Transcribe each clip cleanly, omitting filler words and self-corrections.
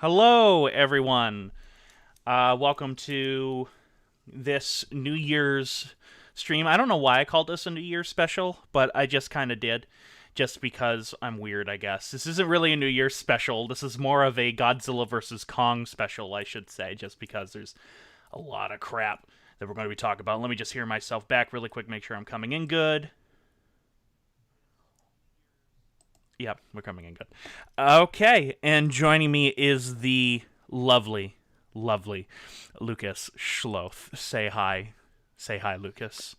Hello, everyone. Welcome to this New Year's stream. I don't know why I called this a New Year's special, but I just kind of did. Just because I'm weird, I guess. This isn't really a New Year's special. This is more of a Godzilla versus Kong special, I should say, just because there's a lot of crap that we're going to be talking about. Let me just hear myself back really quick, make sure I'm coming in good. Yep, we're coming in good. Okay, and joining me is the lovely, lovely Lucas Schloth. Say hi. Say hi, Lucas.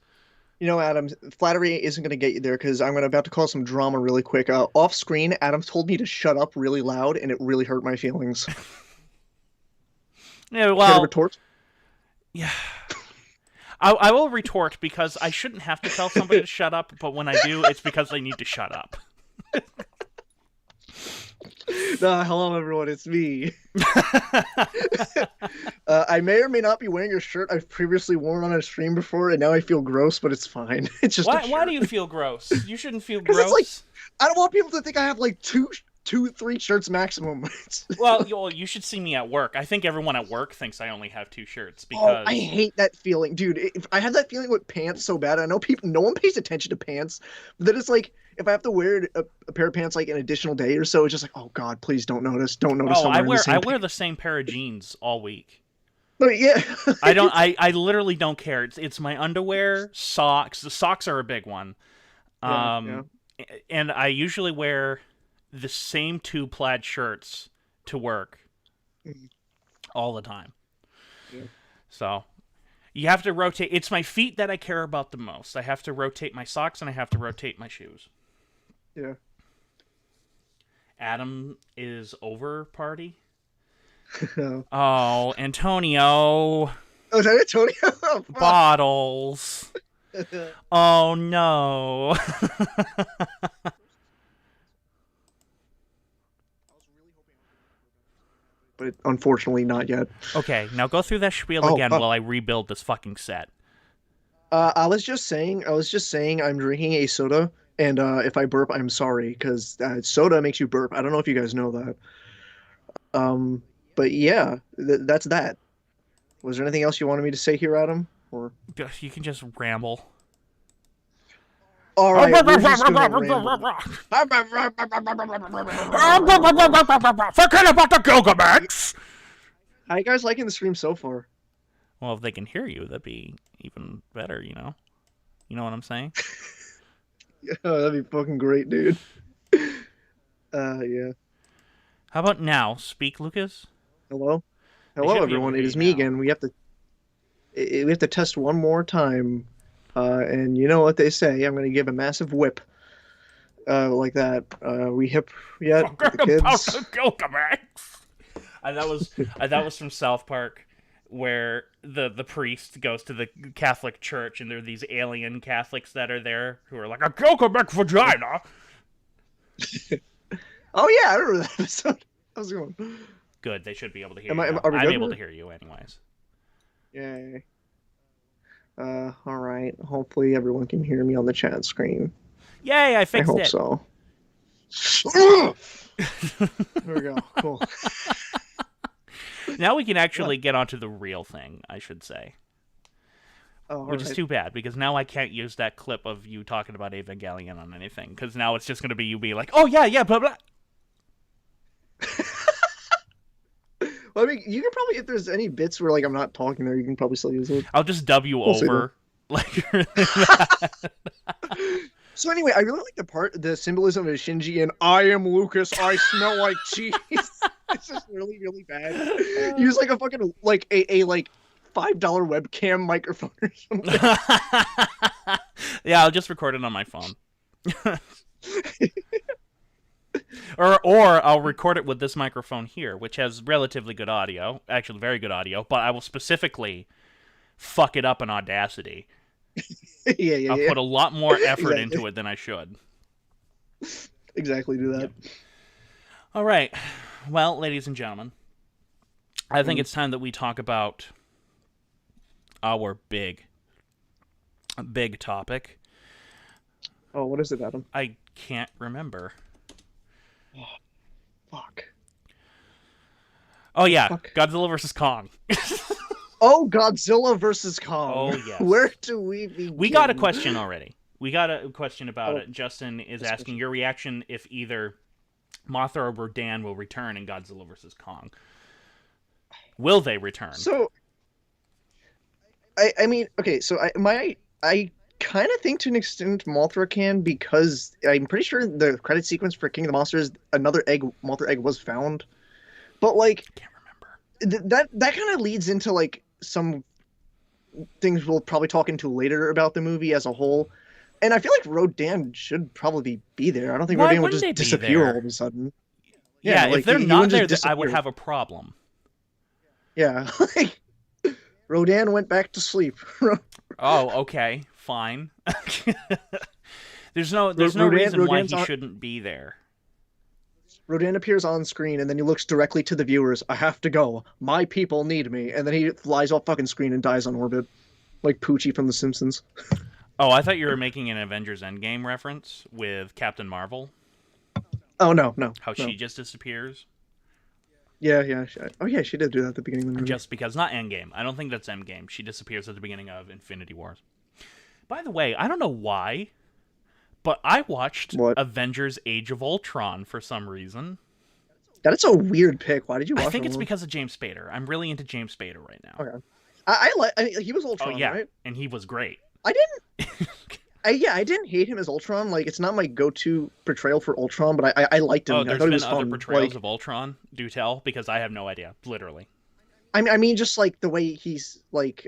You know, Adam, flattery isn't going to get you there because I'm about to cause some drama really quick. Off screen, Adam told me to shut up really loud, and it really hurt my feelings. Yeah, Care to well, retort? yeah. I will retort because I shouldn't have to tell somebody to shut up, but when I do, it's because they need to shut up. Hello, everyone. It's me. I may or may not be wearing a shirt I've previously worn on a stream before, and now I feel gross, but it's fine. It's just a Why? shirt. Why do you feel gross? You shouldn't feel Because it's like gross. I don't want people to think I have like three shirts maximum. Well, you should see me at work. I think everyone at work thinks I only have two shirts Oh, I because hate that feeling, dude. If I have that feeling with pants so bad. I know no one pays attention to pants, but then it's like if I have to wear a pair of pants like an additional day or so, it's just like, oh God, please don't notice oh, I'm I wearing the wear I same wear pants. the same pair of jeans all week. But yeah, I don't. I literally don't care. It's my underwear, socks. The socks are a big one. yeah, yeah. Um, and I usually wear the same two plaid shirts to work Mhm. all the time. Yeah. So you have to rotate. It's my feet that I care about the most. I have to rotate my socks and I have to rotate my shoes. Yeah. Adam is over party. Oh, Oh, Antonio, is that it, Tony? Oh, fuck. bottles. Oh no. But unfortunately, not yet. Okay, now go through that spiel Oh, again fuck. while I rebuild this fucking set. I was just saying, I'm drinking a soda, and if I burp, I'm sorry, because soda makes you burp. I don't know if you guys know that. Um, but yeah, that's that. Was there anything else you wanted me to say here, Adam? Or You can just ramble. all right, we're just gonna ramble. Forget about the Gilgamesh! How you guys liking the stream so far? Well, if they can hear you, that'd be even better, you know? You know what I'm saying? Oh, that'd be fucking great, dude. Yeah. How about now? Speak, Lucas? Hello, They hello, should be able to everyone. hear It you is me now. again. We have to test one more time. And you know what they say? I'm gonna give a massive whip. Like that. We hip yet with the Forget about kids. the Gilgamesh! That was from South Park, where the priest goes to the Catholic Church, and there are these alien Catholics that are there who are like a Gilgamesh vagina. Oh yeah, I remember that episode. How's it going? Good, they should be able to hear Am you I? now. Are we I'm good? able to hear you, anyways. Yay. All right. Hopefully everyone can hear me on the chat screen. Yay! I I fixed hope it. so. There we go. Cool. Now we can What? actually get onto the real thing, I should say. Oh, all Which is right. too bad, because now I can't use that clip of you talking about Evangelion on anything, because now it's just going to be you being like, oh yeah, yeah, blah, blah. Well, I mean, you can probably, if there's any bits where like I'm not talking there, you can probably still use it. I'll just dub you We'll see though. over. Like, really bad. So anyway, I really like the symbolism of Shinji and I am Lucas. I smell like cheese. It's just really, really bad. Use like a fucking like a like $5 webcam microphone or something. Yeah, I'll just record it on my phone. Or I'll record it with this microphone here, which has relatively good audio, actually very good audio, but I will specifically fuck it up in Audacity. Yeah, yeah, I'll yeah. put a lot more effort Exactly. into it than I should. Exactly do Yep. that. All right. Well, ladies and gentlemen, I think Mm. it's time that we talk about our big topic. Oh, what is it, Adam? I can't remember. Oh, fuck. Oh The yeah, fuck? Godzilla versus Kong. Oh, Godzilla versus Kong. Oh yes. Where do we We got a begin? question already. We got a question about Oh, it. Justin is this asking question. your reaction if either Mothra or Rodan will return in Godzilla vs. Kong. Will they return? So, I mean, okay, so I kind of think to an extent Mothra can because I'm pretty sure the credit sequence for King of the Monsters, another egg, Mothra egg was found. But like I can't remember. that kind of leads into like some things we'll probably talk into later about the movie as a whole. And I feel like Rodan should probably be there. I don't think Why Rodan would wouldn't just they be disappear all there? of a sudden. Yeah, Yeah, if like they're he not wouldn't just there, I would disappear. have a problem. Yeah, like Rodan went back to sleep. Oh, okay, fine. There's no Rodan reason why Rodan's he on shouldn't be there. Rodan appears on screen and then he looks directly to the viewers. I have to go. My people need me. And then he flies off fucking screen and dies on orbit, like Poochie from The Simpsons. Oh, I thought you were making an Avengers Endgame reference with Captain Marvel, Oh no, no, how no. she just disappears. Yeah, yeah. Oh yeah, she did do that at the beginning of the movie. Just because, not Endgame. I don't think that's Endgame. She disappears at the beginning of Infinity Wars. By the way, I don't know why, but I watched What? Avengers Age of Ultron for some reason. That's a weird pick. Why did you I watch think that it's one? because of James Spader. I'm really into James Spader right now. Okay. I like. I mean, he was Oh, Ultron, yeah, right? and he was great. I didn't. Yeah, I didn't hate him as Ultron. Like, it's not my go-to portrayal for Ultron, but I liked Oh, him. I there's thought he been was other fun. portrayals Like, of Ultron. Do tell, because I have no idea. Literally. I mean, just like the way he's like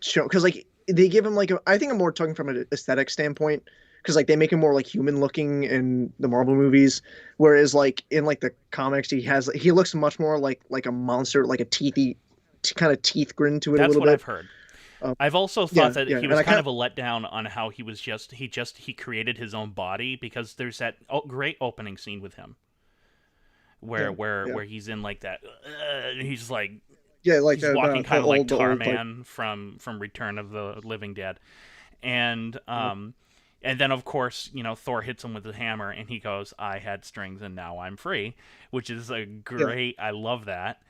show because like they give him like I think I'm more talking from an aesthetic standpoint because like they make him more like human looking in the Marvel movies, whereas like in like the comics he looks much more like a monster, like a teethy kind of teeth grin to it a That's little what I've bit. heard. Uh, I've also thought yeah, that yeah, he and was I kind kind of a letdown on how he created his own body, because there's that great opening scene with him where yeah, where yeah, where he's in like that. He's like yeah, like he's walking the kind of like old like Tarman from Return of the Living Dead, and and then of course Thor hits him with the hammer and he goes, "I had strings and now I'm free," which is a yeah, great. I love that.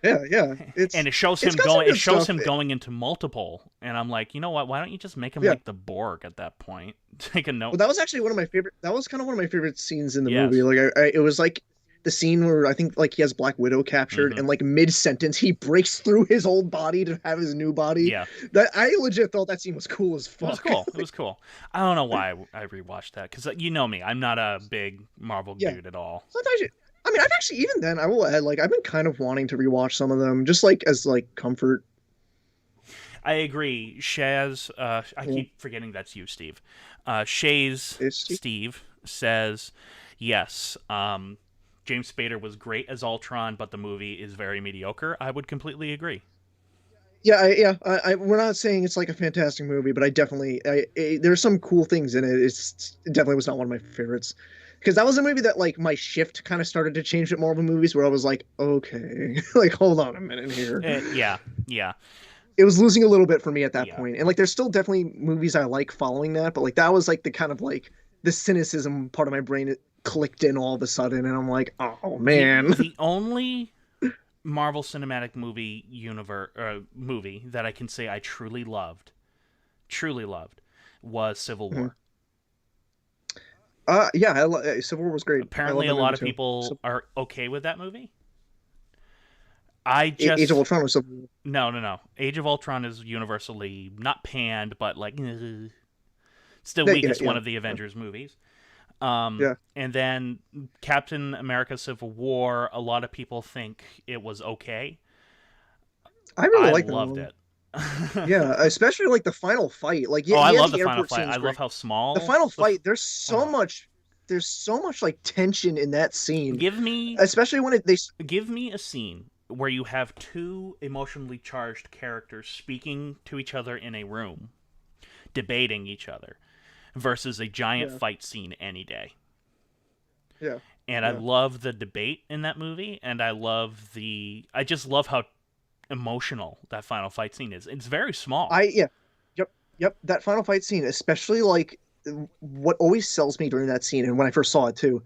yeah. And it shows It's him got some going. It good shows stuff. him going into multiple, and I'm like, you know what? Why don't you just make him Yeah. like the Borg at that point? Take a note. Well, that was actually one of my favorite. That was kind of one of my favorite scenes in the movie. Yes. Like, it was like the scene where I think like he has Black Widow captured, Mm-hmm. and like mid sentence he breaks through his old body to have his new body. Yeah. That I legit thought that scene was cool as It was fuck. cool. It was cool. I don't know why I rewatched that, because you know me. I'm not a big Marvel Yeah. dude at all. Sometimes I mean, I've actually even then I will add like I've been kind of wanting to rewatch some of them just like as like comfort. I agree. Shaz, I Yeah. keep forgetting that's you, Steve. Shays It's Steve says, yes, James Spader was great as Ultron, but the movie is very mediocre. I would completely agree. Yeah, we're not saying it's like a fantastic movie, but I definitely, there's some cool things in it. It definitely was not one of my favorites, because that was a movie that like my shift kind of started to change with Marvel movies, where I was like, okay, like hold on a minute here. Yeah, yeah, It was losing a little bit for me at that yeah. point, and like there's still definitely movies I like following that, but like that was like the kind of like the cynicism part of my brain it clicked in all of a sudden, and I'm like, oh The man. the only Marvel Cinematic movie that I can say I truly loved, was Civil War. Yeah, Civil War was great. I love Apparently, that a movie lot of too. people So, are okay with that movie. I Age of just Ultron was Civil War. no. Age of Ultron is universally not panned, but like still Yeah, weakest one yeah, of the Avengers movies. yeah. And then Captain America: Civil War, a lot of people think it was okay. I really I like that loved one. it. Yeah, especially like the final fight. Like Oh, I yeah, love the the final airport fight. scene I is love great. how The small final the. fight, Oh, there's so much like tension in that scene, give me especially when they give me a scene where you have two emotionally charged characters speaking to each other in a room, debating each other, versus a giant yeah, fight scene any day. yeah, And I yeah. love the debate in that movie, and I just love how emotional that final fight scene is. It's very small. Yeah, yep, yep. That final fight scene, especially like what always sells me during that scene, and when I first saw it too,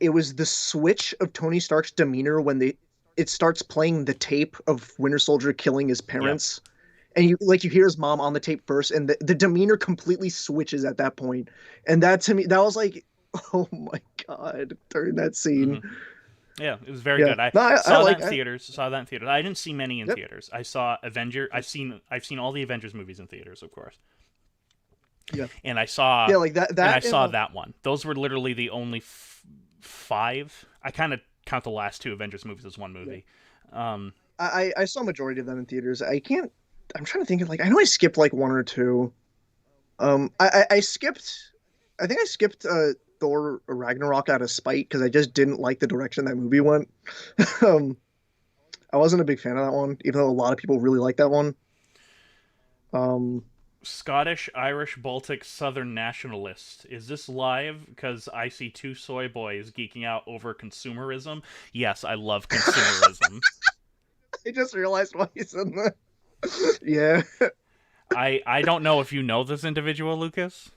it was the switch of Tony Stark's demeanor when they it starts playing the tape of Winter Soldier killing his Yep. parents, and you hear his mom on the tape first, and the demeanor completely switches at that point. And that to me, that was like, oh my god, during that Hmm. scene. Yeah, it was very Yeah, good. I no, I saw that like in I, theaters. Saw that in theaters. I didn't see many in yep. theaters. I saw Avenger. I've seen all the Avengers movies in theaters, of course. Yeah, And I saw yeah, like that and I that and saw that one. Those were literally the only five. I kind of count the last two Avengers movies as one yeah. movie. Um, I saw majority of them in theaters. I can't. I'm trying to think of like I know I skipped like one or two. I skipped. I think I skipped Thor Ragnarok out of spite because I just didn't like the direction that movie went. um, I wasn't a big fan of that one, even though a lot of people really like that one. Um, Scottish, Irish, Baltic, Southern nationalist. Is this live? Because I see two soy boys geeking out over consumerism. Yes, I love consumerism. I just realized why you said that. Yeah, I don't know if you know this individual, Lucas,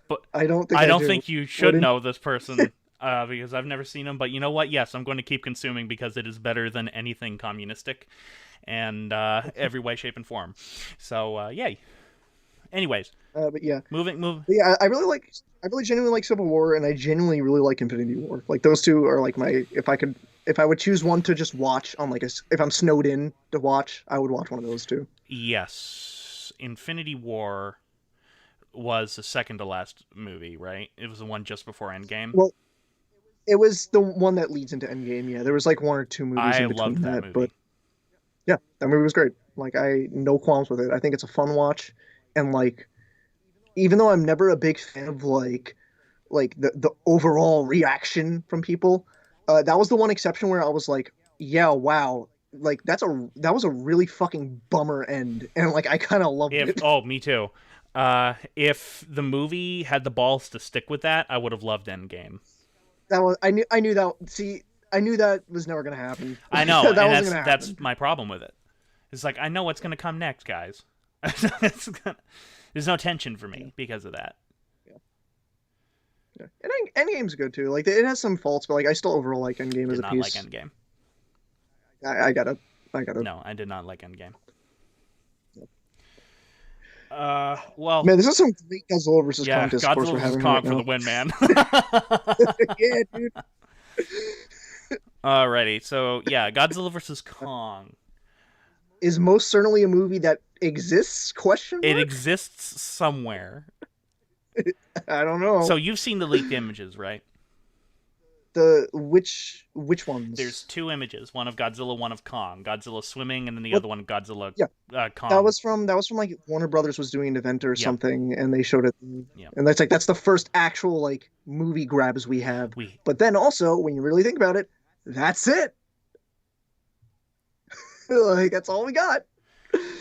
but I don't think I I don't do. think you What should in? know this person because I've never seen him. But you know what? Yes, I'm going to keep consuming because it is better than anything communistic and every way, shape, and form. So, yay. Anyways, But yeah, move. but yeah. I really genuinely like Civil War, and I genuinely really like Infinity War. Like those two are like my. If I would choose one to just watch on like if I'm snowed in to watch, I would watch one of those two. Yes, Infinity War was the second to last movie, right? It was the one just before Endgame. Well, it was the one that leads into Endgame. Yeah, there was like one or two movies I in loved between that that, but movie. yeah, that movie was great. Like I no qualms with it. I think it's a fun watch, and like even though I'm never a big fan of like the overall reaction from people, that was the one exception where I was like, yeah, wow, like that was a really fucking bummer end, and like I kind of loved If it. me too. If the movie had the balls to stick with that, I would have loved Endgame. That was I knew that. See, I knew that was never gonna happen. I Like know, that and wasn't that's gonna that's happen. my problem with it. It's like I know what's gonna come next, guys. There's no tension for Yeah, me because of that. yeah, yeah. And Endgame's good too. Like it has some faults, but like I still overall like Endgame as Did a not like piece. Endgame. I gotta, I gotta. No, I did not like Endgame. Yeah. Well, Man, this is some great Godzilla versus Kong yeah, discourse Godzilla we're vs having Kong right for the now. win, man. Yeah, dude. Alrighty, so yeah, Godzilla vs Kong. Is most certainly a movie that exists? Question It mark. exists somewhere. I don't So know. you've seen the leaked images, right? The which There's ones? two images, one of Godzilla, one of Kong. Godzilla swimming, and then the What? other one Godzilla, Yeah, Kong. that was from like Warner Brothers was doing an event or Yep, something, and they showed it, yep. and that's the first actual like movie grabs we have. We But then also, when you really think about it, that's it. Like that's all we got.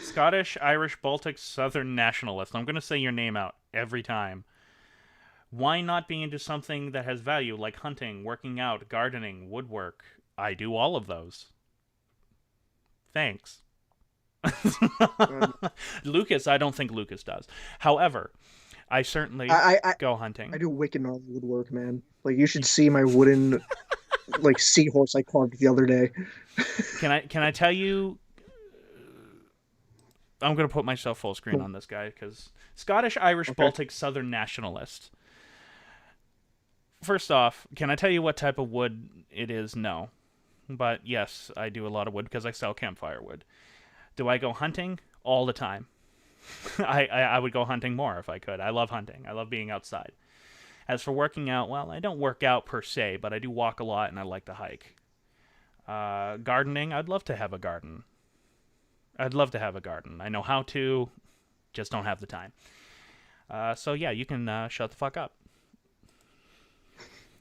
Scottish, Irish, Baltic, Southern nationalist. I'm gonna say your name out every time. Why not be into something that has value like hunting, working out, gardening, woodwork? I do all of those. Thanks. Um, Lucas, I don't think Lucas does. However, I certainly I, I go I hunting. do wicked gnarly woodwork, man. Like you should see my wooden like seahorse I carved the other day. Can I tell you I'm going to put myself full screen on this guy cuz Scottish, Irish, Okay. Baltic, Southern nationalist. First off, can I tell you what type of wood it is? No. But yes, I do a lot of wood because I sell campfire wood. Do I go hunting? All the time. I would go hunting more if I could. I love hunting. I love being outside. As for working out, well, I don't work out per se, but I do walk a lot and I like to hike. Gardening, I'd love to have a garden. I'd love to have a garden. I know how to, just don't have the time. So yeah, you can shut the fuck up.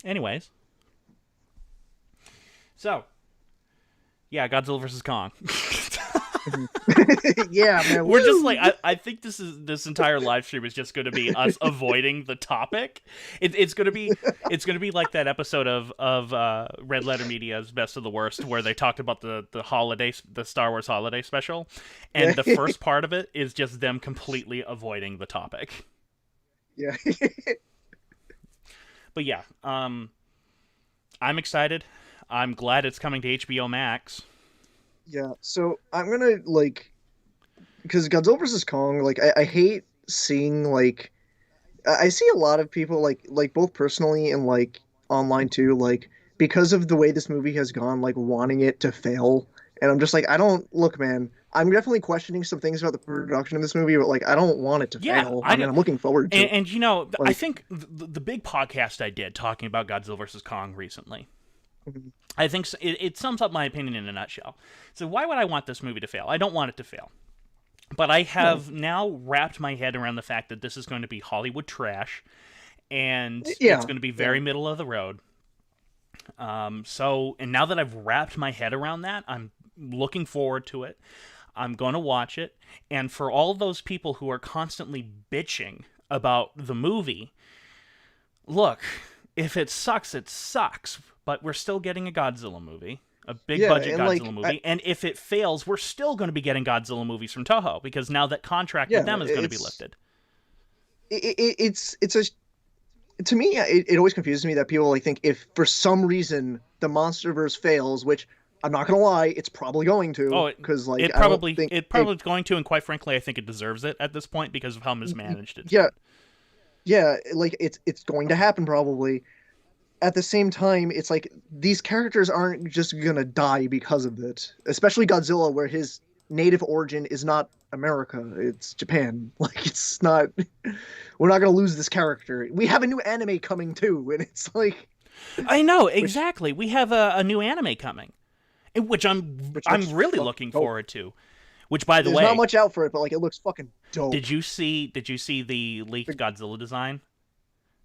Anyways, so yeah, Godzilla versus Kong. Yeah, man. We're just Woo! like I think this entire live stream is just going to be us avoiding the topic. It's going to be like that episode of Red Letter Media's Best of the Worst where they talked about the Star Wars holiday special, Yeah, and the first part of it is just them completely avoiding the topic. yeah. But yeah, I'm excited. I'm glad it's coming to HBO Max. Yeah, so I'm gonna like because Godzilla versus Kong, like I hate seeing like I see a lot of people like both personally and like online too, like because of the way this movie has gone, like wanting it to fail. And I'm just like, I don't look, man. I'm definitely questioning some things about the production of this movie, but like I don't want it to Yeah, fail. I I mean, do. I'm looking forward to it. And you know, I Like, think the big podcast I did talking about Godzilla versus Kong recently, mhm. I think it sums up my opinion in a nutshell. So why would I want this movie to fail? I don't want it to fail. But I No. have now wrapped my head around the fact that this is going to be Hollywood trash and it's Yeah, going to be yeah. very middle of the road. And now that I've wrapped my head around that, I'm looking forward to it. I'm going to watch it. And for all those people who are constantly bitching about the movie, look, if it sucks, it sucks. But we're still getting a Godzilla movie, a big Yeah, budget and Godzilla like movie. And if it fails, we're still going to be getting Godzilla movies from Toho because now that contract with yeah, them is going to be lifted. it's a to me it always confuses me that people like think if for some reason the Monsterverse fails, which I'm not gonna lie, it's probably going Oh, to, it, because like it I don't probably think it it. probably is going to, and quite frankly, I think it deserves it at this point because of how mismanaged it's Yeah, been. yeah, like it's going to happen probably. At the same time, it's like these characters aren't just gonna die because of it. Especially Godzilla, where his native origin is not America, it's Japan. Like it's not. We're not gonna lose this character. We have a new anime coming too, and it's like, I know which exactly. We have a new anime coming, which which looks I'm really fucking looking dope. forward to. Which, by the There's not way, much out for it, but like it looks fucking dope. did you see the leaked Godzilla design?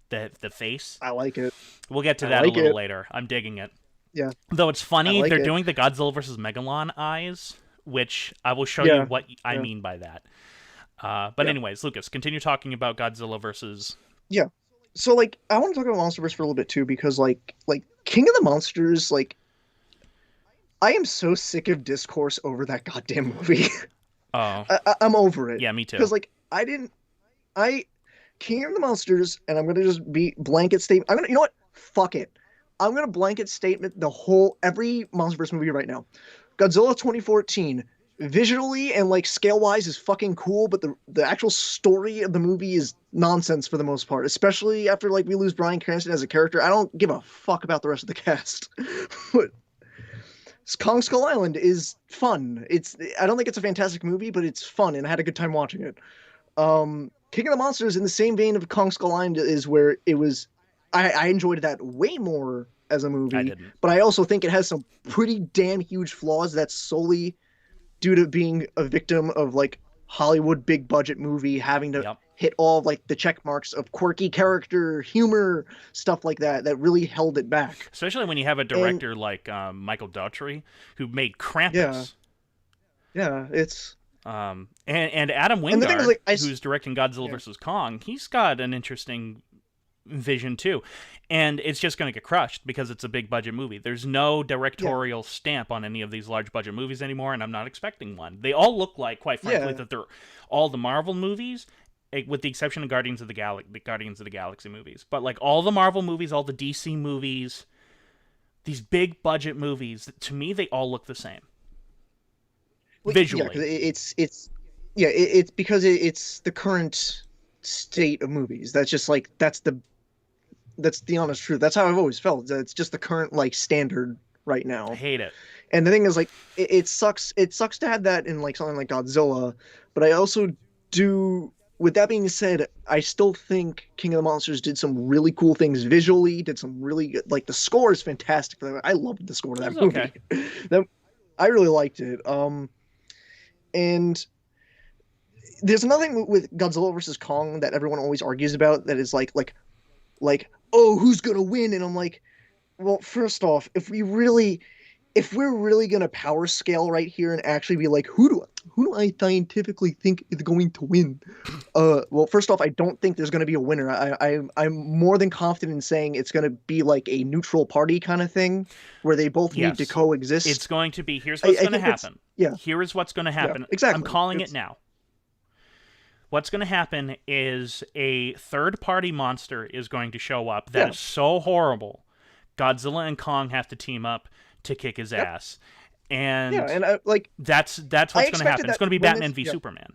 The face. I like it. We'll get to I that a like little it. later. I'm digging it. Yeah, Though it's I funny, like they're it. doing the Godzilla versus Megalon eyes, which I will show you Yeah, what I yeah, mean by that. But yeah, anyways, Lucas, continue talking about Godzilla versus. yeah. So like, I want to talk about MonsterVerse for a little bit too, because like King of the Monsters, like I am so sick of discourse over that goddamn movie. Oh, I'm over it yeah, me too. because like I didn't I King of the Monsters, and I'm gonna just be blanket statement. I'm gonna, you know what? Fuck it. I'm gonna blanket statement the whole every MonsterVerse movie right now. Godzilla 2014, visually and like scale wise is fucking cool, but the actual story of the movie is nonsense for the most part. Especially after like we lose Bryan Cranston as a character. I don't give a fuck about the rest of the cast. But Kong Skull Island is fun. I don't think it's a fantastic movie, but it's fun, and I had a good time watching it. King of the Monsters, in the same vein of Kong Skull Island, is where it was. I enjoyed that way more as a I movie, didn't. but I also think it has some pretty damn huge flaws that's solely due to being a victim of like Hollywood big budget movie having to Yep. hit all of, like the check marks of quirky character, humor, stuff like that that really held it back. Especially when you have a And director like Michael Daughtry, who made yeah, Krampus. yeah, it's And Adam and the thing is Wingard, like who's directing Godzilla yeah, versus Kong, he's got an interesting vision too. And it's just going to get crushed because it's a big budget movie. There's no yeah, directorial stamp on any of these large budget movies anymore, and I'm not expecting one. They all look like, quite frankly, yeah. that they're all the Marvel movies, with the exception of Guardians of the Galaxy movies. But like all the Marvel movies, all the DC movies, these big budget movies, to me, they all look the same Well, yeah, because visually. it's yeah, it's because it's the current state of movies. That's just like that's the honest truth. That's how I've always felt. It's just the current like standard right I now. hate it. And the thing is like it sucks. It sucks to have that in like something like Godzilla, but I also do. With that being said, I still think King of the Monsters did some really cool things visually. Did some really good, like the score is fantastic for that. I loved the score to It was that okay. movie. That I really liked it. And there's another thing with Godzilla versus Kong that everyone always argues about that is like oh, who's gonna win? And I'm like, well, first off, if we're really gonna power scale right here and actually be like, who do I scientifically think is going to win? Well, first off, I don't think there's gonna be a winner. I'm more than confident in saying it's gonna be like a neutral party kind of thing where they both need to Yes. It's coexist. going to be, here's what's I going to think that's happen. yeah, Here is what's going to yeah, happen. I'm exactly. calling it It's now. What's going to happen is a third party monster is going to show up that yeah, is so horrible Godzilla and Kong have to team up to kick his Yep. ass, Yeah, and and that's what's I going to happen. expected It's that going to be when Batman this, v yeah, Superman.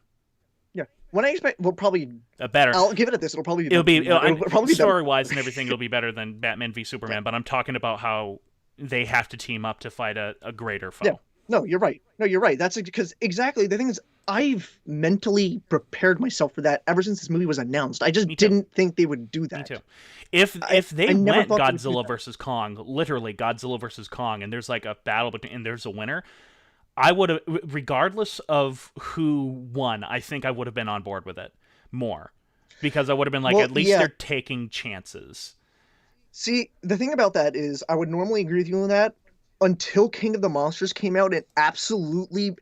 yeah. When I expect, well, probably Better. I'll give it at this. It'll probably be It'll better. be It'll probably be better. story wise and everything. It'll be better than Batman v Yeah, Superman. But I'm talking about how they have to team up to fight a greater yeah. foe. No, you're right. No, you're right. That's because exactly the thing is, I've mentally prepared myself for that ever since this movie was announced. I Me just too. didn't think they would do Me that. too. If they I never went thought they would do Godzilla that. versus Kong, literally Godzilla versus Kong, and there's like a battle between and there's a winner, I would have, regardless of who won, I think I would have been on board with it more because I would have been like, Well, at least yeah. they're taking chances. See, the thing about that is, I would normally agree with you on that until King of the Monsters came out and absolutely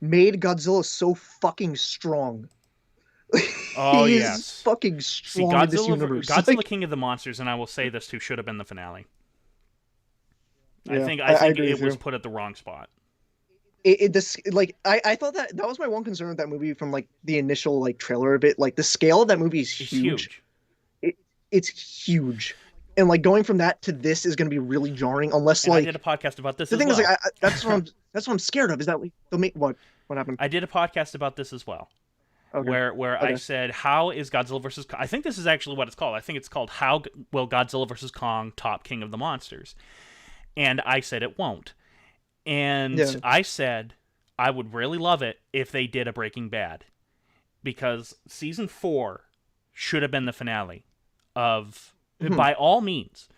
made Godzilla so fucking strong. Oh He is yes. fucking See, strong in this universe. Godzilla Like, King of the Monsters, and I will say this too, should have been the finale. yeah, I I think agree it with was you. put at the wrong spot. This like I thought that was my one concern with that movie from like the initial like trailer of it. Like the scale of that movie is It's huge. huge. It, it's huge, and like going from that to this is going to be really jarring. Unless And I did a like podcast about this the as thing is like well. that's what I'm scared of is that like they'll make what happened? I did a podcast about this as well. Okay, Where I okay, said, how is Godzilla versus Kong? I think this is actually what it's called. I think it's called How Will Godzilla versus Kong Top King of the Monsters? And I said it won't. And yeah, I said I would really love it if they did a Breaking Bad because season 4 should have been the finale of mhm, by all means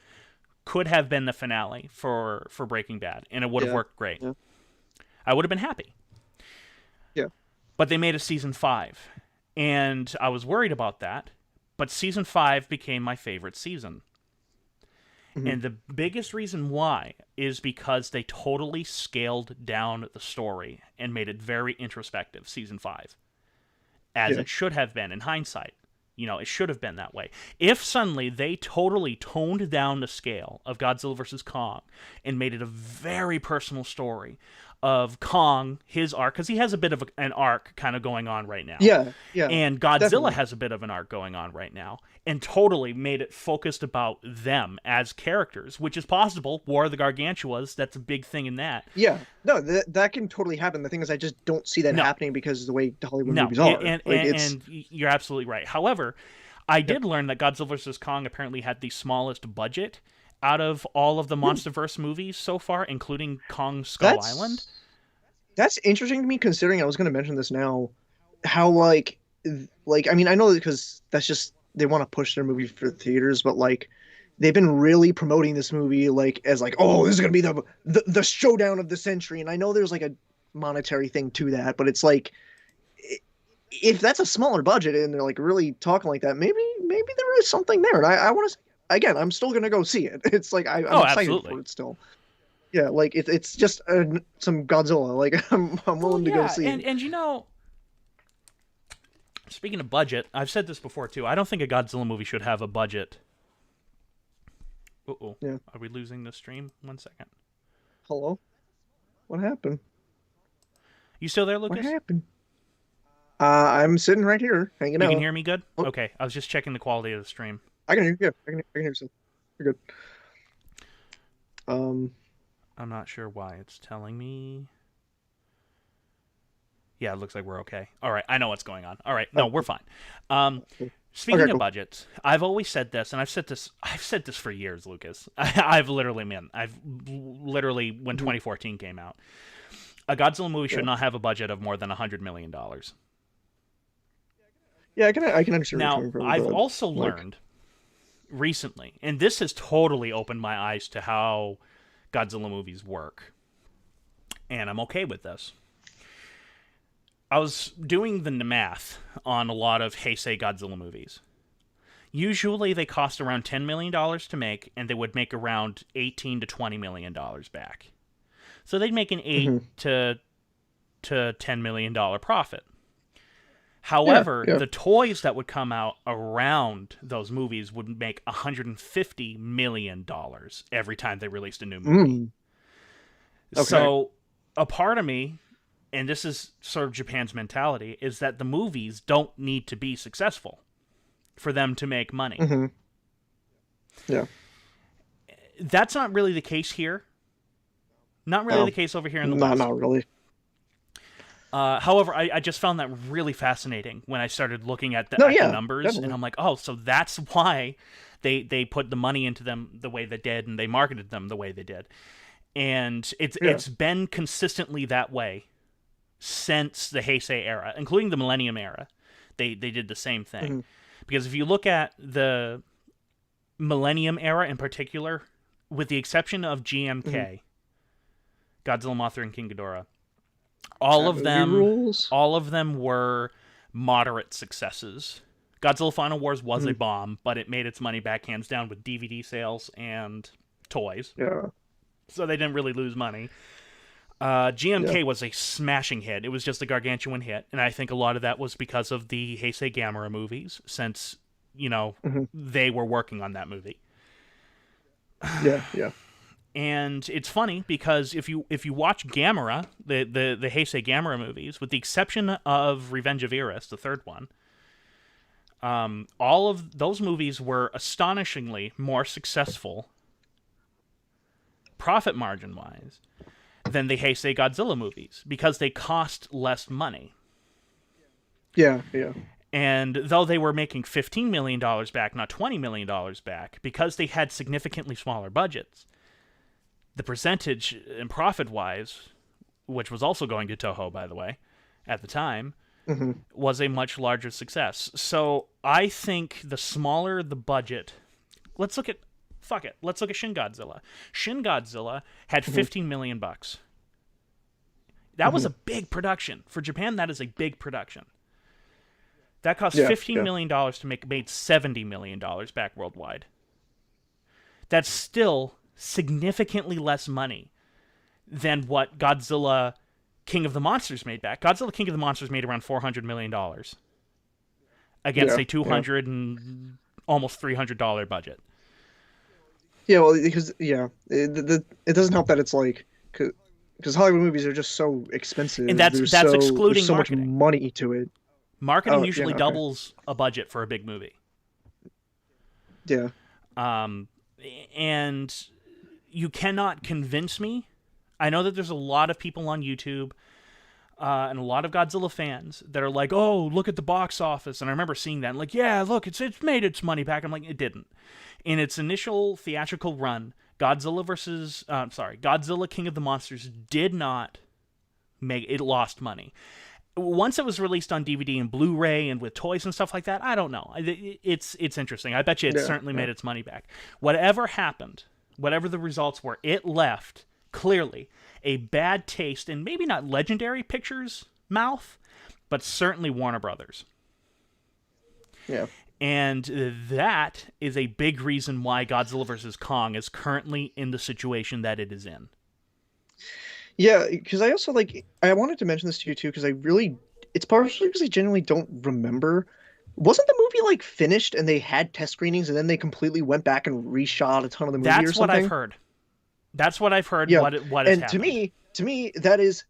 could have been the finale for Breaking Bad and it would have yeah, worked great. yeah, I would have been happy. yeah, But they made a season 5 and I was worried about that, but season 5 became my favorite season. mhm, And the biggest reason why is because they totally scaled down the story and made it very introspective, season 5, as yeah, it should have been in hindsight. You know, it should have been that way. If suddenly they totally toned down the scale of Godzilla vs. Kong and made it a very personal story of Kong, his arc, because he has a bit of an arc kind of going on right now. yeah, yeah, And Godzilla definitely. has a bit of an arc going on right now, and totally made it focused about them as characters, which is possible. War of the Gargantuas, that's a big thing in that. Yeah, no, that can totally happen. The thing is, I just don't see that No, happening because of the way the Hollywood no, movies are. Like and you're absolutely right. However, I did learn that Godzilla vs. Kong apparently had the smallest budget out of all of the hmm, Monsterverse movies so far, including Kong Skull Island. that's that's interesting to me considering I was going to mention this now. How like I mean I know because that's just they want to push their movie for theaters, but like they've been really promoting this movie like as like oh this is gonna be the showdown of the century, and I know there's like a monetary thing to that, but it's like if that's a smaller budget and they're like really talking like that, maybe there is something there, and I want to again I'm still gonna go see it. It's like I'm Oh, excited absolutely. for it still. Yeah, like it's just some Godzilla. Like I'm Well, willing to go yeah, see it. and you know, speaking of budget, I've said this before too. I don't think a Godzilla movie should have a budget. Uh-oh. Yeah. Are we losing the stream? 1 second. Hello? What happened? You still there, What Lucas? happened? I'm sitting right here, hanging You out. can hear me good? Oh, Okay, I was just checking the quality of the stream. I can hear you. Yeah, I can hear you. You're good. Um, I'm not sure why it's telling me. Yeah, it looks like we're okay. All right, I know what's going on. All right, no, we're fine. Um, okay, Speaking of cool. budgets, I've always said this, and I've said this for years, Lucas. I've literally when Mhm. 2014 came out, a Godzilla movie should Yeah, not have a budget of more than $100 million. yeah, I can understand where you're Now, coming from, I've but also like, learned recently, and this has totally opened my eyes to how Godzilla movies work, and I'm okay with this. I was doing the math on a lot of Heisei Godzilla movies. Usually they cost around $10 million to make, and they would make around $18 to $20 million back. So they'd make an 8 hmm, to $10 million profit. yeah, However, yeah, the toys that would come out around those movies would make $150 million every time they released a new movie. mm, okay, So a part of me, and this is sort of Japan's mentality, is that the movies don't need to be successful for them to make money. hmm, yeah, That's not really the case here. Not really Oh, the case over here in the no, West. not really. However, I just found that really fascinating when I started looking at No, the yeah, numbers, and definitely. I'm like, oh, so that's why they put the money into them the way they did, and they marketed them the way they did, and Yeah. it's been consistently that way since the Heisei era, including the Millennium era. They did the same thing, Hmm. because if you look at the Millennium era in particular, with the exception of Hmm. GMK, Godzilla, Mothra, and King Ghidorah, all That of movie them rules. all of them were moderate successes. Godzilla Final Wars was a Hmm. bomb, but it made its money back hands down with DVD sales and toys, Yeah. so they didn't really lose money. Yeah. GMK was a smashing hit. It was just a gargantuan hit, and I think a lot of that was because of the Heisei Gamera movies, since Hmm. they were working on that movie. Yeah. Yeah. And it's funny because if you watch Gamera, the Heisei Gamera movies, with the exception of Revenge of Eris, the third one, all of those movies were astonishingly more successful, profit margin wise, than the Heisei Godzilla movies because they cost less money. Yeah. Yeah. And though they were making $15 million back, not $20 million back, because they had significantly smaller budgets, the percentage in profit wise, which was also going to Toho, by the way, at the time, Hmm. was a much larger success. So I think the smaller the budget, let's look at fuck it, let's look at Shin Godzilla. Shin Godzilla had Hmm. 15 million bucks. That was Hmm. a big production for Japan. That is a big production. That cost Yeah. $15 Yeah. million to make, made $70 million back worldwide. That's still significantly less money than what Godzilla King of the Monsters made back. Godzilla King of the Monsters made around $400 million against Yeah. a two Yeah. hundred and almost $300 budget. Yeah. Well, because yeah, it doesn't help that it's like because Hollywood movies are just so And expensive. that's There's excluding so much marketing. money to it. Marketing Oh, yeah. usually Okay. doubles a budget for a big movie. Yeah. Um, and you cannot convince me. I know that there's a lot of people on YouTube and a lot of Godzilla fans that are like, "Oh, look at the box office." And I remember seeing that and like, "Yeah, look, it's made its money back." I'm like, "It didn't." In its initial theatrical run, Godzilla King of the Monsters did not make it, lost money. Once it was released on DVD and Blu-ray and with toys and stuff like that, I don't know. It's interesting. I bet you it Yeah. certainly Yeah. made its money back. Whatever happened, whatever the results were, it left clearly a bad taste in maybe not Legendary Pictures' mouth, but certainly Warner Brothers. Yeah. And that is a big reason why Godzilla vs. Kong is currently in the situation that it is in. Yeah, because I also like I wanted to mention this to you too because I really it's partially because I genuinely don't remember. Wasn't the movie like finished and they had test screenings and then they completely went back and reshot a ton of the movie or That's what I've something? heard. That's what I've heard. Yeah. What has And happened? to me that is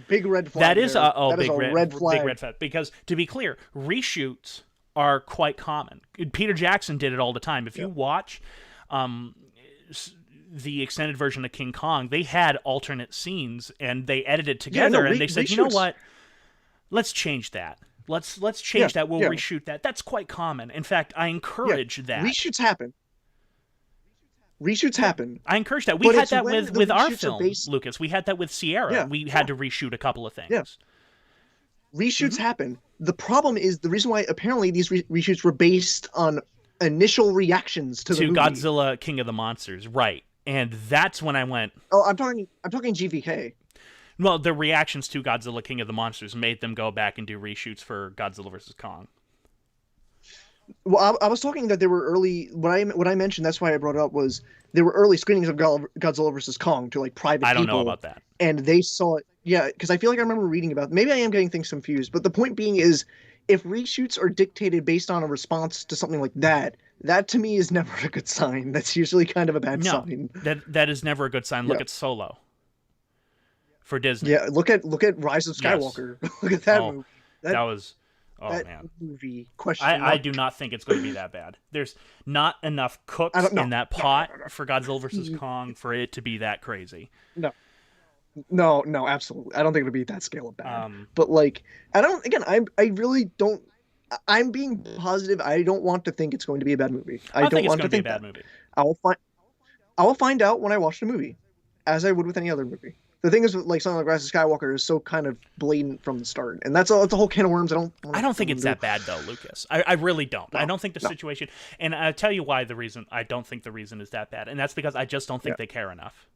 big red That flag is there. oh That is a red big flag. red flag. Because to be clear, reshoots are quite common. Peter Jackson did it all the time. If Yeah. you watch um, the extended version of King Kong, they had alternate scenes and they edited Yeah, no, together. And they said, you know reshoots. what? Let's change that. Let's Yeah, change that. We'll yeah, reshoot that. That's quite common. In fact, I yeah. encourage that. Reshoots happen. Reshoots Yeah, happen. I encourage that. We But had it's that when the with our reshoots are film, based. Lucas. We had that with Sierra. Yeah, We had yeah, to reshoot a couple of yeah. things. Reshoots Hmm. happen. The problem is the reason why apparently these reshoots were based on initial reactions to the To movie. Godzilla King of the Monsters, right? And that's when I went, Oh, I'm talking GVK. well, the reactions to Godzilla King of the Monsters made them go back and do reshoots for Godzilla vs. Kong. Well, I was talking that there were early. What I mentioned, that's why I brought it up, was there were early screenings of Godzilla versus Kong to like private I don't know people, about that. and they saw it. Yeah, because I feel like I remember reading about. Maybe I am getting things confused, but the point being is, if reshoots are dictated based on a response to something like that, that to me is never a good sign. That's usually kind of a bad No, sign. that is never a good sign. Yeah, Look at Solo for Disney. yeah. Look at Rise of Yes. Skywalker. Look at that Oh, movie. that That was Oh That man. movie, question I do mark. not think it's going to be that bad. There's not enough I cooks don't in know. that No, no, pot no, for Godzilla versus no. Kong for it to be that crazy. No, no, no, absolutely. I don't think it'll be that scale of bad. Um, But like, I don't. Again, I really don't. I'm being positive. I don't want to think it's going to be a bad movie. I I don't think it's want going to to be a think bad that. movie. I will find. I will find out when I watch the movie, as I would with any other movie. The thing is, with like something like Rise of Skywalker is so kind of blatant from the start, and that's a whole can of worms. I don't want I to don't go think it's into. that bad though, Lucas. I really don't. I No, don't think the no, situation, and I'll tell you why the reason I don't think the reason is that bad, and that's because I just don't yeah, think they care enough.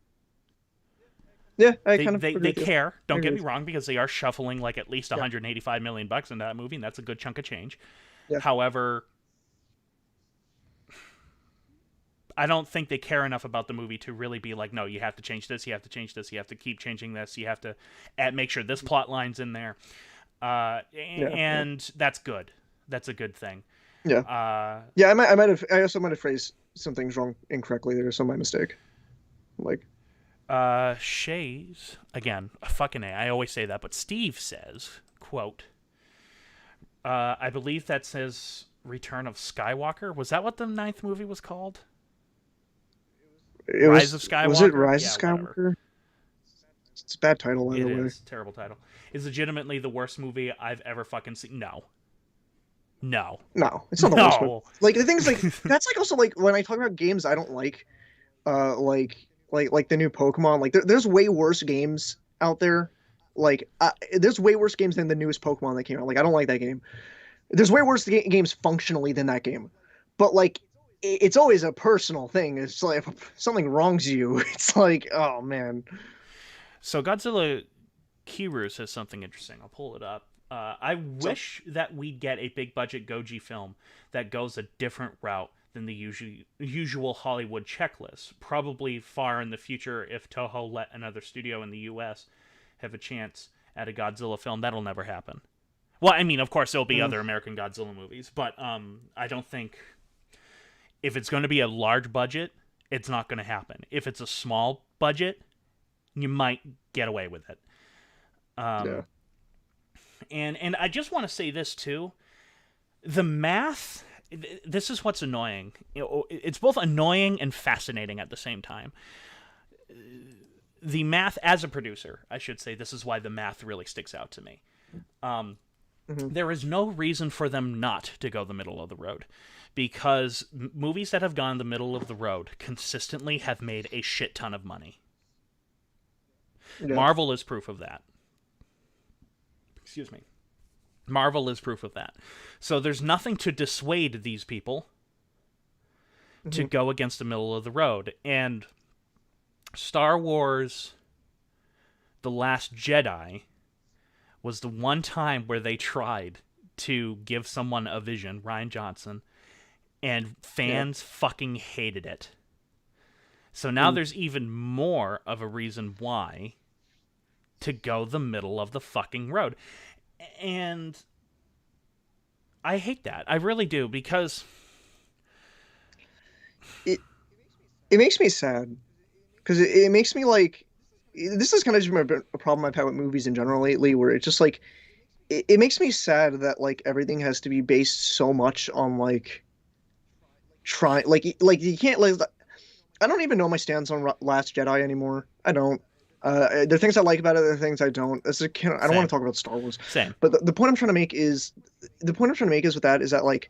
yeah. I They kind of they, agree they with you. care. I Don't agree get me with you. wrong, because they are shuffling like at least Yeah, 185 million bucks into that movie, and that's a good chunk of change. yeah, However, I don't think they care enough about the movie to really be like, no, you have to change this, you have to change this, you have to keep changing this, you have to make sure this plot line's in there, yeah, yeah, and that's good. That's a good thing. yeah. Uh, Yeah, I also might have phrased some things wrong incorrectly there, so my mistake. Like, Shays again, fucking A. I always say that, but Steve says, "quote I believe that says Return of Skywalker. Was that what the ninth movie was called? it Rise of was it Skywalker? Rise of Yeah, whatever. Skywalker? It's a bad title It either way. is terrible title. Is legitimately the worst movie I've ever fucking seen. No, no, No, it's not the worst one. no. Like the things like that's like also like when I talk about games I don't like, like the new Pokemon. Like there's way worse games out there. Like there's way worse games than the newest Pokemon that came out. Like I don't like that game. There's way worse games functionally than that game. But like it's always a personal thing. It's like if something wrongs you, it's like oh man. So Godzilla Kiru says something interesting. I'll pull it up. I So wish that we'd get a big budget Goji film that goes a different route than the usual Hollywood checklist. Probably far in the future, if Toho let another studio in the U.S. have a chance at a Godzilla film, that'll never happen. Well, I mean, of course, there'll be mm, other American Godzilla movies, but I don't think if it's going to be a large budget, it's not going to happen. If it's a small budget, you might get away with it. yeah. And I just want to say this too. The math, this is what's annoying. It's both annoying and fascinating at the same time. The math, as a producer, I should say, this is why the math really sticks out to me. Hmm. There is no reason for them not to go the middle of the road, because movies that have gone the middle of the road consistently have made a shit ton of money. Yeah. Marvel is proof of that. Excuse me. Marvel is proof of that. So there's nothing to dissuade these people to Hmm. go against the middle of the road. And Star Wars The Last Jedi was the one time where they tried to give someone a vision, Rian Johnson, and Yeah. fans fucking hated it. So now Mm. there's even more of a reason why to go the middle of the fucking road. And I hate that. I really do, because It it makes me sad because it makes me like this is kind of just a problem I've had with movies in general lately, where it's just like it makes me sad that like everything has to be based so much on like try like you can't like I don't even know my stance on Last Jedi anymore. I don't. There are things I like about it. There are things I don't. I don't want same. to talk about Star Wars, Same. but the point I'm trying to make is with that is that like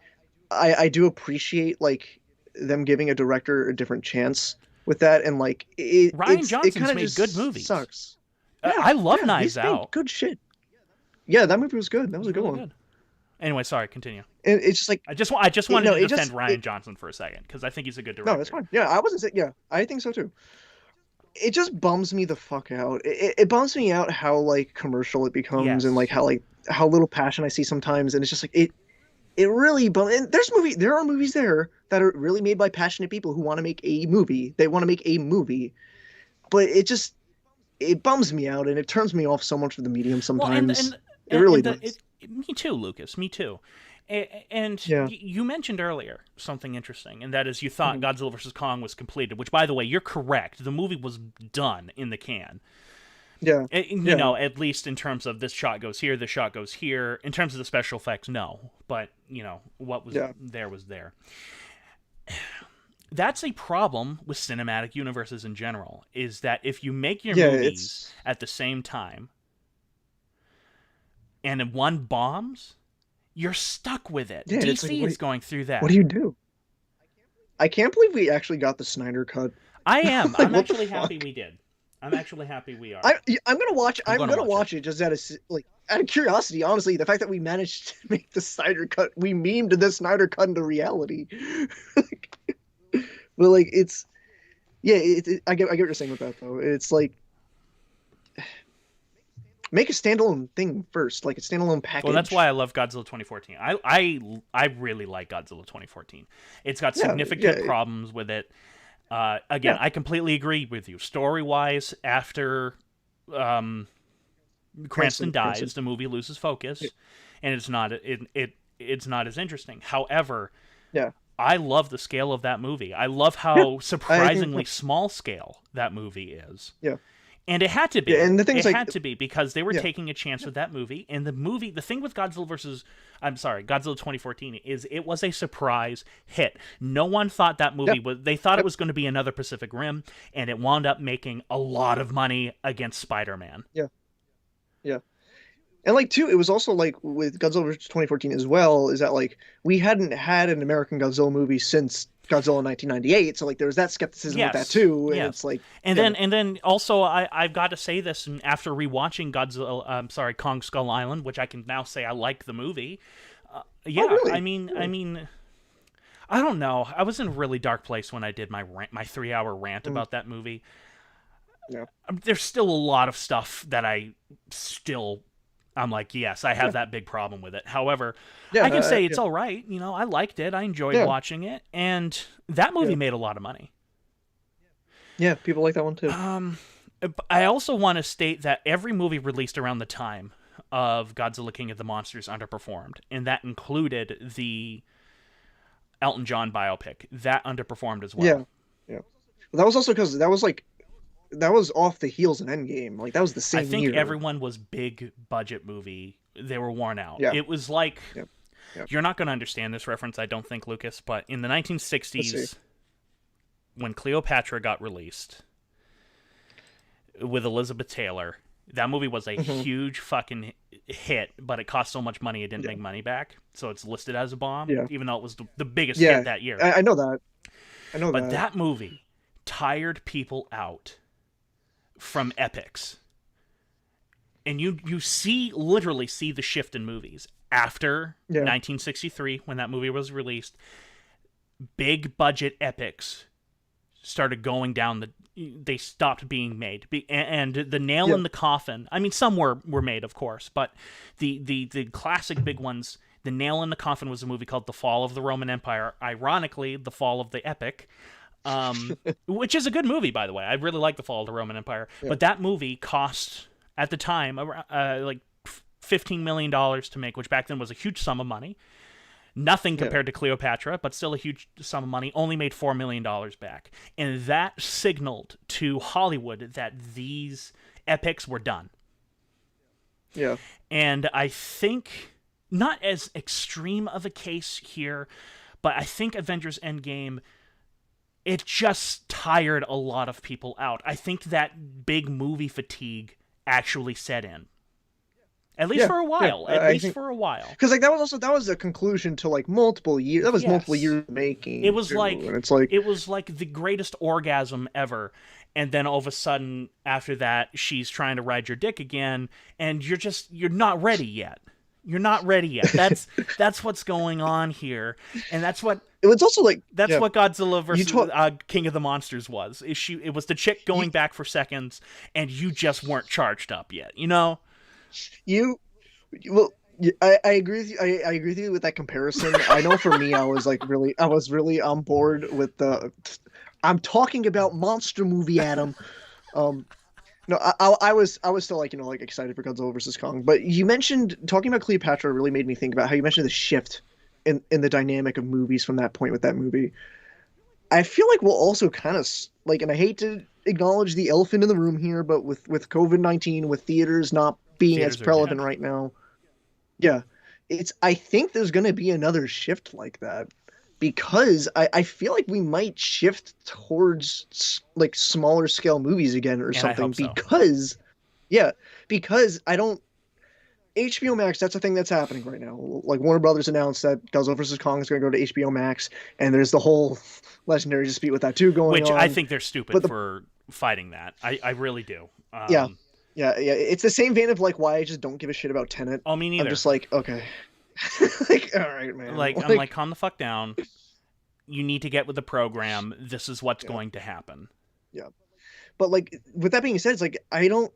I do appreciate like them giving a director a different chance with that, and like Rian it Johnson's kind of made good just movies. sucks. Yeah, I love yeah, Knives he's made Out. good shit. Yeah, that movie was good. That It was was a good really one. good. Anyway, sorry, continue. And it's just like I just wanted no, to it defend just Rian Johnson for a second, because I think he's a good no, that's director. fine. Yeah, I wasn't saying. Yeah, I think so too. It just bums me the fuck out. It bums me out how like commercial it becomes and like Yes. how little passion I see sometimes, and it's just like it really and there are movies there that are really made by passionate people who want to make a movie. They want to make a movie, but it bums me out and it turns me off so much of the medium Well, sometimes. It really does. me too, Lucas. Me too. And Yeah. you mentioned earlier something interesting, and that is you thought Mhm. Godzilla vs. Kong was completed, which, by the way, you're correct. The movie was done in the can. Yeah. You Yeah. know, at least in terms of this shot goes here, this shot goes here. In terms of the special effects, no. But, you know, what was Yeah. there was there. That's a problem with cinematic universes in general, is that if you make your Yeah. movies It's at the same time and one bombs, you're stuck with it. yeah. It's like DC is going through what do that. you do? I can't believe we actually got the Snyder cut. I am. Like I'm what the actually happy fuck? we did. I'm actually happy we are. I I'm gonna watch. I'm I'm going to gonna watch it. watch it just like out of curiosity. Honestly, the fact that we managed to make the Snyder cut, we memed the Snyder cut into reality. But like it's yeah. I get what you're saying with that though. It's like make a standalone thing first, like a standalone Well, that's why package. I love Godzilla 2014. I really like Godzilla 2014. It's got Yeah. significant Yeah. problems with it. Again, Yeah. I completely agree with you. Story wise, after um, Cranston Cranston. dies, the movie loses focus, Yeah. and it's not as interesting. However, Yeah. I love the scale of that movie. I love Yeah. how I think surprisingly small scale that movie is. yeah. And it had to Yeah. be. And the thing It is like had to be because they were yeah. taking a chance with that movie. And the thing with Godzilla 2014 is it was a surprise hit. No one thought that Yeah. movie was, they thought it Yep. was going to be another Pacific Rim, and it wound up making a lot of money against Spider-Man. Yeah. Yeah. And like too, it was also like with Godzilla vs 2014 as well, is that like we hadn't had an American Godzilla movie since Godzilla 1998, so like there was that skepticism with that Yes, too, and yes. it's like And yeah. then also I've got to say this after rewatching Kong Skull Island, which I can now say I like the movie. Oh Yeah, really? I Really? mean, I don't know. I was in a really dark place when I did my 3 hour rant Mm, about that movie. yeah. There's still a lot of stuff that I'm like, yes, I have Yeah. that big problem with it. However, Yeah. I can say it's Yeah. all right. You know, I liked it. I enjoyed Yeah. watching it, and that movie Yeah. made a lot of money. Yeah. People like that one too. Um, I also want to state that every movie released around the time of Godzilla King of the Monsters underperformed, and that included the Elton John biopic. That underperformed as Yeah. well. Yeah. That was also because that was off the heels of Endgame. Like that was the I same think year. everyone was big budget movie. They were worn out. Yeah. It was like Yeah. Yeah. you're not going to understand this reference, I don't think, Lucas, but in the Let's see. 1960s, when Cleopatra got released with Elizabeth Taylor, that movie was a Hmm. huge fucking hit, but it cost so much money it didn't Yeah. make money back. So it's listed as a bomb, Yeah. even though it was the biggest Yeah. hit that year. I know that. I know But that. that movie tired people out from epics. And you literally see the shift in movies after Yeah. 1963 when that movie was released. Big budget epics started going down they stopped being made. And the nail Yeah. in the coffin, I mean some were made of course, but the classic big ones, the nail in the coffin was a movie called The Fall of the Roman Empire, ironically The Fall of the Epic, which is a good movie, by the way. I really like The Fall of the Roman Empire. Yeah. But that movie cost, at the time, like $15 million to make, which back then was a huge sum of money. Nothing Yeah. compared to Cleopatra, but still a huge sum of money. Only made $4 million back. And that signaled to Hollywood that these epics were done. Yeah. And I think, not as extreme of a case here, but I think Avengers Endgame, it just tired a lot of people out. I think that big movie fatigue actually set in. At least Yeah. for a Yeah. while. At I least think for a while. because like that was a conclusion to like multiple years. That was multiple Yes. years making. It was too, like and it's like it was like the greatest orgasm ever. And then all of a sudden, after that, she's trying to ride your dick again, and you're not ready yet. You're not ready yet. That's what's going on here, and that's what it was also like yeah. Godzilla versus told- King of the Monsters was. It was the chick going back for seconds, and you just weren't charged up yet. You know? You well I agree with you. I agree with you with that comparison. I know for me, I was really on board with the. I'm talking about monster movie, Adam. No, I was still like like excited for Godzilla versus Kong. But you mentioned talking about Cleopatra really made me think about how you mentioned the shift in the dynamic of movies from that point with that movie. I feel like we'll also kind of like, and I hate to acknowledge the elephant in the room here, but with COVID-19, with theaters not being as Theaters are prevalent dead. right now, yeah, I think there's going to be another shift like that because I feel like we might shift towards like smaller scale movies again or And I something hope so. because yeah, because I don't HBO Max, that's a thing that's happening right now. Like Warner Brothers announced that Godzilla vs. Kong is going to go to HBO Max, and there's the whole legendary dispute with that too going Which I on. think they're stupid But the for fighting that. I really do. yeah, yeah, it's the same vein of like why I just don't give a shit about Tenet. Oh, me I'm neither. just like, okay, like all right, man, Like, I'm like, calm the fuck down. You need to get with the program. This is what's yeah, going to happen. yeah. But like with that being said, it's like I don't.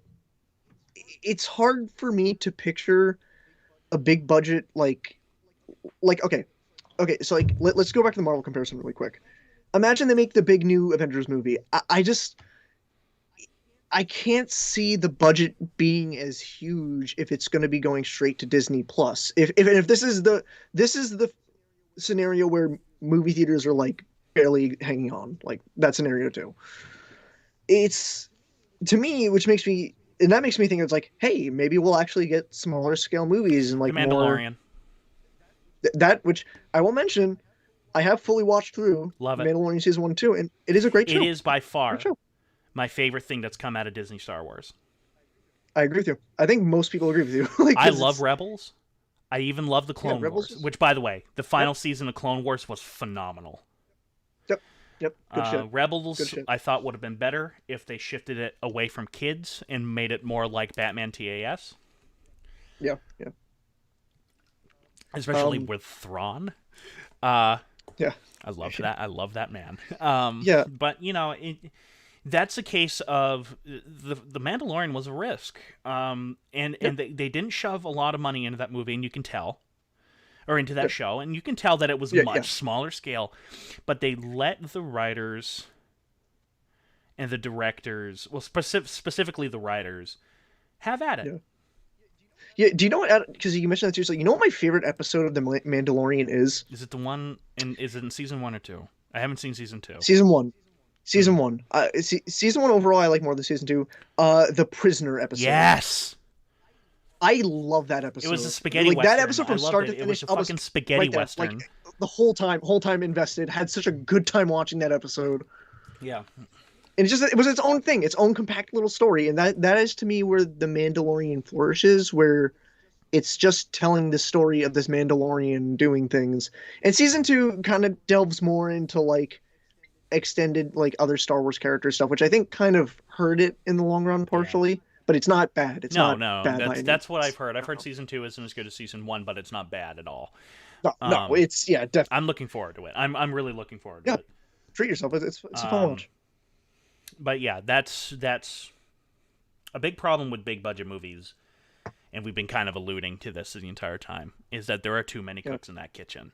It's hard for me to picture a big budget like okay, okay. So like let's go back to the Marvel comparison really quick. Imagine they make the big new Avengers movie. I just I can't see the budget being as huge if it's going to be going straight to Disney Plus. If this is the scenario where movie theaters are like barely hanging on, like that scenario too. It's to me, which makes me and that makes me think it's like, hey, maybe we'll actually get smaller scale movies and The like more Mandalorian. that which I will mention. I have fully watched through Love it. Mandalorian season 1 and 2, and it is a great It show. is by Great far show. my favorite thing that's come out of Disney Star Wars. I agree with you. I think most people agree with you. Like, I 'cause love it's Rebels. I even love the yeah, Clone Rebels Wars, is which, by the way, the yep, final season of Clone Wars was phenomenal. yep, yep. Good shit. Good Rebels, shit. I thought would have been better if they shifted it away from kids and made it more like Batman TAS, Yeah, yeah. especially with Thrawn. Uh, Yeah, I love that. I love that man. yeah, But that's a case of the Mandalorian was a risk, and yep, they didn't shove a lot of money into that movie, and you can tell, or into that yep, show, and you can tell that it was yeah, yeah, much smaller scale, but they let the writers and the directors, well, specifically the writers, have at it. yeah. Yeah. Do you know what? Because you mentioned that too. So you know what my favorite episode of the Mandalorian is? Is it the one? Is it in season 1 or 2? I haven't seen season 2. Season one. Hmm. Season one. Season one overall, I like more than season two. The prisoner episode. Yes, I love that it was a episode. spaghetti Like that western. episode I from loved start to it. It was finish, a I was fucking spaghetti right there. Like western. the whole time invested. Had such a good time watching that episode. Yeah. And it was its own thing, its own compact little story, and that is to me where the Mandalorian flourishes, where it's just telling the story of this Mandalorian doing things. And season two kind of delves more into like extended like other Star Wars character stuff, which I think kind of hurt it in the long run Yeah. partially. But it's not bad. It's No, not no, bad by any that's what I've means. heard. I've heard season 2 isn't as good as season 1, but it's not bad at all. No, no, Um, it's yeah, definitely I'm looking forward to it. I'm really looking forward to yeah. it. Treat yourself. It's a fun Um, watch. but yeah, that's a big problem with big budget movies, and we've been kind of alluding to this the entire time, is that there are too many Yeah. cooks in that kitchen.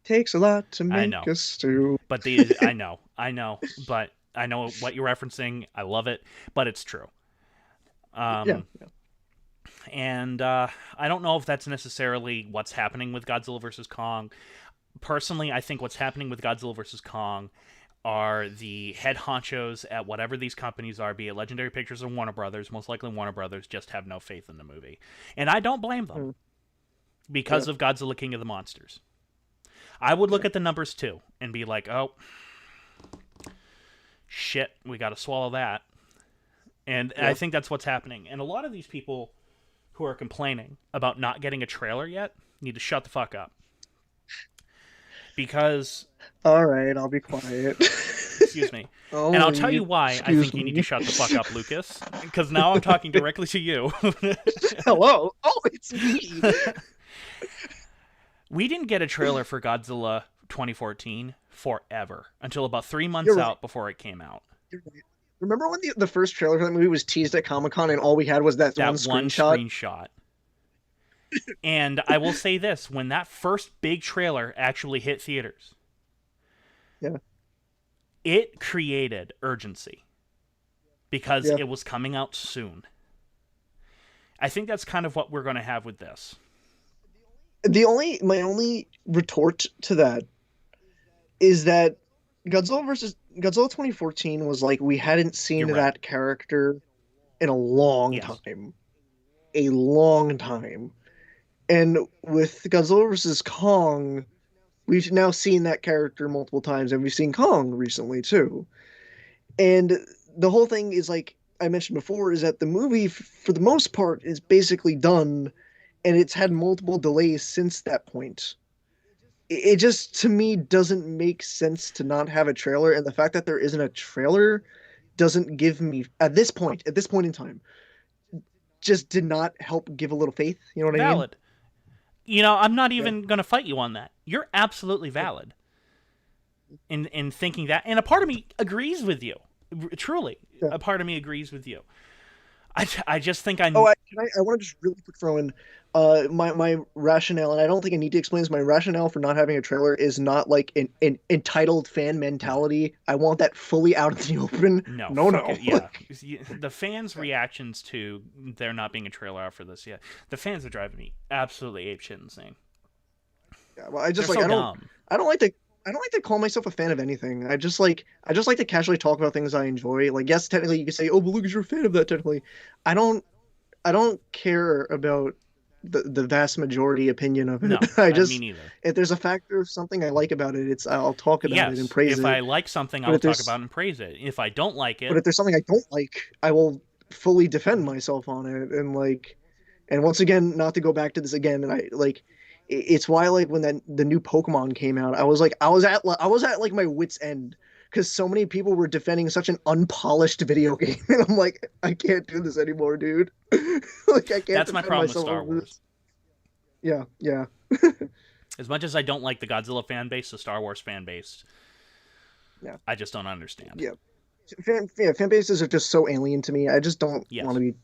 Takes a lot to I make know, a stew. but I know, but I know what you're referencing. I love it, but it's true. Yeah, Um, yeah, and I don't know if that's necessarily what's happening with Godzilla vs. Kong. Personally, I think what's happening with Godzilla vs. Kong are the head honchos at whatever these companies are, be it Legendary Pictures or Warner Brothers, most likely Warner Brothers, just have no faith in the movie. And I don't blame them Mm, because yeah, of Godzilla King of the Monsters. I would look at the numbers too and be like, oh, shit, we got to swallow that. And I yeah. think that's what's happening. And a lot of these people who are complaining about not getting a trailer yet need to shut the fuck up. Because, All right, I'll be quiet. excuse me, Oh, and I'll tell you why I excuse think you need me. to shut the fuck up, Lucas. Because now I'm talking directly to you. Hello. Oh, it's me. We didn't get a trailer for Godzilla 2014 forever until about 3 months You're right. out before it came out. You're right. Remember when the first trailer for that movie was teased at Comic-Con and all we had was that That one one screenshot? screenshot. And I will say this, when that first big trailer actually hit theaters, Yeah. it created urgency because Yeah. it was coming out soon. I think that's kind of what we're going to have with this. My only retort to that is that Godzilla 2014 was like we hadn't seen You're right. that character in a long Yes. time, a long time. And with Godzilla versus Kong, we've now seen that character multiple times, and we've seen Kong recently too. And the whole thing is like I mentioned before, is that the movie, for the most part, is basically done, and it's had multiple delays since that point. It just to me doesn't make sense to not have a trailer, and the fact that there isn't a trailer doesn't give me at this point in time, just did not help give a little faith. You know what I mean? Valid. I'm not Yeah. even going to fight you on that. You're absolutely valid in thinking that. And a part of me agrees with you. Truly. Yeah. A part of me agrees with you. I just think I. Oh, I want to just really quick throw in my rationale, and I don't think I need to explain this. My rationale for not having a trailer is not like an entitled fan No. mentality. I want that fully out in the open. No, No, fuck no. it. Yeah, the fans' reactions to there not being a trailer out for this, yeah, the fans are driving me absolutely apeshit insane. Yeah, well, They're so dumb. I don't like to I don't like to call myself a fan of anything. I just like to casually talk about things I enjoy. Like yes, technically you could say, "Oh, but Lucas, you're a fan of that." Technically, I don't I don't care about the vast majority opinion of it. No, I me just neither. if there's a factor of something I like about it, it's I'll talk about it and Yes, praise if it. I like something, But I'll if talk there's about and praise it. If I don't like but it, if there's something I don't like, I will fully defend myself on it. And once again, not to go back to this again, and it's why like when the new Pokemon came out, I was at like my wit's end because so many people were defending such an unpolished video game, and I'm like, I can't do this anymore, dude. Like I can't that's my defend problem with myself Star over Wars. this. Yeah, yeah, As much as I don't like the Godzilla fan base, the Star Wars fan base, yeah, I just don't understand. yeah. Fan bases are just so alien to me. I just don't want Yes. to be.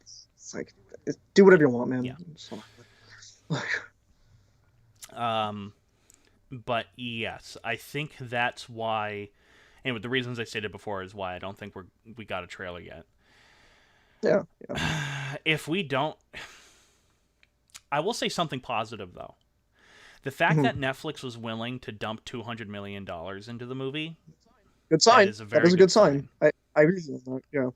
It's like, do whatever you want, man. Yeah. So, Um, but yes, I think that's why. And with the reasons I stated before is why I don't think we got a trailer yet. yeah, yeah. If we don't, I will say something positive though. The fact Mhm. that Netflix was willing to dump $200 million into the movie, Good that sign. is a That very is a good good sign. sign. I agree with you on that. Yeah,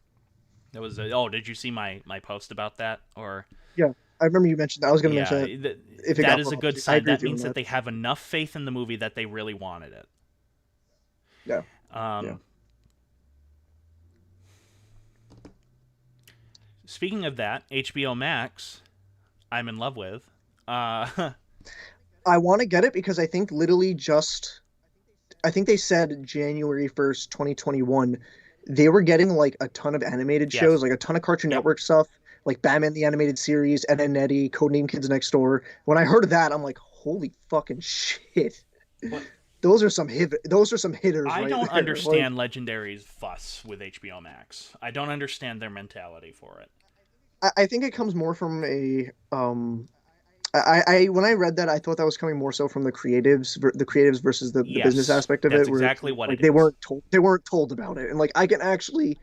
That was oh, did you see my post about that? Or yeah. I remember you mentioned that. I was going to mention yeah, it if it that got is a brought up. good I sign. agree That with you on means that that. they have enough faith in the movie that they really wanted it. Yeah, yeah. Um, Speaking of that, HBO Max, I'm in love with. Uh, I want to get it because I think literally just I think they said January 1st, 2021, they were getting like a ton of animated shows, yes. like a ton of Cartoon Yep. Network stuff, like Batman the Animated Series, Ed, and Eddie, Codename Kids Next Door. When I heard that, I'm like, holy fucking shit. But Those are some hitters I right don't there. Like understand Legendary's fuss with HBO Max. I don't understand their mentality for it. I think it comes more from a I when I read that I thought that was coming more so from the creatives versus the business Yes, aspect of that's it, where it's exactly what like it is. they weren't told about it, and like I can actually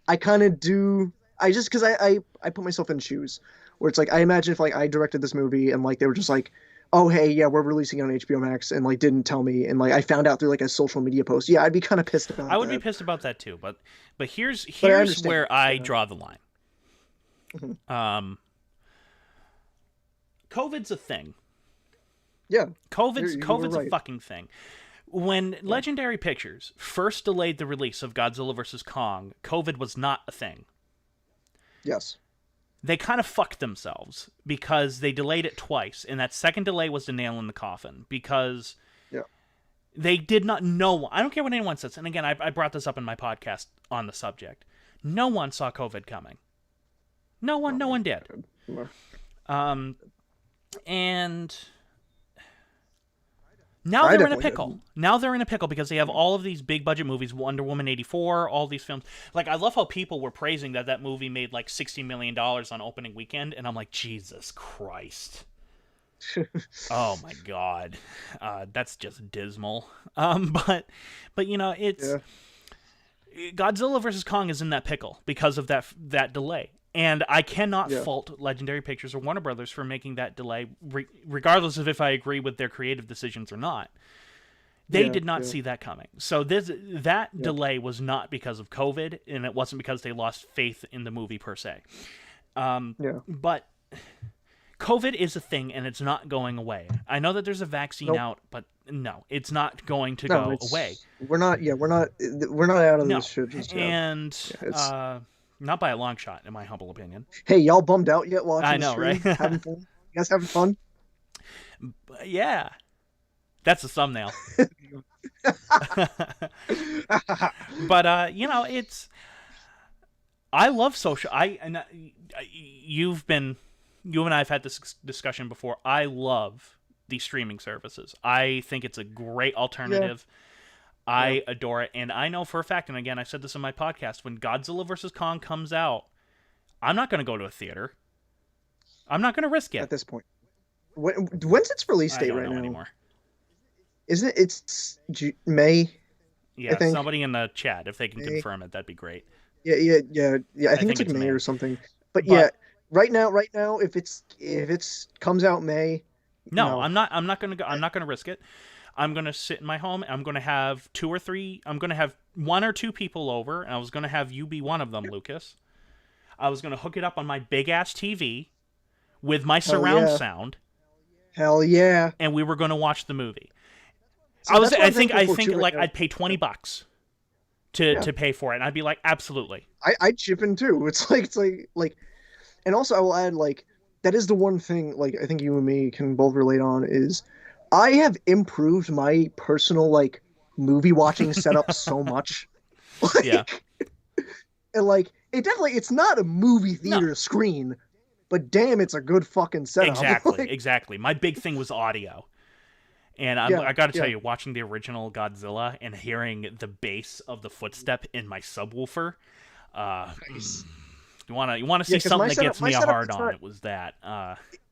I kind of do I just because I put myself in shoes where it's like I imagine if like I directed this movie and like they were just like, oh hey yeah we're releasing it on HBO Max and like didn't tell me and like I found out through like a social media post, yeah I'd be kind of pissed I about would be that, pissed about that too, but but I here's understand. where I Yeah. draw the line. Mhm. Um, COVID's a thing. Yeah, you were COVID's a right. fucking thing. When Yeah. Legendary Pictures first delayed the release of Godzilla vs Kong, COVID was not a thing. Yes. They kind of fucked themselves because they delayed it twice, and that second delay was the nail in the coffin because Yeah. they did not know. I don't care what anyone says, and again, I brought this up in my podcast on the subject. No one saw COVID coming. No one, Oh no my one did. God. Um, and now I they're in a definitely pickle. did. Now they're in a pickle because they have all of these big budget movies, Wonder Woman 84, all these films. Like, I love how people were praising that movie made like $60 million on opening weekend, and I'm like, Jesus Christ. Oh my God. That's just dismal. But you know, it's Yeah. Godzilla versus Kong is in that pickle because of that delay. And I cannot Yeah. fault Legendary Pictures or Warner Brothers for making that delay, regardless of if I agree with their creative decisions or not. They Yeah, did not yeah, see that coming. So that yeah, delay was not because of COVID, and it wasn't because they lost faith in the movie per se. yeah. But COVID is a thing, and it's not going away. I know that there's a vaccine Nope. out, but no, it's not going to No, go away. it's we're not. Yeah, we're not out of this No, shit just yet. and Yeah, it's. not by a long shot, in my humble opinion. Hey, y'all bummed out yet I watching the know, right? stream? Having fun? You guys having fun? Yeah, that's the thumbnail. But it's I love social. You and I have had this discussion before. I love these streaming services. I think it's a great Yeah, alternative. yeah. I adore it, and I know for a fact. And again, I said this in my podcast: when Godzilla versus Kong comes out, I'm not going to go to a theater. I'm not going to risk it. At this point, when's its release I date don't right know now? anymore. Isn't it? It's May, I Yeah, think. somebody in the chat, if they can May. confirm it, that'd be great. Yeah, yeah, yeah, yeah. I I think think it's like it's May May. or something. But yeah, But right now, if it's comes out May, no, no. I'm not gonna go. I'm not gonna risk it. I'm gonna sit in my home. I'm gonna have two or three. I'm gonna have one or two people over, and I was gonna have you be one of them, Lucas. I was gonna hook it up on my big ass TV with my Hell surround yeah, sound, hell yeah. and we were gonna watch the movie. See, that's what I'm thankful I for think too right like now. I'd pay $20 Yeah, to pay for it, and I'd be like, absolutely. I'd chip in too. It's like, and also I will add like that is the one thing like I think you and me can both relate on is I have improved my personal like movie watching setup so much. Yeah. Like and like it's not a movie No. theater screen, but damn, it's a good fucking setup. Exactly. Like Exactly. My big thing was audio. And yeah, I got to tell yeah. you, watching the original Godzilla and hearing the bass of the footstep in my subwoofer, uh, Nice. you want to Yeah, see because something that gets my me a setup, hard on. It was that.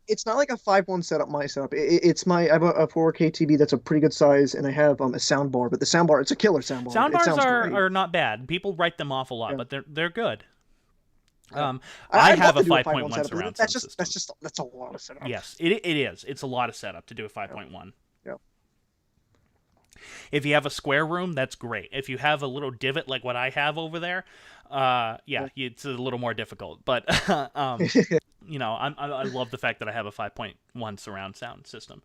it's not like a 5-1 setup. My setup, it's my I have a 4K TV that's a pretty good size, and I have a sound bar. But the sound bar, it's a killer sound bar. It Soundbars sounds great. are not bad. People write them off a lot, Yeah, but they're good. yeah. I I'd love have a to do a 5-1 5.1 setup. But surround that's sound just system. that's a lot of setup. Yes, it is. It's a lot of setup to do a Yeah, 5.1. yeah, If you have a square room, that's great. If you have a little divot like what I have over there, yeah. it's a little more difficult. But I love the fact that I have a 5.1 surround sound system.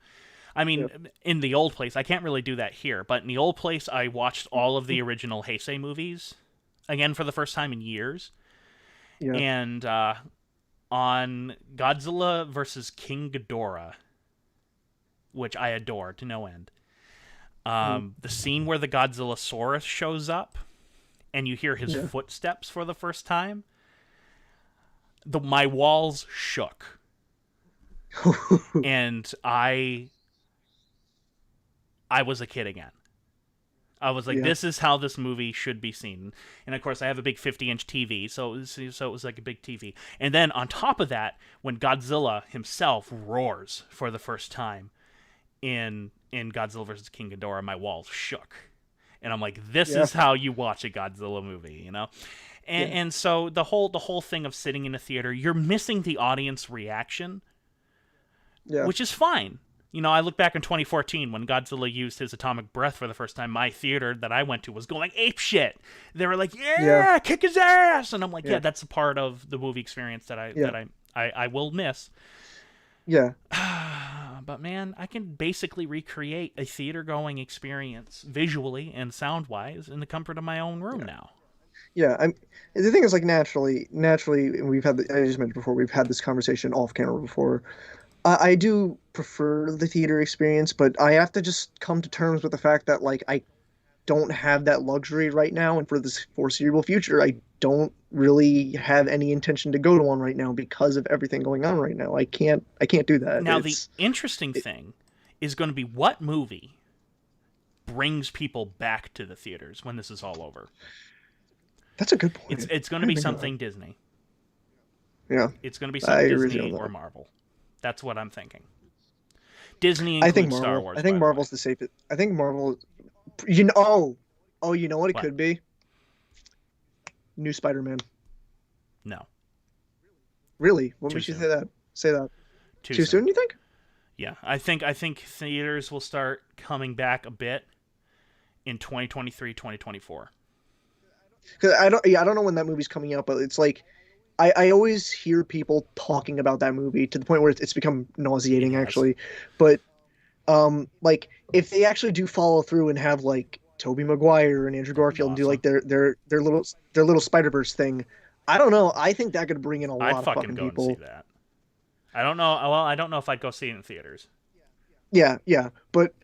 I Yeah, mean, in the old place, I can't really do that here, but in the old place, I watched all of the original Heisei movies again for the first time in years. yeah. And on Godzilla versus King Ghidorah, which I adore to no end, Mhm. the scene where the Godzillasaurus shows up and you hear his Yeah. footsteps for the first time, my walls shook, and I was a kid again. I was like, Yeah, this is how this movie should be seen. And of course, I have a big 50-inch TV, so it was like a big TV. And then on top of that, when Godzilla himself roars for the first time in Godzilla vs. King Ghidorah, my walls shook. And I'm like, this yeah, is how you watch a Godzilla movie, you know? And yeah, and so the whole thing of sitting in a theater, you're missing the audience reaction, yeah, which is fine. I look back in 2014 when Godzilla used his atomic breath for the first time. My theater that I went to was going ape shit. They were like, yeah, "Yeah, kick his ass!" And I'm like, "Yeah, yeah, that's a part of the movie experience that yeah, I will miss." yeah, But man, I can basically recreate a theater-going experience visually and sound-wise in the comfort of my own room yeah. now. Yeah, the thing is like naturally, and I just mentioned before, we've had this conversation off camera before. I do prefer the theater experience, but I have to just come to terms with the fact that like I don't have that luxury right now, and for this foreseeable future, I don't really have any intention to go to one right now because of everything going on right now. I can't do that. Now, the interesting thing is going to be what movie brings people back to the theaters when this is all over. That's a good It's point. it's going I to be didn't think of something Disney. that. Yeah, It's going to be I something agree with you Disney on or that. Marvel. That's what I'm thinking. Disney I think includes Star Marvel. Wars, I by think the way. Marvel's the safest. I think Marvel. You know. Oh, you know what it What? could be? New Spider-Man. No. Really? What Too makes you soon. say that? Say that. Too Too soon. soon, you think? Yeah, I think theaters will start coming back a bit. in 2023, 2024. Because I don't know when that movie's coming out, but it's like I always hear people talking about that movie to the point where it's become It nauseating has. actually. But like if they actually do follow through and have like Tobey Maguire and Andrew That'd be Garfield and do like awesome. their little Spider-Verse thing, I don't know. I think that could bring in a I'd lot of fucking fucking go and see people. that. I don't know. Well, I don't know if I'd go see it in theaters. Yeah, yeah. But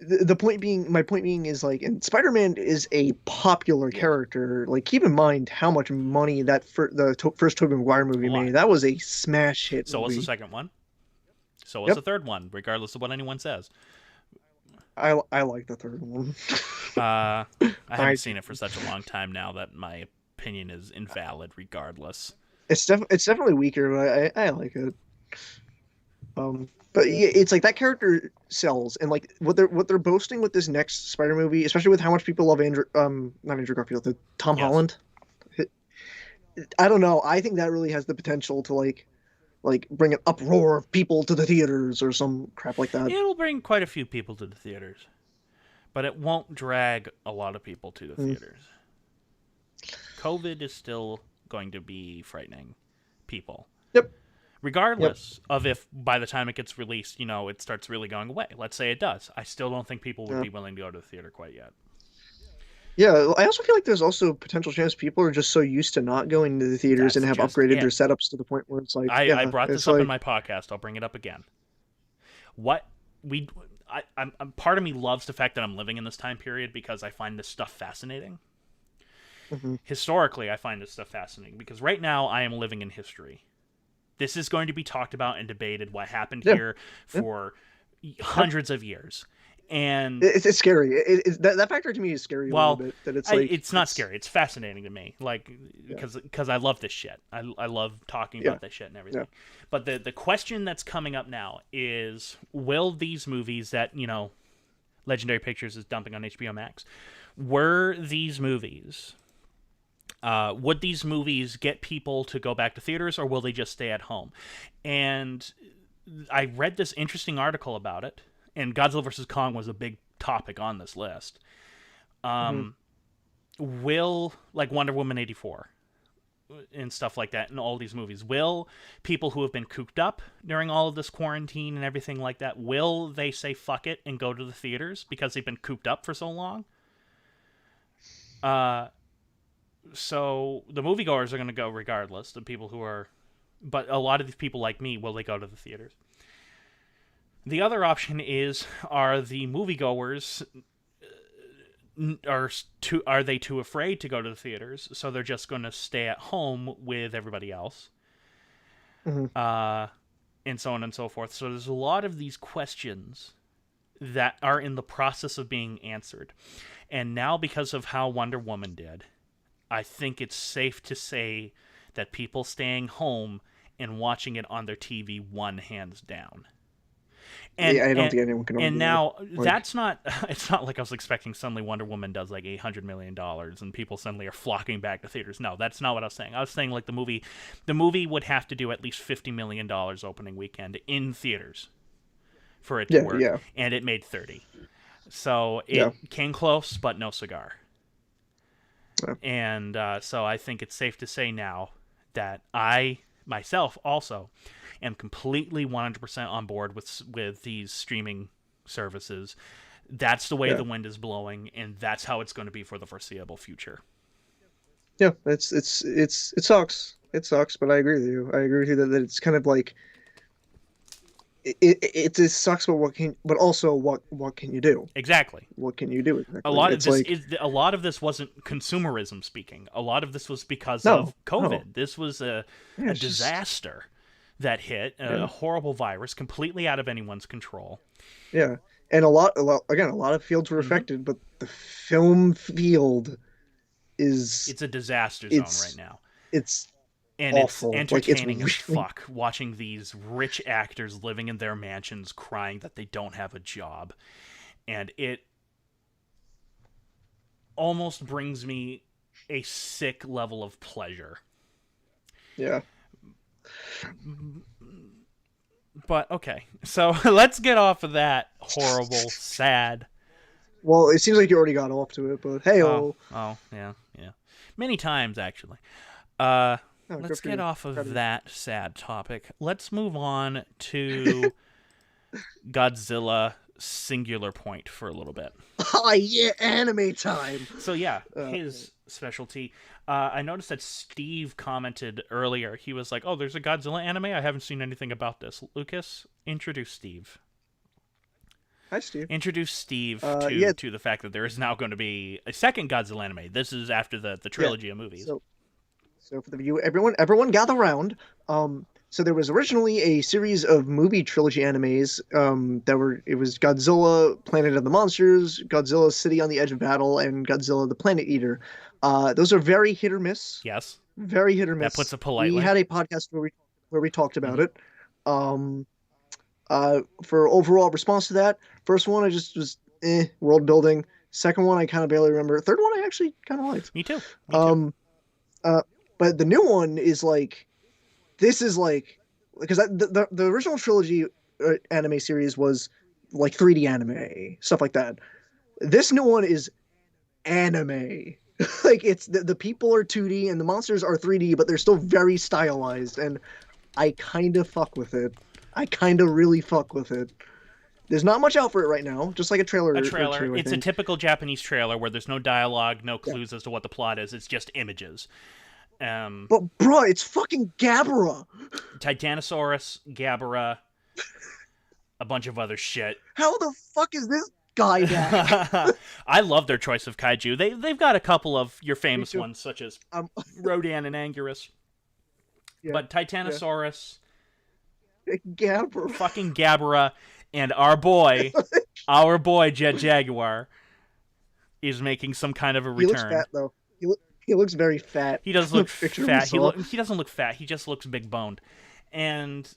the point being, my point being is like, and Spider-Man is a popular Yes. character. Like, keep in mind how much money first Tobey Maguire A movie lot. made. That was a smash hit So was the movie. second one. So was the Yep, third one, regardless of what anyone says. I like the third one. I haven't I seen it for such a long time now that my opinion is invalid, regardless. it's definitely weaker, but I like it. But yeah, it's like that character sells, and like what they're boasting with this next Spider movie, especially with how much people love not Andrew Garfield, the Tom Yes. Holland. I don't know. I think that really has the potential to like bring an uproar of people to the theaters or some crap like that. It'll bring quite a few people to the theaters, but it won't drag a lot of people to the Mm. theaters. COVID is still going to be frightening people, Yep. Yep. regardless of if by the time it gets released, it starts really going away. Let's say it does. I still don't think people would Yeah. be willing to go to the theater quite yet. Yeah. I also feel like there's also potential chance people are just so used to not going to the theaters and That's have just upgraded their it. setups to the point where it's like, I yeah, brought this it's up in like, my podcast. I'll bring it up again. What we I'm part of me loves the fact that I'm living in this time period because I find this stuff fascinating. mhm. Historically, I find this stuff fascinating because right now I am living in history. This is going to be talked about and debated what happened Yeah, here yeah, for yep. hundreds of years. And It's scary. That factor to me is scary a little well, bit. That it's like it's not scary. It's fascinating to me, like yeah, because I love this shit. I love talking yeah, about this shit and yeah. everything. But the question that's coming up now is: will these movies that Legendary Pictures is dumping on HBO Max, were these movies? Would these movies get people to go back to theaters, or will they just stay at home? And I read this interesting article about it, and Godzilla vs Kong was a big topic on this list. Hmm. Will like Wonder Woman 84 and stuff like that in all these movies, will people who have been cooped up during all of this quarantine and everything like that, will they say fuck it and go to the theaters because they've been cooped up for so long? Uh, so the moviegoers are going to go regardless. The people who are, but a lot of these people like me, will they go to the theaters? The other option is, are the moviegoers are they too afraid to go to the theaters, so they're just going to stay at home with everybody else, Hmm. uh, and so on and so forth. So there's a lot of these questions that are in the process of being answered, and now because of how Wonder Woman did, I think it's safe to say that people staying home and watching it on their TV won hands down. and Yeah, I don't and think anyone can and argue that. now Like, that's not it's not like I was expecting suddenly Wonder Woman does like $800 million and people suddenly are flocking back to theaters. No, that's not what I was saying. I was saying like the movie would have to do at least $50 million opening weekend in theaters for it to yeah, work, yeah, and it made 30. So yeah, it came close, but no cigar. yeah, And so I think it's safe to say now that I myself also am completely 100% on board with these streaming services. That's the way yeah. the wind is blowing, and that's how it's going to be for the foreseeable future. Yeah, it sucks. It sucks, but I agree with you. I agree with you that it's kind of like it sucks, but but also what can you do? Exactly. What can you do A exactly? lot of It's this like is a lot of this wasn't consumerism speaking. A lot of this was because of no, no. COVID. This was Yeah, a it's just disaster that hit, yeah, a horrible virus completely out of anyone's control. yeah. And again, a lot of fields were Hmm. affected, but the film field is It's a disaster zone right it's now. it's And it's awful. Like it's entertaining as really fuck watching these rich actors living in their mansions crying that they don't have a job. And it almost brings me a sick level of pleasure. yeah. But okay, so let's get off of that horrible, sad Well, it seems like you already got off to it, but hey, Oh, oh, oh, yeah, yeah. Many times actually. Uh, good let's for get you. off Proud of of you. that sad topic. Let's move on to Godzilla singular point for a little bit. Oh yeah, anime time. So yeah, Uh, his specialty. I noticed that Steve commented earlier. He was like, "Oh, there's a Godzilla anime. I haven't seen anything about this." Lucas, introduce Steve. Hi, Steve. Introduce Steve Yeah, to the fact that there is now going to be a second Godzilla anime. This is after the yeah. trilogy of movies. So, so for the view, everyone gather round. So there was originally a series of movie trilogy animes. It was Godzilla, Planet of the Monsters, Godzilla City on the Edge of Battle, and Godzilla the Planet Eater. Those are very hit or miss. Yes, Very hit or that puts miss. it We politely. had a podcast where we talked about Mm-hmm. it. Um, for overall response to that, first one I just was world building. Second one I kind of barely remember. Third one I actually kind of liked. Me too. Me too. Um, uh, but the new one is like this is like because the original trilogy anime series was like 3D anime stuff like that. This new one is anime. Like it's the people are 2D and the monsters are 3D, but they're still very stylized, and I kind of fuck with it. I kind of really fuck with it. There's not much out for it right now, just like a A trailer or trailer. two, I It's a think. typical Japanese trailer where there's no dialogue, no Yeah. clues as to what the plot is. It's just images. Um, But bro, it's fucking Gabara. Titanosaurus, Gabara, a bunch of other shit. How the fuck is this guy back? I love their choice of kaiju. They've got a couple of your Me famous too. ones such as Um, Rodan and Anguirus, yeah, but yeah. Titanosaurus, Gabara. fucking Gabara, and our boy Jet Jaguar is making some kind of a He looks return. fat though. He looks very fat He does from the look picture we fat. saw. He doesn't look fat. He just looks big boned, and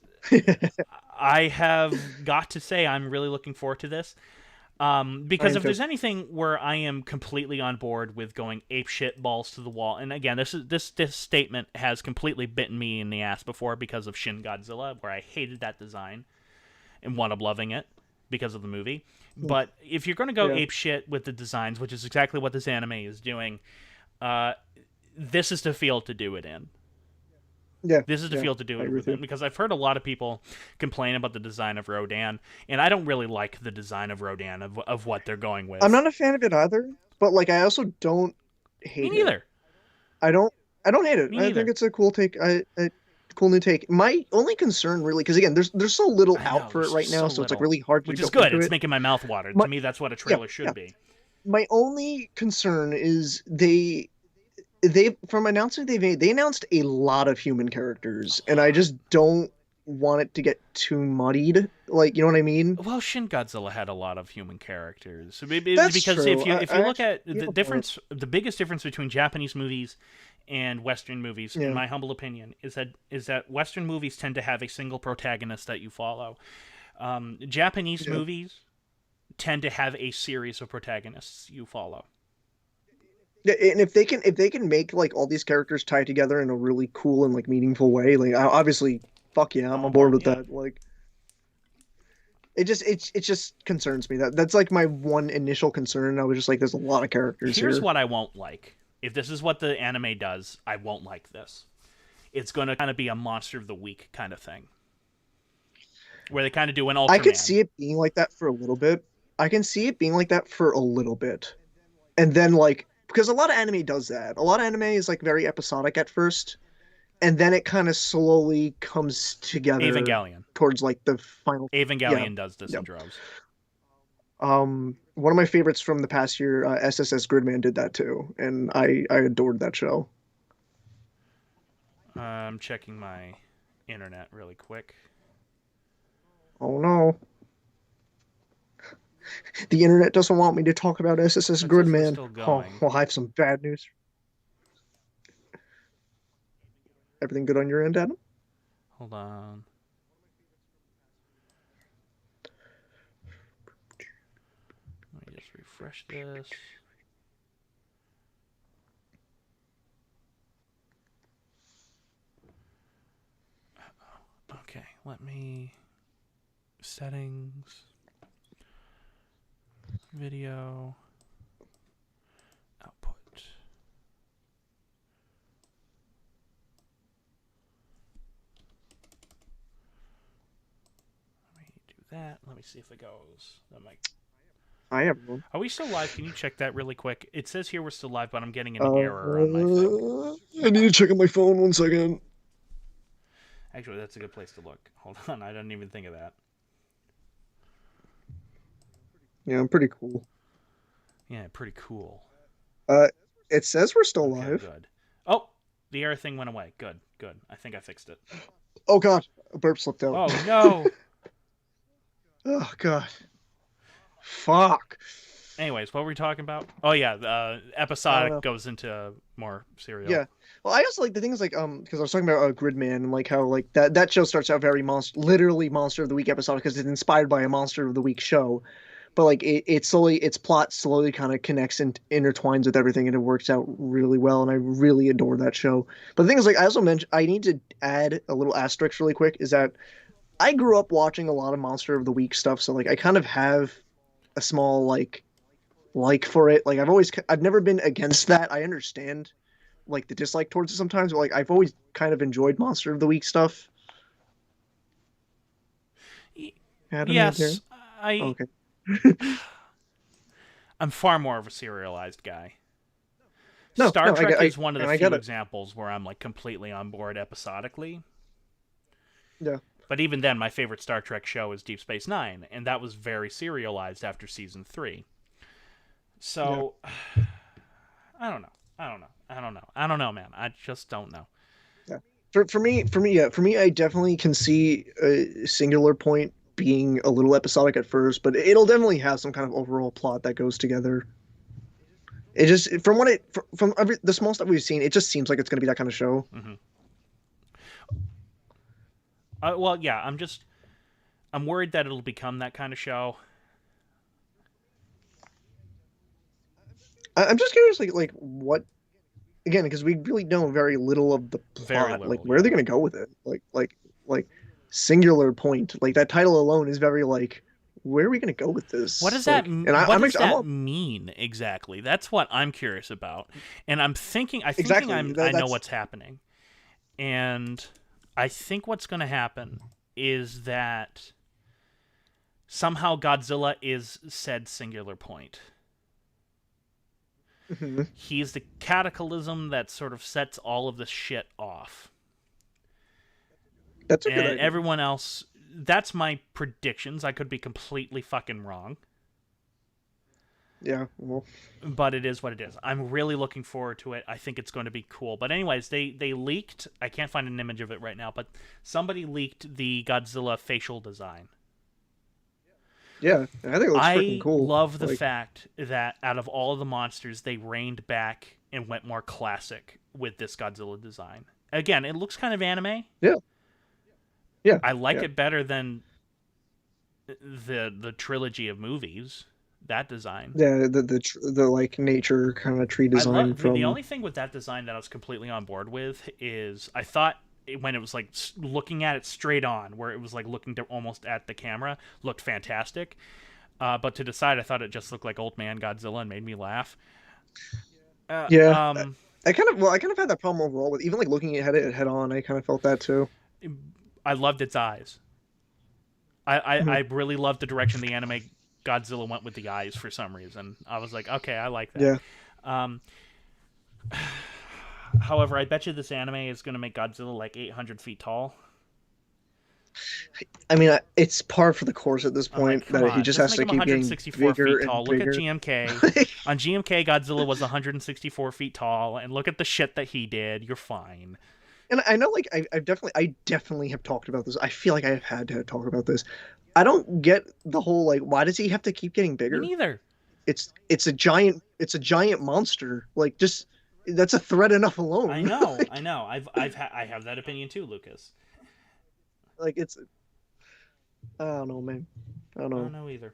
I have got to say I'm really looking forward to this. I Because am if too. there's anything where I am completely on board with going ape shit balls to the wall, and again, this statement has completely bitten me in the ass before because of Shin Godzilla, where I hated that design and wound up loving it because of the movie. But if you're going to go Yeah, ape shit with the designs, which is exactly what this anime is doing, uh, this is the field to do it in. yeah, This is the yeah. field to do I it agree with within you. because I've heard a lot of people complain about the design of Rodan, and I don't really like the design of Rodan of what they're going I'm with. not a fan of it either, but like I also don't Me hate it. neither. I don't I don't hate it. Me I think neither. it's a cool take. I cool new take. My only concern really, because again, there's so little I out know for it there's right just now, so so it's like little, really hard to which go is good. into It's it. making my mouth water. To My me, that's what a yeah, trailer yeah. should be. My only concern is they from announcing they announced a lot of human characters, A and I lot. just don't want it to get too muddied. Like, you know what I mean? Well, Shin Godzilla had a lot of human characters. That's Because true. if you look Actually at you the have a point. difference, the biggest difference between Japanese movies and Western movies, in Yeah. my humble opinion, is that Western movies tend to have a single protagonist that you follow. Japanese Yeah. movies tend to have a series of protagonists you follow. Yeah, and if they can make like all these characters tie together in a really cool and like meaningful way, like obviously, fuck yeah, I'm All on board aboard, with yeah. that. Like, it just concerns me that's like my one initial concern. I was just like, there's a lot of characters Here's here. what I won't like. If this is what the anime does, I won't like this. It's going to kind of be a monster of the week kind of thing, where they kind of do an I could Ultraman. see it being like that for a little bit. I can see it being like that for a little bit, and then like because a lot of anime does that. A lot of anime is like very episodic at first, and then it kind of slowly comes together Evangelion. towards like the final. Yeah, Evangelion does this yeah. in droves. One of my favorites from the past year, SSS Gridman did that too, and I adored that show. I'm checking my internet really quick. Oh no, the internet doesn't want me to talk about SSS It says we're Gridman. still Oh, going. well, I have some bad news. Everything good on your end, Adam? Hold on. Let me just refresh this. Okay, let me. Settings. Video output. Let me do that. Let me see if it goes. That might... I have one. Are we still live? Can you check that really quick? It says here we're still live, but I'm getting an error on my thing. I need to check on my phone 1 second. Actually, that's a good place to look. Hold on, I didn't even think of that. Yeah, I'm pretty cool. Yeah, pretty cool. It says we're still Okay, live. good. Oh, the error thing went away. Good, good. I think I fixed it. Oh god, a burp slipped out. Oh no. Oh god. Fuck. Anyways, what were we talking about? Oh yeah, the episodic goes into more serial. Yeah. Well, I also like the thing is like because I was talking about Gridman and like how like that show starts out very literally Monster of the Week episode because it's inspired by a Monster of the Week show, but like it slowly its plot slowly kind of connects and intertwines with everything and it works out really well and I really adore that show. But the thing is like I also mentioned I need to add a little asterisk really quick is that I grew up watching a lot of Monster of the Week stuff, so like I kind of have a small like for it. Like I've never been against that. I understand like the dislike towards it sometimes, but like I've always kind of enjoyed Monster of the Week stuff. Yes, Okay. I'm far more of a serialized guy. No, Star Trek I is one of the few get it. examples where I'm like completely on board episodically. Yeah. But even then, my favorite Star Trek show is Deep Space Nine, and that was very serialized after season 3. So, yeah. I don't know, man. I just don't know. Yeah. For me, I definitely can see a Singular Point being a little episodic at first, but it'll definitely have some kind of overall plot that goes together. It just from the small stuff we've seen, it just seems like it's going to be that kind of show. Mm-hmm. Well, yeah, I'm worried that it'll become that kind of show. I'm just curious, like what, again, because we really know very little of the plot. Very little, like, where are they going to go with it? Like, Singular Point. Like that title alone is very like, where are we going to go with this? What does like, that? What does that mean exactly? That's what I'm curious about. And I'm thinking, I know what's happening, and I think what's going to happen is that somehow Godzilla is said Singular Point. Mm-hmm. He's the cataclysm that sort of sets all of this shit off. That's a good idea. Everyone else, that's my predictions. I could be completely fucking wrong. Yeah, well. But it is what it is. I'm really looking forward to it. I think it's going to be cool. But anyways, they leaked, I can't find an image of it right now, but somebody leaked the Godzilla facial design. Yeah, I think it looks freaking cool. I love the fact that out of all of the monsters, they reined back and went more classic with this Godzilla design. Again, it looks kind of anime. Yeah. Yeah. I like it better than the trilogy of movies. That design. Yeah, the like nature kind of tree design from. The only thing with that design that I was completely on board with is I thought when it was like looking at it straight on, where it was like looking almost at the camera, looked fantastic. But to decide, I thought it just looked like old man Godzilla and made me laugh. I kind of had that problem overall with even like looking at it head on. I kind of felt that too. I loved its eyes. I really loved the direction the anime Godzilla went with the eyes for some reason. I was like, okay, I like that. Yeah. However, I bet you this anime is going to make Godzilla like 800 feet tall. I mean, it's par for the course at this point that he just has to keep getting bigger feet tall. and bigger. Look at GMK. On GMK, Godzilla was 164 feet tall, and look at the shit that he did. You're fine. And I know, like, I definitely have talked about this. I feel like I have had to talk about this. I don't get the whole like, why does he have to keep getting bigger? Me neither. It's a giant monster. Like, just that's a threat enough alone. I know. I have that opinion too, Lucas. Like I don't know, man. I don't know either.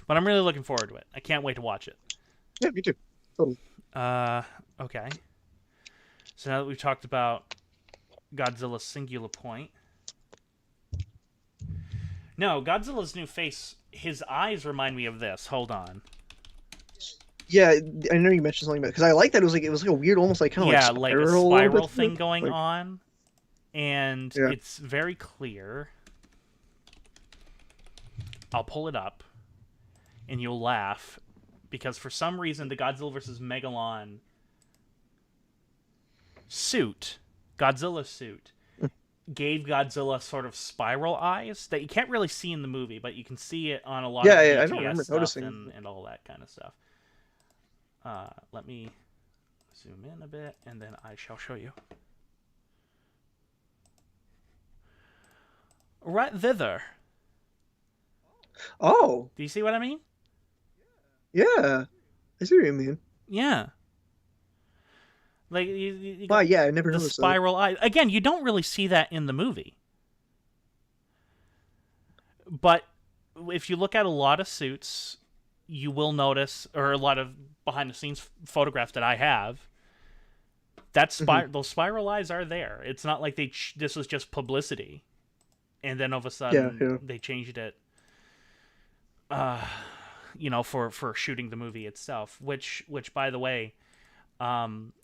But I'm really looking forward to it. I can't wait to watch it. Yeah, me too. Totally. Okay. So now that we've talked about Godzilla's Singular Point, No, Godzilla's new face, his eyes remind me of this. Hold on. Yeah, I know you mentioned something about because I like that it was like a weird, almost like kind of like Yeah, like a spiral a little bit spiral to it. thing going Like, on, and yeah. it's very clear. I'll pull it up, and you'll laugh, because for some reason the Godzilla vs. Megalon suit, Godzilla suit, gave Godzilla sort of spiral eyes that you can't really see in the movie, but you can see it on a lot of Yeah, I don't BTS remember stuff noticing. and all that kind of stuff. Let me zoom in a bit, and then I shall show you. Right thither. Oh, Do you see what I mean? yeah. I see what you mean. Yeah. Like you Wow, got yeah, I never the noticed that. spiral eye. Again, you don't really see that in the movie. But if you look at a lot of suits, you will notice, or a lot of behind the scenes photographs that I have, that Hmm. those spiral eyes are there. It's not like this was just publicity, and then all of a Yeah, sudden yeah. they changed it. For shooting the movie itself, which by the way,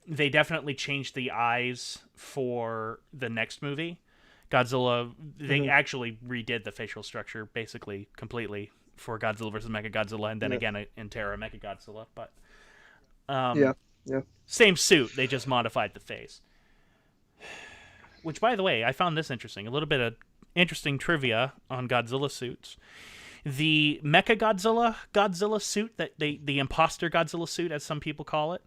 they definitely changed the eyes for the next movie, Godzilla. They Hmm. actually redid the facial structure basically completely for Godzilla versus Mechagodzilla, and then Yeah, again in Terra Mechagodzilla. But yeah, yeah. same suit, they just modified the face. Which, by the way, I found this interesting. A little bit of interesting trivia on Godzilla suits. The Godzilla suit, the imposter Godzilla suit, as some people call it,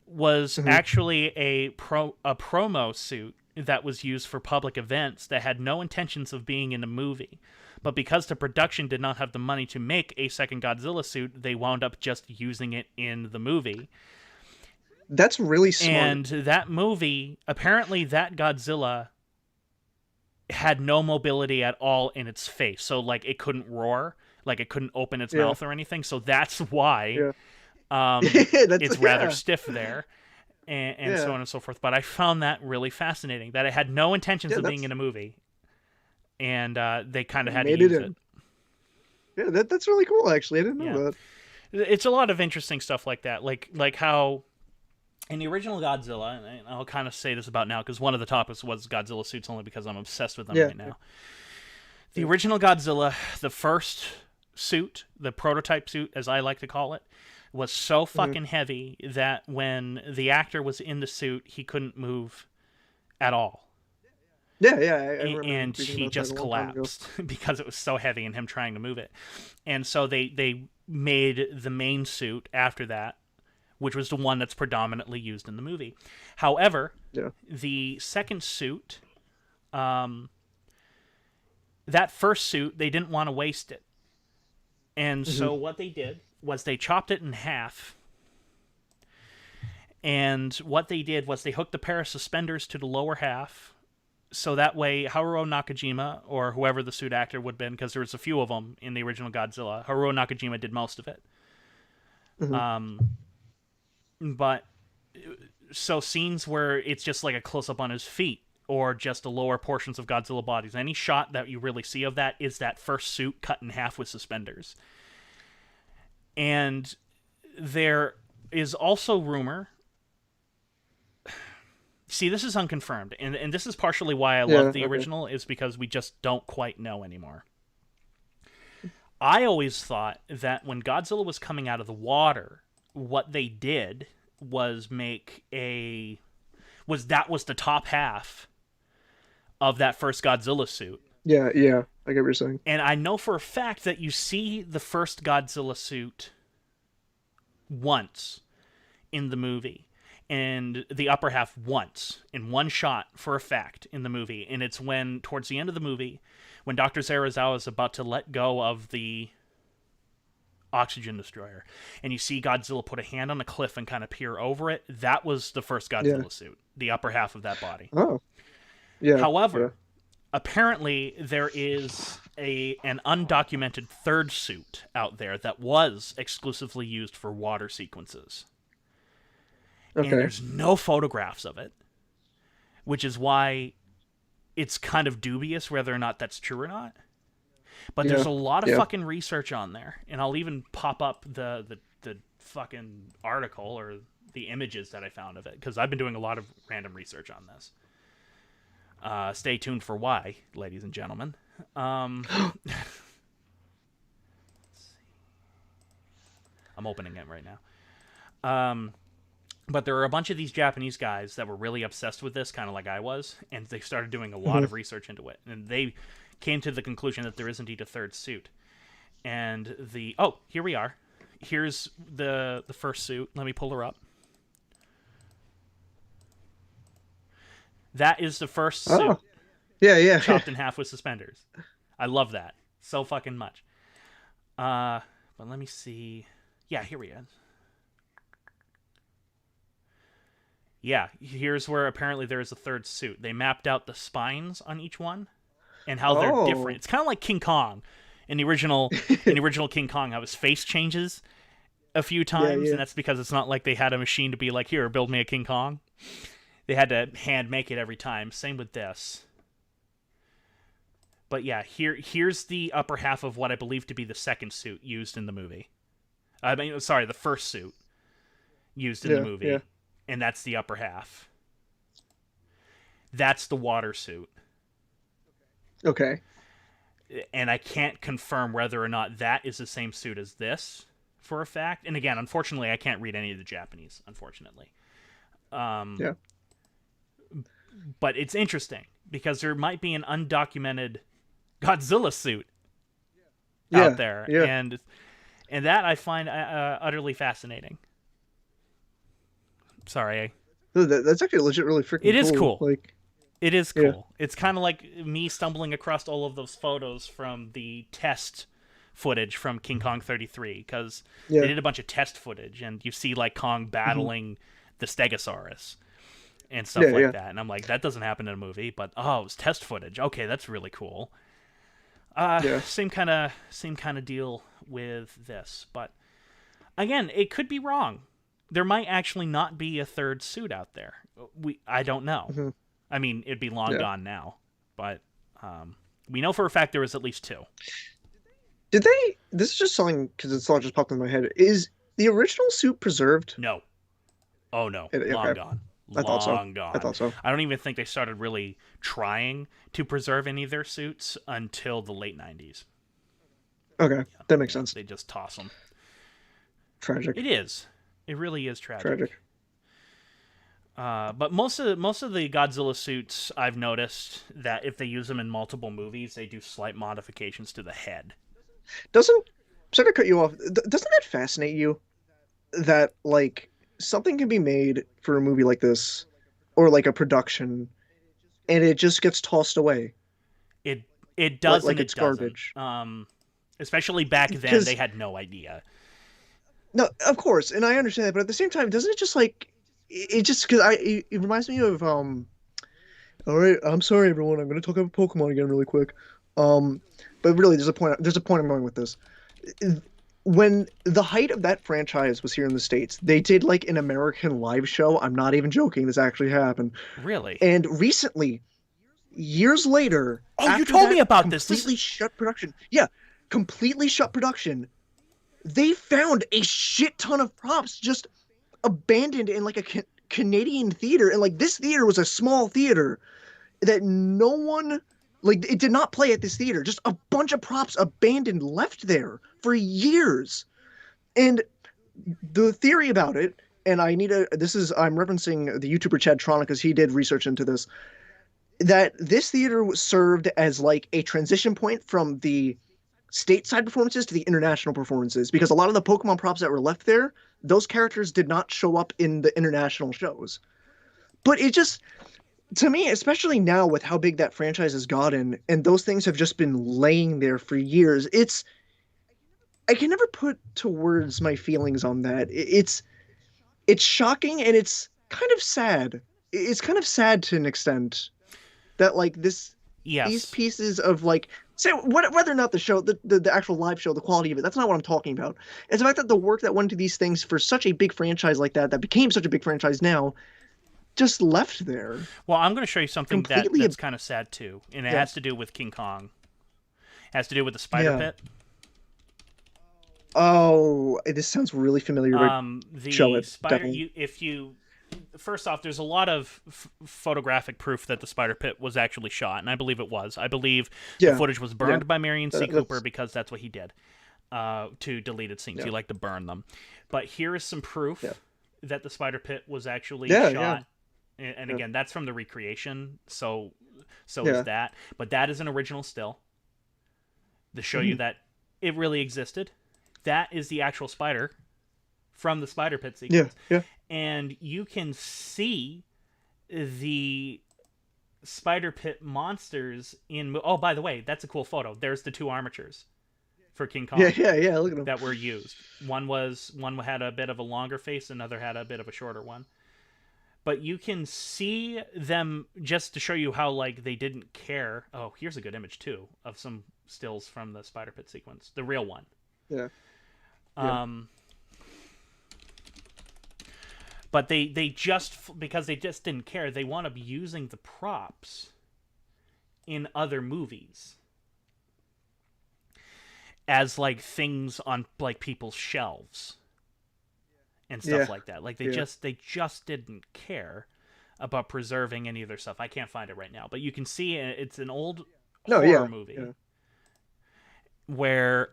was Hmm. actually a promo suit that was used for public events that had no intentions of being in a movie. But because the production did not have the money to make a second Godzilla suit, they wound up just using it in the movie. That's really smart. And that movie, apparently that Godzilla had no mobility at all in its face. So like it couldn't roar, like it couldn't open its Yeah, mouth or anything. So that's why yeah. That's it's rather yeah, stiff there. And so yeah, on and so forth. But I found that really fascinating, that it had no intentions yeah. of being in That's a movie, and they kind of had to made it use it. in. Yeah, that's really cool. Actually, I didn't Yeah, know that. it's a lot of interesting stuff like that, like how in the original Godzilla, and I'll kind of say this about now because one of the topics was Godzilla suits, only because I'm obsessed with them Yeah, right yeah, now. The yeah. original Godzilla, the first suit, the prototype suit, as I like to call it, was so Hmm. fucking heavy that when the actor was in the suit, he couldn't move at all. Yeah, yeah. I remember And reading he about that a just long time ago. collapsed because it was so heavy and him trying to move it. And so they made the main suit after that, which was the one that's predominantly used in the movie. However, Yeah. the second suit, that first suit, they didn't want to waste it. And Hmm. so what they did was they chopped it in half. And what they did was they hooked a pair of suspenders to the lower half, so that way Haruo Nakajima, or whoever the suit actor would have been, because there was a few of them in the original Godzilla, Haruo Nakajima did most of it. Hmm. But so scenes where it's just like a close up on his feet or just the lower portions of Godzilla bodies, any shot that you really see of that is that first suit cut in half with suspenders. And there is also rumor. See, this is unconfirmed, and this is partially why I love Yeah. the Okay. original, is because we just don't quite know anymore. I always thought that when Godzilla was coming out of the water, what they did was that was the top half of that first Godzilla suit. Yeah. Yeah. I get what you're saying. And I know for a fact that you see the first Godzilla suit once in the movie, and the upper half once in one shot for a fact in the movie. And it's when, towards the end of the movie, when Dr. Zarazawa is about to let go of the oxygen destroyer, and you see Godzilla put a hand on a cliff and kind of peer over it. That was the first Yeah. Godzilla suit, the upper half of that body. Oh. Yeah. Yeah. However, apparently there is an undocumented third suit out there that was exclusively used for water sequences. And Okay. there's no photographs of it, which is why it's kind of dubious whether or not that's true or not. But there's Yeah. a lot of Yeah. fucking research on there, and I'll even pop up the fucking article or the images that I found of it, because I've been doing a lot of random research on this. Stay tuned for why, ladies and gentlemen. I'm opening it right now. But there are a bunch of these Japanese guys that were really obsessed with this, kind of like I was, and they started doing a lot of research into it. And they came to the conclusion that there is indeed a third suit. And here we are. Here's the first suit. Let me pull her up. That is the first suit. Oh. Yeah. Chopped in half with suspenders. I love that so fucking much. But let me see. Yeah, here we go. Yeah, here's where apparently there is a third suit. They mapped out the spines on each one and how they're different. It's kind of like King Kong in the original King Kong, how his face changes a few times, and that's because it's not like they had a machine to be like, here, build me a King Kong. They had to hand make it every time. Same with this. But yeah, here's the upper half of what I believe to be the second suit used in the movie. The first suit used in the movie. Yeah. And that's the upper half. That's the water suit. Okay. And I can't confirm whether or not that is the same suit as this for a fact. And again, unfortunately, I can't read any of the Japanese, unfortunately. Yeah. But it's interesting because there might be an undocumented Godzilla suit out there. Yeah. And that I find utterly fascinating. Sorry. That's actually legit really freaking cool. It is cool. Like, it is cool. Yeah. It's kind of like me stumbling across all of those photos from the test footage from King Kong 33, because they did a bunch of test footage, and you see like Kong battling the Stegosaurus and stuff like that. And I'm like, that doesn't happen in a movie, but it was test footage. Okay, that's really cool. Same kind of deal with this, but again, it could be wrong. There might actually not be a third suit out there. I don't know. I mean, it'd be long gone now, but we know for a fact there was at least two. Did they? This is just something because it's all just popped in my head. Is the original suit preserved? No. Oh no, long gone. I thought so. Gone. I thought so. I don't even think they started really trying to preserve any of their suits until the late 90s. Okay, that makes sense. They just toss them. Tragic. It is. It really is tragic. But most of the Godzilla suits, I've noticed that if they use them in multiple movies, they do slight modifications to the head. Sorry to cut you off. Doesn't that fascinate you? That like something can be made for a movie like this, or like a production, and it just gets tossed away. It does, like and it's it doesn't. garbage. Especially back then, they had no idea. No, of course, and I understand that, but at the same time, doesn't it just like it just because it reminds me of All right, I'm sorry everyone, I'm going to talk about Pokemon again really quick. But really, there's a point I'm going with this. When the height of that franchise was here in the States, they did like an American live show. I'm not even joking. This actually happened. Really? And recently, years later, you told me about this. Completely shut production. Yeah, completely shut production. They found a shit ton of props just abandoned in like a Canadian theater, and like this theater was a small theater that no one, like, it did not play at this theater. Just a bunch of props abandoned, left there for years. And the theory about it, and I'm referencing the YouTuber Chad Tronic because he did research into this, that this theater served as like a transition point from the stateside performances to the international performances, because a lot of the Pokemon props that were left there, those characters did not show up in the international shows. But it just, to me, especially now with how big that franchise has gotten, and those things have just been laying there for years, I can never put to words my feelings on that. It's shocking, and it's kind of sad. It's kind of sad to an extent that like these pieces of like, say whether or not the show, the actual live show, the quality of it, that's not what I'm talking about. It's the fact that the work that went into these things for such a big franchise like that became such a big franchise now, just left there. Well, I'm going to show you something that's kind of sad too, and it has to do with King Kong. Has to do with the spider Yeah. pit. Oh, this sounds really familiar, but show The it spider. definitely. If you first off, there's a lot of photographic proof that the spider pit was actually shot, and I believe it was. I believe the Yeah, footage was yeah. burned by Marion C. Cooper That's because that's what he did to deleted scenes. yeah, He liked to burn them. But here is some yeah, proof that the spider pit was actually yeah, yeah, shot. And yeah, again, that's from the recreation, so is yeah. that. But that is an original still to show you Mhm. that it really existed. That is the actual spider from the spider pit Yeah, sequence, yeah, and you can see the spider pit monsters in. Oh, by the way, that's a cool photo. There's the two armatures for King yeah, Kong yeah, yeah. Look at him. that were used. One had a bit of a longer face, another had a bit of a shorter one. But you can see them just to show you how like they didn't care. Oh, here's a good image too of some stills from the spider pit sequence, the real one. Yeah, yeah, Um, but they just because they just didn't care, they want to be using the props in other movies as like things on like people's shelves and stuff yeah, like that. Like yeah. they just didn't care about preserving any of their stuff. I can't find it right now, but you can see it's an old No, horror yeah, movie yeah, where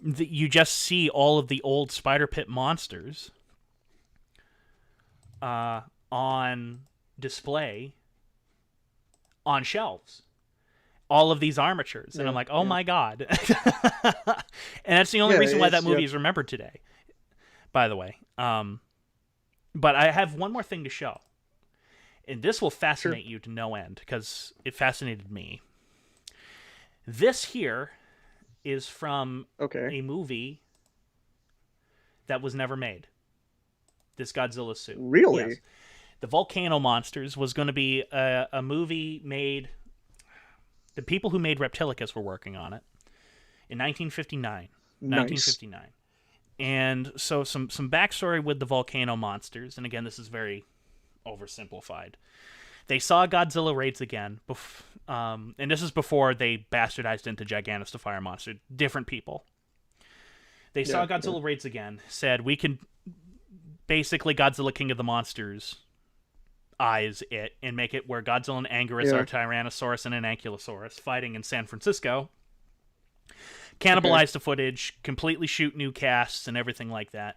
you just see all of the old spider pit monsters on display on shelves, all of these armatures, and I'm yeah, like, oh yeah, my god. And that's the only yeah. reason why that It's yeah, movie is remembered today, by the way. But I have one more thing to show, and this will sure. fascinate you to no end because it fascinated me. This here is from Okay. a movie that was never made. This Godzilla suit. Yes. Really? The Volcano Monsters was going to be a movie made. The people who made Reptilicus were working on it in 1959. Nice. 1959. And so some backstory with the Volcano Monsters, and again, this is very oversimplified. They saw Godzilla raids again, and this is before they bastardized into Gigantus the Fire Monster. Different people. They Yeah, saw yeah. Godzilla raids again, said we can basically Godzilla King of the Monsters eyes it and make it where Godzilla and Anguirus are Yeah. a Tyrannosaurus and an Ankylosaurus fighting in San Francisco. Okay. Cannibalize the footage, completely shoot new casts and everything like that.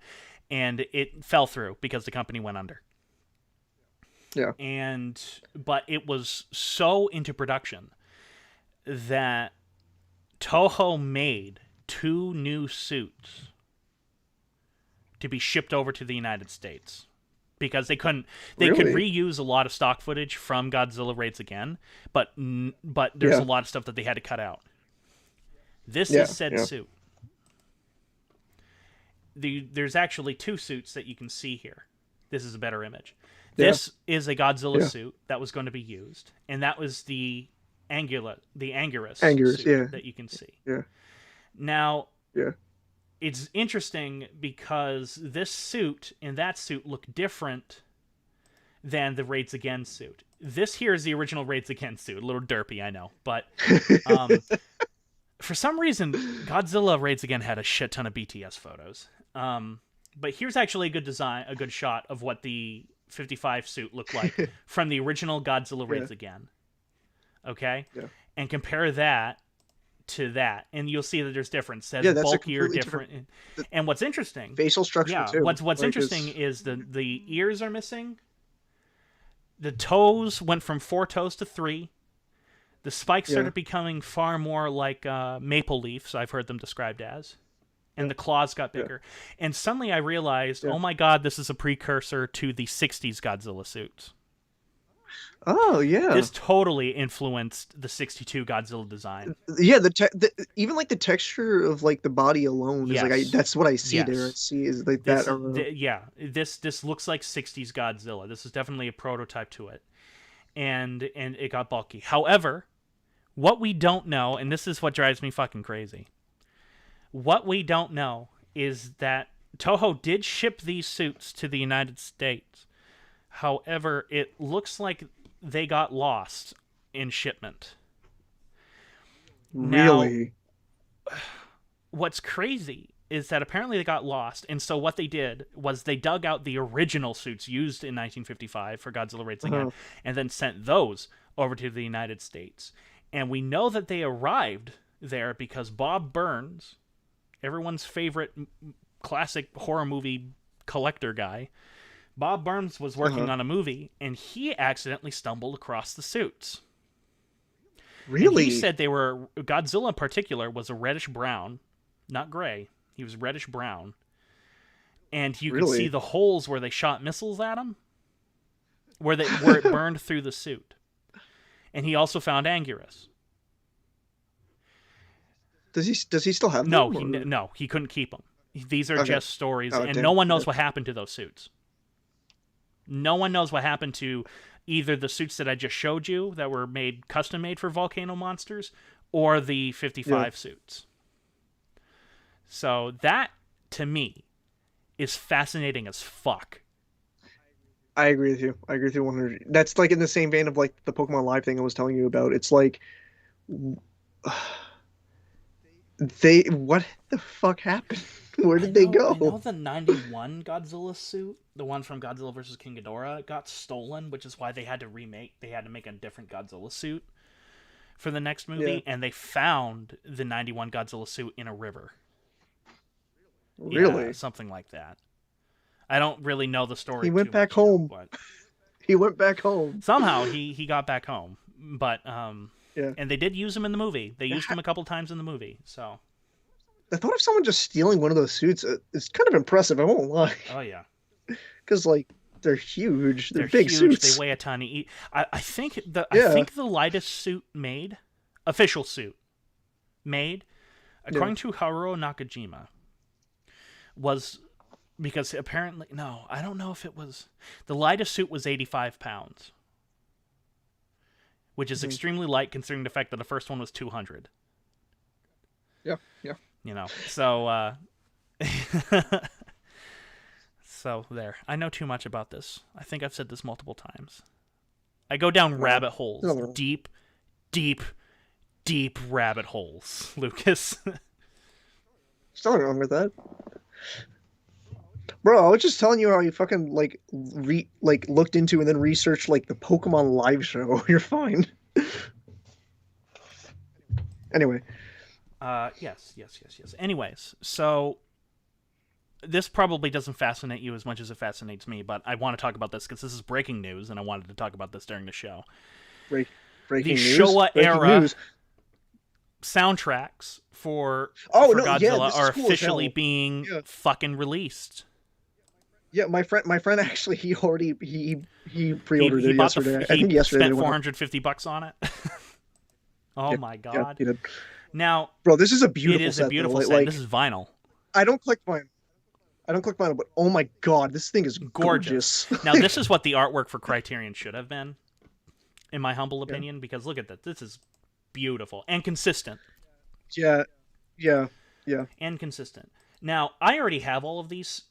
And it fell through because the company went under. Yeah. But it was so into production that Toho made two new suits to be shipped over to the United States because they could Really? reuse a lot of stock footage from Godzilla Raids Again, but there's a Yeah. lot of stuff that they had to cut out. This is Yeah. said Yeah. suit. There's actually two suits that you can see here. This is a better image. Yeah. This is a Godzilla Yeah. suit that was going to be used, and that was the Anguirus Angers. suit Yeah. that you can see. Yeah. Now, Yeah. it's interesting because this suit and that suit look different than the Raids Again suit. This here is the original Raids Again suit. A little derpy, I know, but um, for some reason, Godzilla Raids Again had a shit ton of BTS photos. But here's actually a good design, a good shot of what the 55 suit looked like from the original Godzilla Yeah. Raids Again. Okay, Yeah. and compare that to that, and you'll see that there's difference. It Yeah. has That's a bulkier, completely different different. And what's interesting, facial structure yeah, too. what's Like interesting it's is the ears are missing. The toes went from 4 toes to 3. The spikes yeah. started becoming far more like maple leaves. I've heard them described as, and Yeah. the claws got Yeah. bigger. And suddenly I realized, Yeah. oh my god, this is a precursor to the '60s Godzilla suits. Oh yeah. This totally influenced the '62 Godzilla design. Yeah. Even like the texture of like the body alone is like I. Yes, That's what I see there. I yes. see is like that. Yeah, this looks like '60s Godzilla. This is definitely a prototype to it, and it got bulky. However, what we don't know, and this is what drives me fucking crazy. What we don't know is that Toho did ship these suits to the United States. However, it looks like they got lost in shipment. Now, Really? what's crazy is that apparently they got lost, and so what they did was they dug out the original suits used in 1955 for Godzilla Raids Again, Uh-huh. and then sent those over to the United States. And we know that they arrived there because Bob Burns, everyone's favorite classic horror movie collector guy, Bob Burns was working Uh-huh. on a movie, and he accidentally stumbled across the suits. And he Really? said they were, Godzilla in particular was a reddish brown, not gray. He was reddish brown. And you could see Really? the holes where they shot missiles at him, where it burned through the suit. And he also found Anguirus. Does he still have No, them or he couldn't keep them. These are okay. just stories, Oh and no damn. one knows Yeah. what happened to those suits. No one knows what happened to either the suits that I just showed you that were made custom made for volcano monsters, or the Yeah. 55 suits. So that, to me, is fascinating as fuck. I agree with you. I agree with you 100. That's like in the same vein of like the Pokemon Live thing I was telling you about. It's like they what the fuck happened? Where did they I know go? the 91 Godzilla suit, the one from Godzilla vs. King Ghidorah, got stolen, which is why they had to make a different Godzilla suit for the next Yeah. movie, and they found the 91 Godzilla suit in a river. Yeah, Really? something like that. I don't really know the He story went too back much, home. but He went back home. somehow he got back home. But Yeah. and they did use him in the movie. They used Yeah. him a couple times in the movie. So, The thought of someone just stealing one of those suits is kind of impressive. I won't lie, oh yeah, because like they're huge. They're they're big huge. They suits. weigh a ton. I Yeah. think the lightest suit made, official suit made, Yeah. according to Haruo Nakajima, was because apparently no, I don't know if it was the lightest suit was 85 pounds, which is Mhm. extremely light considering the fact that the first one was 200. Yeah. Yeah. You know, so so there. I know too much about this. I think I've said this multiple times. I go down Well, rabbit holes, no, deep, deep, deep rabbit holes, Lucas. there's nothing wrong with that. Bro, I was just telling you how you fucking like looked into and then researched like the Pokemon live show. You're fine. Anyway, Yes. Anyways, so this probably doesn't fascinate you as much as it fascinates me, but I want to talk about this because this is breaking news, and I wanted to talk about this during the show. break The breaking news. Showa Breaking era news. soundtracks Oh for no, yeah, Godzilla this is are cool as officially hell. being Yeah, fucking released. yeah. My friend actually he He pre-ordered he it bought yesterday. I he think yesterday they spent went up. $450 on it. Oh Yeah, my yeah, god! he did. Now Bro, this is a it beautiful is a set though. beautiful set. Like This is vinyl, I don't click mine. I don't click mine, but oh my god, this thing is gorgeous. gorgeous. Now this is what the artwork for Criterion should have been, in my humble Yeah, opinion. Because look at that. This is beautiful and consistent. yeah, yeah, yeah. And consistent. Now I already have all of these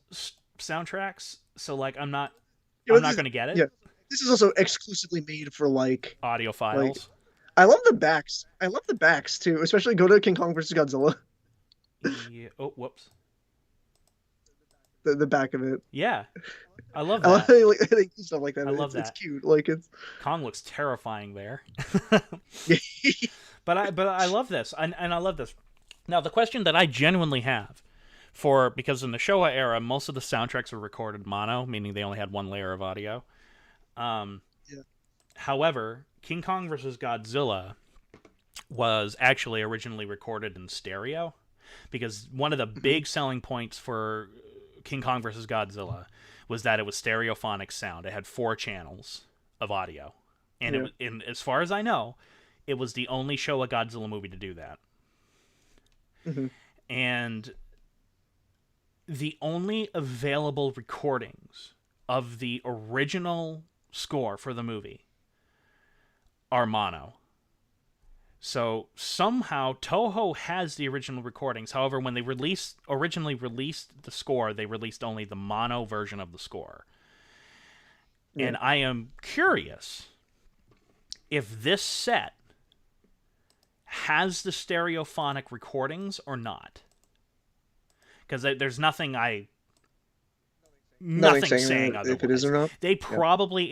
soundtracks, so like Yeah, I'm but not this, going to get it. yeah, this is also exclusively made for Audio like files. I love the backs. I love the backs too, especially go to King Kong versus Godzilla. Yeah. Oh, whoops. The back of it. Yeah, I love I love that. like, they do stuff like that. I love It's that. cute. Like it's Kong looks terrifying there. yeah. But I love this, and I love this. Now the question that I genuinely have because in the Showa era most of the soundtracks were recorded mono, meaning they only had one layer of audio. Um, Yeah. However, King Kong vs. Godzilla was actually originally recorded in stereo because one of the big selling points for King Kong vs. Godzilla was that it was stereophonic sound. It had 4 channels of audio, and Yeah. as far as I know, it was the only Showa Godzilla movie to do that. hmm And the only available recordings of the original score for the movie are mono. So somehow Toho has the original recordings. However, when they originally released the score, they released only the mono version of the score. Yeah. And I am curious if this set has the stereophonic recordings or not? Because there's Nothing nothing saying saying if it is otherwise. or not. Yeah.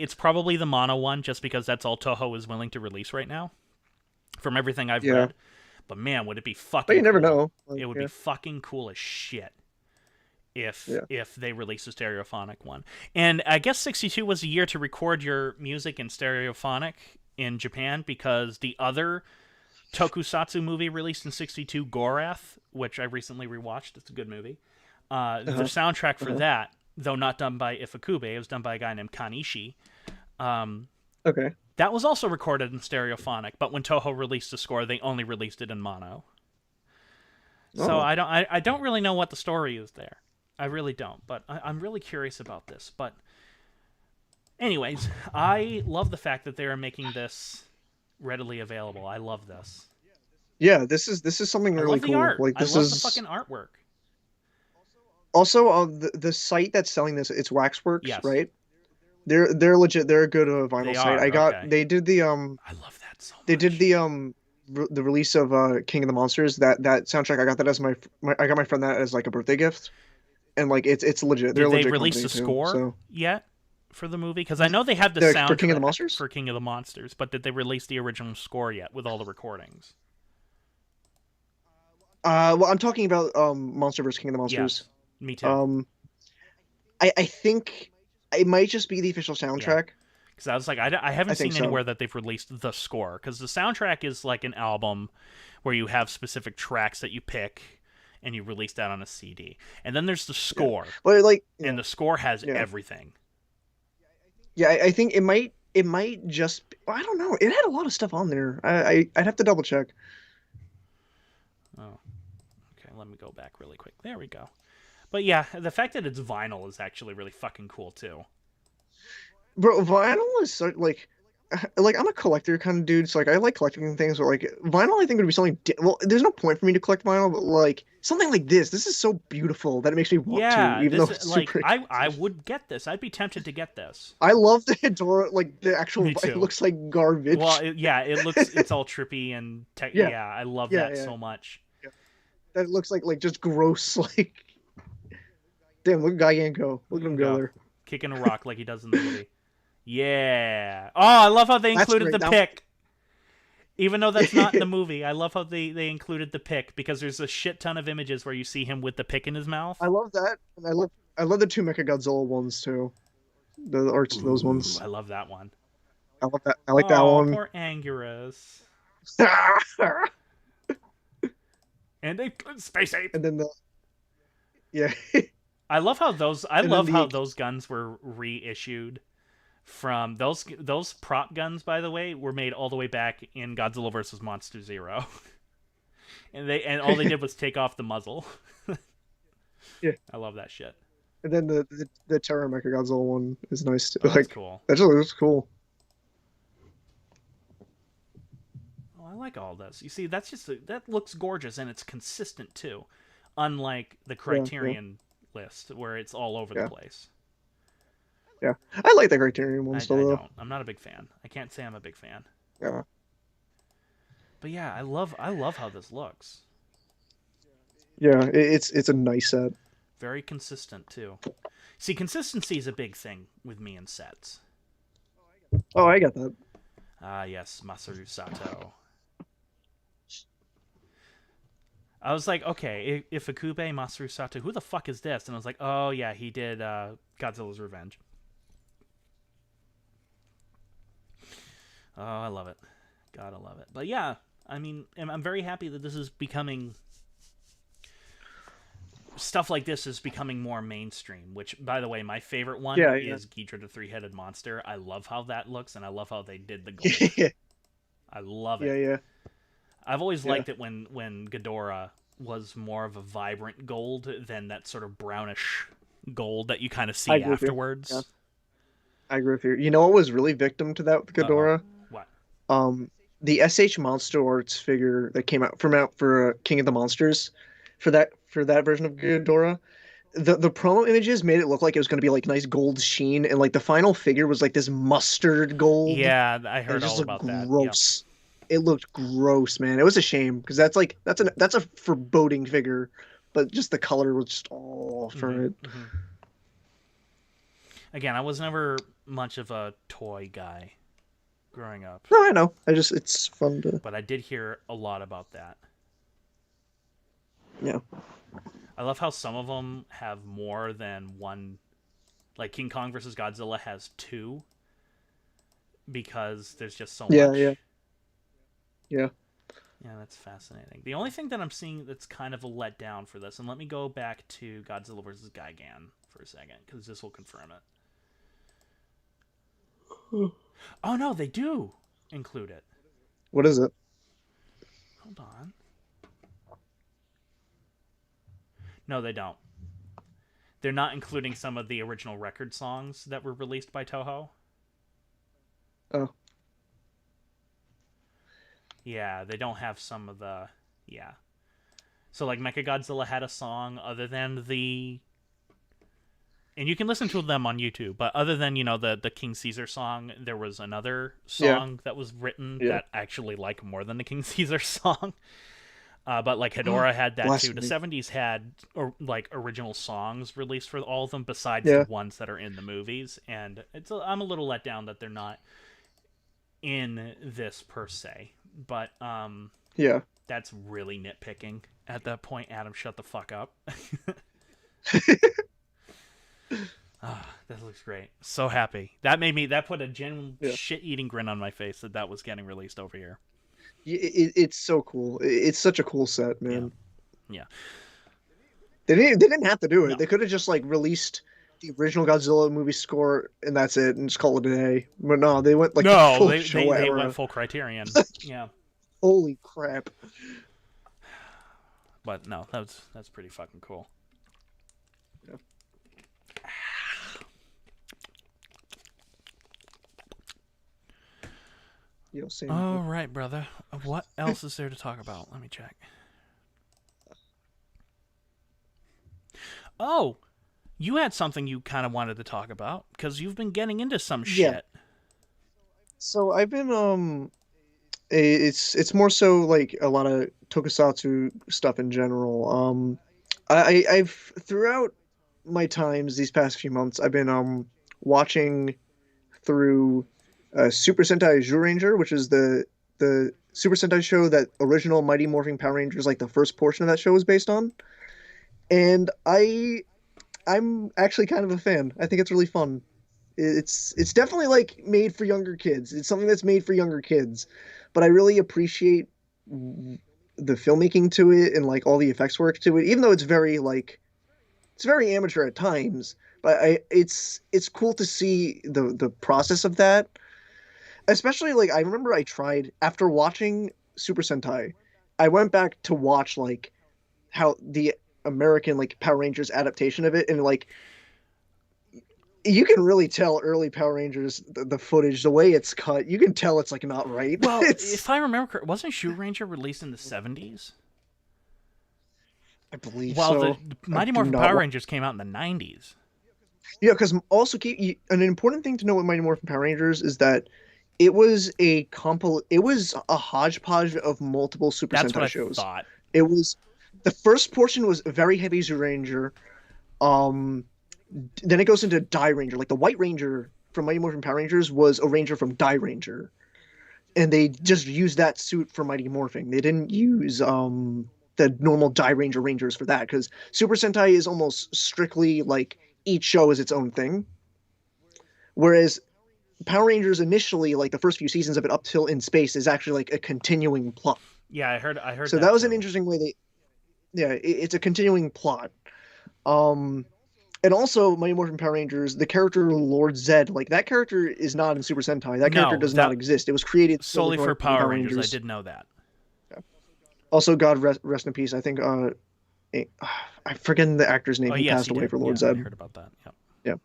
It's probably the mono one, just because that's all Toho is willing to release right now, from everything I've Yeah. read. But man, would it be But fucking you never cool? know. It Like, would be yeah. fucking cool as shit Yeah. if they release a stereophonic one. And I guess 62 was a year to record your music in stereophonic in Japan, because the other tokusatsu movie released in 62, Gorath, which I recently rewatched, it's a good movie. The Uh-huh. soundtrack for Uh-huh. that, though not done by Ifukube, it was done by a guy named Kanishi. Okay. That was also recorded in stereophonic, but when Toho released the score, they only released it in mono. So Oh. I don't really know what the story is there. I really don't, but I'm really curious about this. But anyways, I love the fact that they are making this readily available. I love this. Yeah, this is something I really love the cool. art. Like I this love the is fucking artwork. also the site that's selling this, it's Waxworks, Yes, right? They're legit. They're a good they vinyl site. are. Okay. They did the I love that so they did much. the release of King of the Monsters. That soundtrack, I got that as I got my friend that as like a birthday gift. And like it's legit. They're Did a they legit release company the too. score So yet for the movie? Because I know they have the for King of the soundtrack Monsters? for King of the Monsters, but did they release the original score yet with all the recordings? Well, I'm talking about Monsterverse King of the Monsters. Yes, me too. Um, I think it might just be the official Yeah, soundtrack. because I was like, I haven't I think seen so. anywhere that they've released the score. Because the soundtrack is like an album where you have specific tracks that you pick and you release that on a CD. And then there's the Yeah, score, but like and the score has yeah, everything. yeah. I think it might just. Well, I don't know. It had a lot of stuff on there. I'd have to double check. Oh, okay. Let me go back really quick. There we go. But yeah, the fact that it's vinyl is actually really fucking cool too. Bro, vinyl is so like I'm a collector kind of dude, so like I like collecting things, but like vinyl I think would be something well, there's no point for me to collect vinyl, but like something like this is so beautiful that it makes me want to, Yeah, even though this it's like super I expensive. would get this. I'd be tempted to get this. I love the Hedora, like the actual Me it too. looks like Well, garbage. yeah, it's all trippy and Yeah, yeah, I love yeah, that yeah, so much. yeah. That looks like just gross like damn, look at Guy Yanko. Look Look at at him him go go, there. kicking a rock like he does in the movie. Yeah. Oh, I love how they That's included the great. pick. Even though that's not in That the movie, I love how they included the pick, because there's a shit ton of images where you see him with the pick in his mouth. I love that. And I love the two Mechagodzilla ones too. The arts of those Ooh, ones. I love that one. I love that. I like that Oh, one. poor Anguirus. And they space ape. And then the yeah. I And then love how the those guns were reissued from those prop guns, by the way, were made all the way back in Godzilla vs. Monster Zero. And all they did was take off the muzzle. yeah. I love that shit. And then the Terra Mechagodzilla one is nice too. Oh, that's Like cool. that just looks cool. Oh, I like all this. You see, that looks gorgeous, and it's consistent too, unlike the Yeah, yeah, Criterion list where it's all over the yeah, place. yeah. I like the Criterion one still I though. don't. I'm not a big fan. I can't say I'm a big fan. Yeah. But yeah, I love how this looks. Yeah, it's a nice set. Very consistent too. See, consistency is a big thing with me in sets. Oh, I got that. Ah, yes, Masaru Sato. I was like, okay, if Akube Masaru Sato, who the fuck is this? And I was like, oh yeah, he did Godzilla's Revenge. Oh, I love it. God, I love it. But yeah, I mean, I'm very happy that this is becoming stuff like this is becoming more mainstream. Which, by the way, my favorite one Yeah, yeah. is Ghidra the Three-Headed Monster. I love how that looks, and I love how they did the gold. Yeah, I love yeah, it. yeah. I've always Yeah. liked it when Ghidorah was more of a vibrant gold than that sort of brownish gold that you kind of I see agree with you. Yeah, afterwards. I agree with you. You know what was really victim to that with Uh oh. Ghidorah? What? The SH Monster Arts figure that came out for King of the Monsters, for that version of Ghidorah. The promo images made it look like it was going to be like nice gold sheen, and like the final figure was like this mustard gold, Yeah, I and it heard just all looked about that. Yep. gross. it looked gross, man. It was a shame because that's a foreboding figure, but just the color was just all Hmm. for it. Hmm. Again, I was never much of a toy guy growing up, No, I know. It's fun to, but I did hear a lot about that. yeah. I love how some of them have more than one. Like King Kong versus Godzilla has two because there's just so Yeah, yeah, much. yeah. Yeah, that's fascinating. The only thing that I'm seeing that's kind of a letdown for this, and let me go back to Godzilla versus Gigan for a second because this will confirm it. Oh no, they do include it. What is it? Hold on. No, they don't. They're not including some of the original record songs that were released by Toho. Oh, Yeah, they don't have some of the. Yeah. So, like, Mechagodzilla had a song other than the. And you can listen to them on YouTube, but other than, the King Caesar song, there was another yeah, song that was written yeah. that I actually like more than the King Caesar song. But like Hedorah had that too. The Blasphemy. '70s had like original songs released for all of them, besides the Yeah, ones that are in the movies. And I'm a little let down that they're not in this per se. But yeah. that's really nitpicking at that point. Adam, shut the fuck up. That looks great. So happy. That put a genuine Yeah. shit eating grin on my face that was getting released over here. It's so cool. It's such a cool set, Yeah, man. yeah. They didn't have to do it. No, They could have just like released the original Godzilla movie score and that's it, and just call it a day. But no, they went like the no, full they went Showa full Criterion. Yeah. Holy crap! But no, that's pretty fucking cool. Yeah. Same. All right, brother. What else is there to talk about? Let me check. Oh, you had something you kind of wanted to talk about because you've been getting into some Yeah. shit. So I've been it's more so like a lot of tokusatsu stuff in general. I've throughout my times these past few months, I've been watching through Super Sentai Ranger, which is the Super Sentai show that original Mighty Morphin Power Rangers, like the first portion of that show, was based on. And I'm actually kind of a fan. I think it's really fun. It's definitely like made for younger kids. It's something that's made for younger kids, but I really appreciate the filmmaking to it and like all the effects work to it, even though it's very amateur at times. But it's cool to see the process of that. Especially like I remember I tried after watching Super Sentai, I went back to watch like how the American like Power Rangers adaptation of it, and like you can really tell early Power Rangers the footage, the way it's cut. You can tell it's like not right. Well, It's if I remember, wasn't Ranger released in the '70s? I believe While the so. I Mighty do Morphin not Power want. Rangers came out in the '90s. Yeah, because also an important thing to know with Mighty Morphin Power Rangers is that it was a hodgepodge of multiple Super That's what Sentai I shows. thought. It was the first portion was very heavy Ranger. Um, then it goes into Die Ranger. Like the White Ranger from Mighty Morphin Power Rangers was a Ranger from Die Ranger, and they just used that suit for Mighty Morphing. They didn't use the normal Die Ranger Rangers for that because Super Sentai is almost strictly like each show is its own thing. Whereas Power Rangers initially, like the first few seasons of it up till in space, is actually like a continuing plot. Yeah, I heard So that that was an too. interesting way yeah, it's a continuing plot. Um, and also Mighty Morphin Power Rangers, the character Lord Zed, like that character is not in Super Sentai. That character No, does not that exist. It was created solely solely for for Mighty Morphin Power Power Rangers. I Rangers. did know that. Yeah. Also, God rest in peace. I think eh, I'm forgetting the actor's name Oh who yes, passed he away did. for Lord Yeah, I Zed. heard about that. Yep.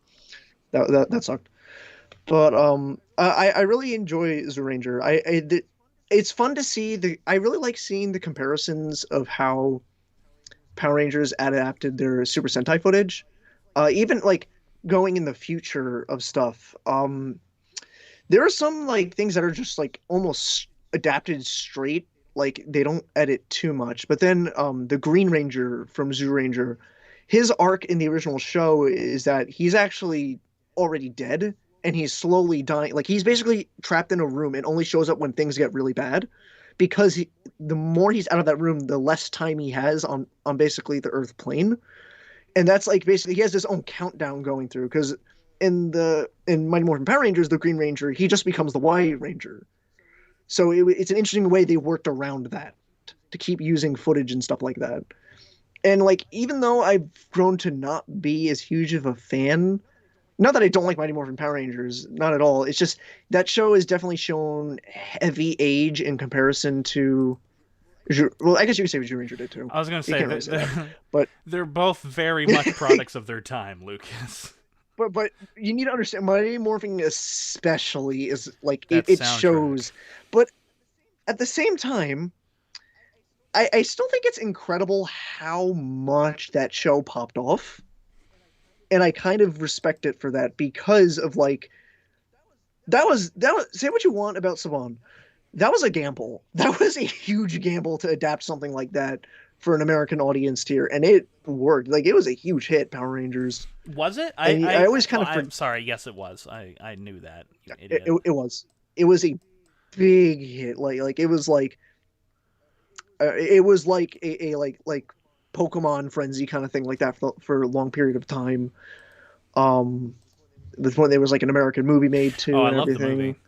Yeah, that sucked. But I really enjoy Zoranger. It's fun to see I really like seeing the comparisons of how Power Rangers adapted their Super Sentai footage. Even like going in the future of stuff. There are some like things that are just like almost adapted straight. Like they don't edit too much. But then the Green Ranger from Zoo Ranger, his arc in the original show is that he's actually already dead and he's slowly dying. Like he's basically trapped in a room and only shows up when things get really bad because the more he's out of that room, the less time he has on basically the Earth plane. And that's like basically he has his own countdown going through because in Mighty Morphin Power Rangers, the Green Ranger, he just becomes the White Ranger. So it's an interesting way they worked around that to keep using footage and stuff like that. And like even though I've grown to not be as huge of a fan, not that I don't like Mighty Morphin Power Rangers, not at all. It's just that show has definitely shown heavy age in comparison to. Well, I guess you could say what Zhu Ranger did too. I was going to say, really say that. But they're both very much products of their time, Lucas. But you need to understand, Mighty Morphin especially is like it shows. But at the same time, I still think it's incredible how much that show popped off. And I kind of respect it for that because of like that was say what you want about Saban. That was a gamble. That was a huge gamble to adapt something like that for an American audience tier, and it worked. Like it was a huge hit, Power Rangers. Was it? I always kind of. I'm sorry. Yes, it was. I knew that. It was. It was a big hit. Like it was like. It was like a like Pokemon Frenzy kind of thing like that for a long period of time. When there was like an American movie made too. Oh, and I love everything. the movie.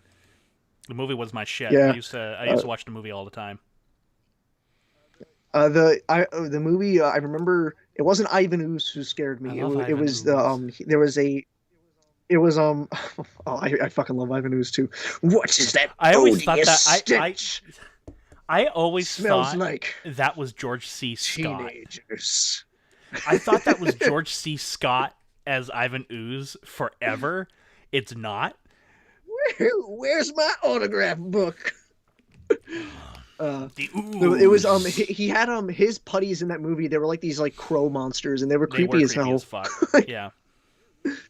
The movie was my shit. Yeah. I used to watch the movie all the time. The movie I remember it wasn't Ivan Ooze who scared me. It was there was a it was oh I fucking love Ivan Ooze too. What is that? I always thought that stench? I always Smells thought like that was George C. Scott. Teenagers. I thought that was George C. Scott as Ivan Ooze forever. It's not. Where's my autograph book? The ooze. It was he had his putties in that movie. They were like these like crow monsters, and they were creepy as hell. As fuck. Yeah,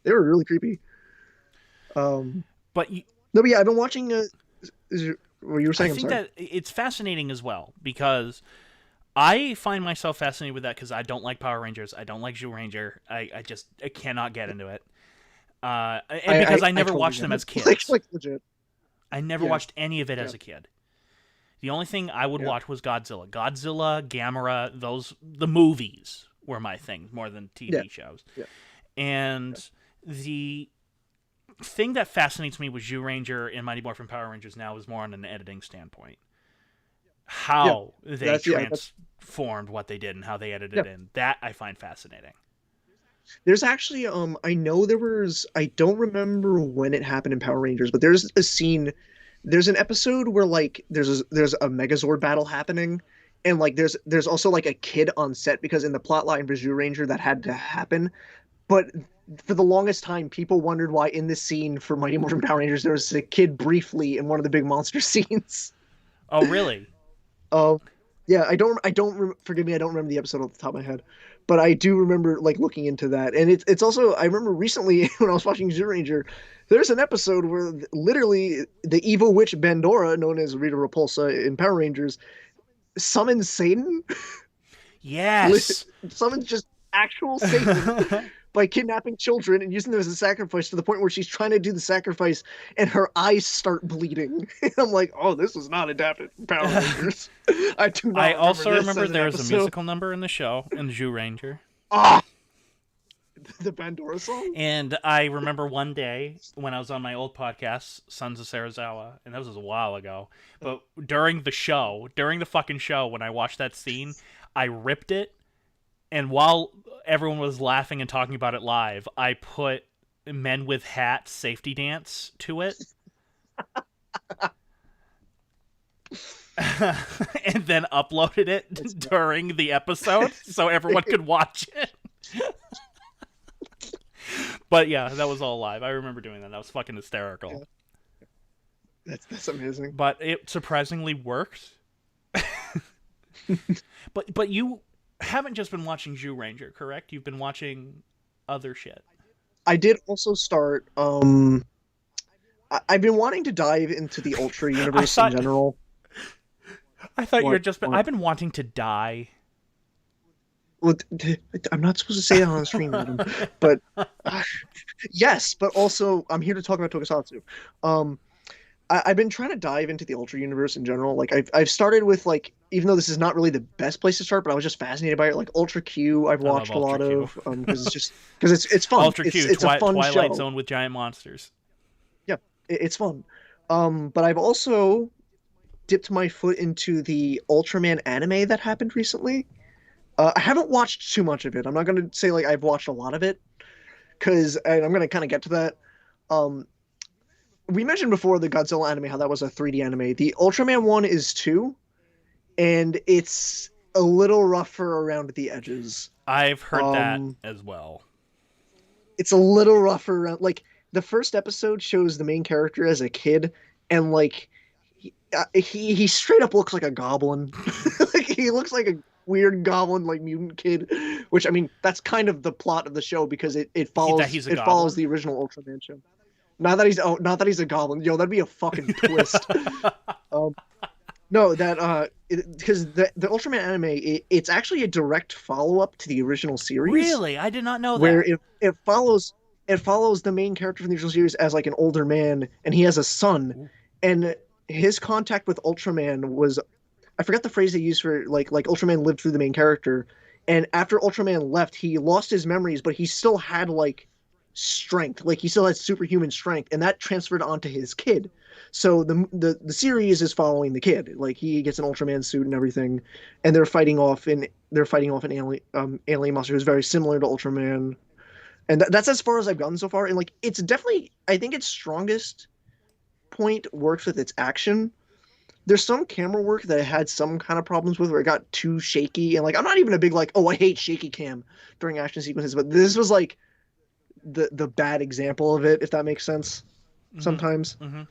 they were really creepy. But yeah, I've been watching. What you were saying? I think that it's fascinating as well because I find myself fascinated with that because I don't like Power Rangers. I don't like Zhu Ranger. I cannot get into it. And because I never watched them as kids. Like legit. I never watched any of it as a kid. The only thing I would watch was Godzilla. Godzilla, Gamera, the movies were my thing more than TV shows. Yeah. And the thing that fascinates me with Zhu Ranger and Mighty Morphin Power Rangers now is more on an editing standpoint. How they transformed what they did and how they edited it in. That I find fascinating. There's actually I know I don't remember when it happened in Power Rangers, but there's a scene, there's an episode where like there's a Megazord battle happening, and like there's also like a kid on set because in the plotline for Zhu Ranger that had to happen, but for the longest time people wondered why in this scene for Mighty Morphin Power Rangers there was a kid briefly in one of the big monster scenes. Oh really? Yeah, forgive me, I don't remember the episode off the top of my head, but I do remember like looking into that. And it's also, I remember recently when I was watching Zhu Ranger, there's an episode where literally the evil witch Bandora, known as Rita Repulsa in Power Rangers, summons Satan. Yes. Summons just actual Satan by kidnapping children and using them as a sacrifice to the point where she's trying to do the sacrifice and her eyes start bleeding. And I'm like, oh, this was not adapted from Power Rangers. I do not. I also remember there was a musical number in the show in Zhu Ranger. Ah, the Bandora song. And I remember one day when I was on my old podcast, Sons of Sarazawa, and that was a while ago. But during the fucking show, when I watched that scene, I ripped it. And while everyone was laughing and talking about it live, I put Men with Hats safety dance to it. And then uploaded it during the episode so everyone could watch it. But yeah, that was all live. I remember doing that. That was fucking hysterical. Yeah. That's amazing. But it surprisingly worked. But you haven't just been watching Zhu Ranger, correct? You've been watching other shit. I did also start. I've been wanting to dive into the Ultra universe in general. I thought you were What? just. What? I've been wanting to die. Well, I'm not supposed to say that on the stream, Adam. But uh, yes, but also I'm here to talk about Tokusatsu. Um, I've been trying to dive into the Ultra universe in general. Like I've started with like, even though this is not really the best place to start, but I was just fascinated by it. Like Ultra Q, I've I love watched a Ultra lot Q. of because it's fun. Ultra It's Q, it's a fun Twilight show. Zone with giant monsters. Yeah, it's fun. But I've also dipped my foot into the Ultraman anime that happened recently. I haven't watched too much of it. I'm not gonna say like I've watched a lot of it because I'm gonna kind of get to that. Um, we mentioned before the Godzilla anime, how that was a 3D anime. The Ultraman one is too, and it's a little rougher around the edges. I've heard that Um, as well. it's a little rougher around. Like the first episode shows the main character as a kid, and like he straight up looks like a goblin. Like he looks like a weird goblin like mutant kid, which I mean that's kind of the plot of the show because it That follows he's a it follows goblin. the original Ultraman show. Not that he's a goblin. Yo, that'd be a fucking twist. Um, no, that because the Ultraman anime it's actually a direct follow up to the original series Really, I did not know where that. it follows the main character from the original series as like an older man, and he has a son, Ooh. and his contact with Ultraman was, I forgot the phrase they used for like Ultraman lived through the main character, and after Ultraman left, he lost his memories, but he still had like strength, like he still had superhuman strength, and that transferred onto his kid. So the series is following the kid, like he gets an Ultraman suit and everything, and they're fighting off an alien monster who's very similar to Ultraman, and that's as far as I've gotten so far. And like it's definitely, I think its strongest point works with its action. There's some camera work that I had some kind of problems with where it got too shaky, and like I'm not even a big like, oh, I hate shaky cam during action sequences, but this was like the bad example of it, if that makes sense. Mm-hmm. Sometimes Mm-hmm.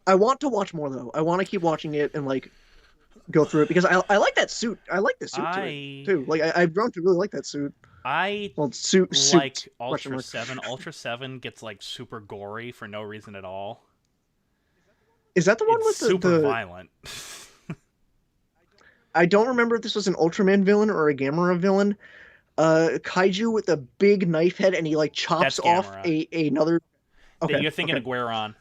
I want to watch more though. I want to keep watching it and like go through it because I like that suit. I like the suit to it I too. Like I've grown to really like that suit. I Well, suit like question Ultra mark. 7. Ultra 7 gets like super gory for no reason at all. Is that the one It's with super the violent. I don't remember if this was an Ultraman villain or a Gamera villain. Kaiju with a big knife head, and he like chops That's off Gamera. a another. That Okay, you're thinking okay, of Gueron.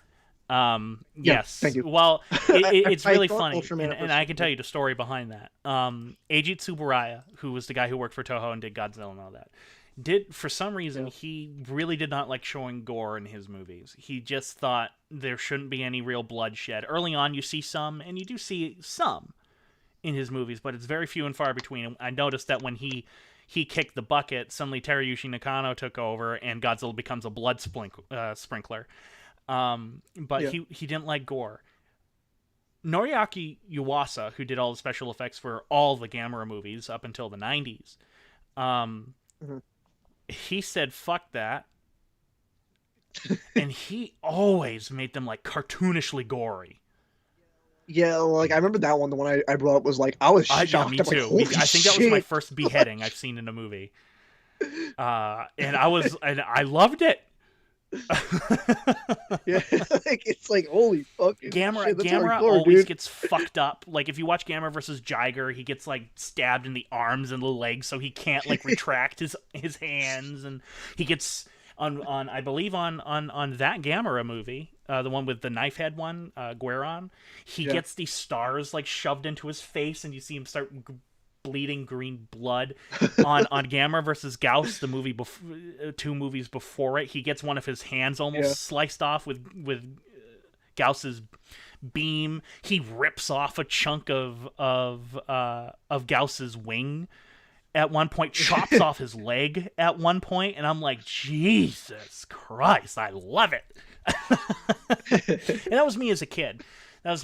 yeah, thank Yes. you. Well, it's I really thought funny, Ultraman and, at and first. I can tell you the story behind that. Eiji Tsuburaya, who was the guy who worked for Toho and did Godzilla and all that, did for some reason Yeah. he really did not like showing gore in his movies. He just thought there shouldn't be any real bloodshed. Early on, you see some, and you do see some in his movies, but it's very few and far between. And I noticed that when he kicked the bucket, suddenly Teruyushi Nakano took over, and Godzilla becomes a blood sprinkler. But Yeah. he didn't like gore. Noriaki Yuasa, who did all the special effects for all the Gamera movies up until the 90s, um, Mhm. he said, fuck that. And he always made them like cartoonishly gory. Yeah, like I remember that one. The one I brought up was like I was Yeah, shocked. me I'm like, too. holy I think that was my shit! first beheading I've seen in a movie. And I loved it. Yeah, like it's like holy fucking shit. That's Gamera hardcore, always dude. gets fucked up. Like if you watch Gamera versus Jiger, he gets like stabbed in the arms and the legs, so he can't like retract his hands, and he gets on I believe on that Gamera movie, the one with the knife head one, Gueron, he Yeah. gets these stars like shoved into his face, and you see him start bleeding green blood. On Gamera versus Gauss, the movie two movies before it, he gets one of his hands almost Yeah. sliced off with Gauss's beam. He rips off a chunk of Gauss's wing at one point, chops off his leg at one point, and I'm like, Jesus Christ, I love it. And that was me as a kid. Yeah.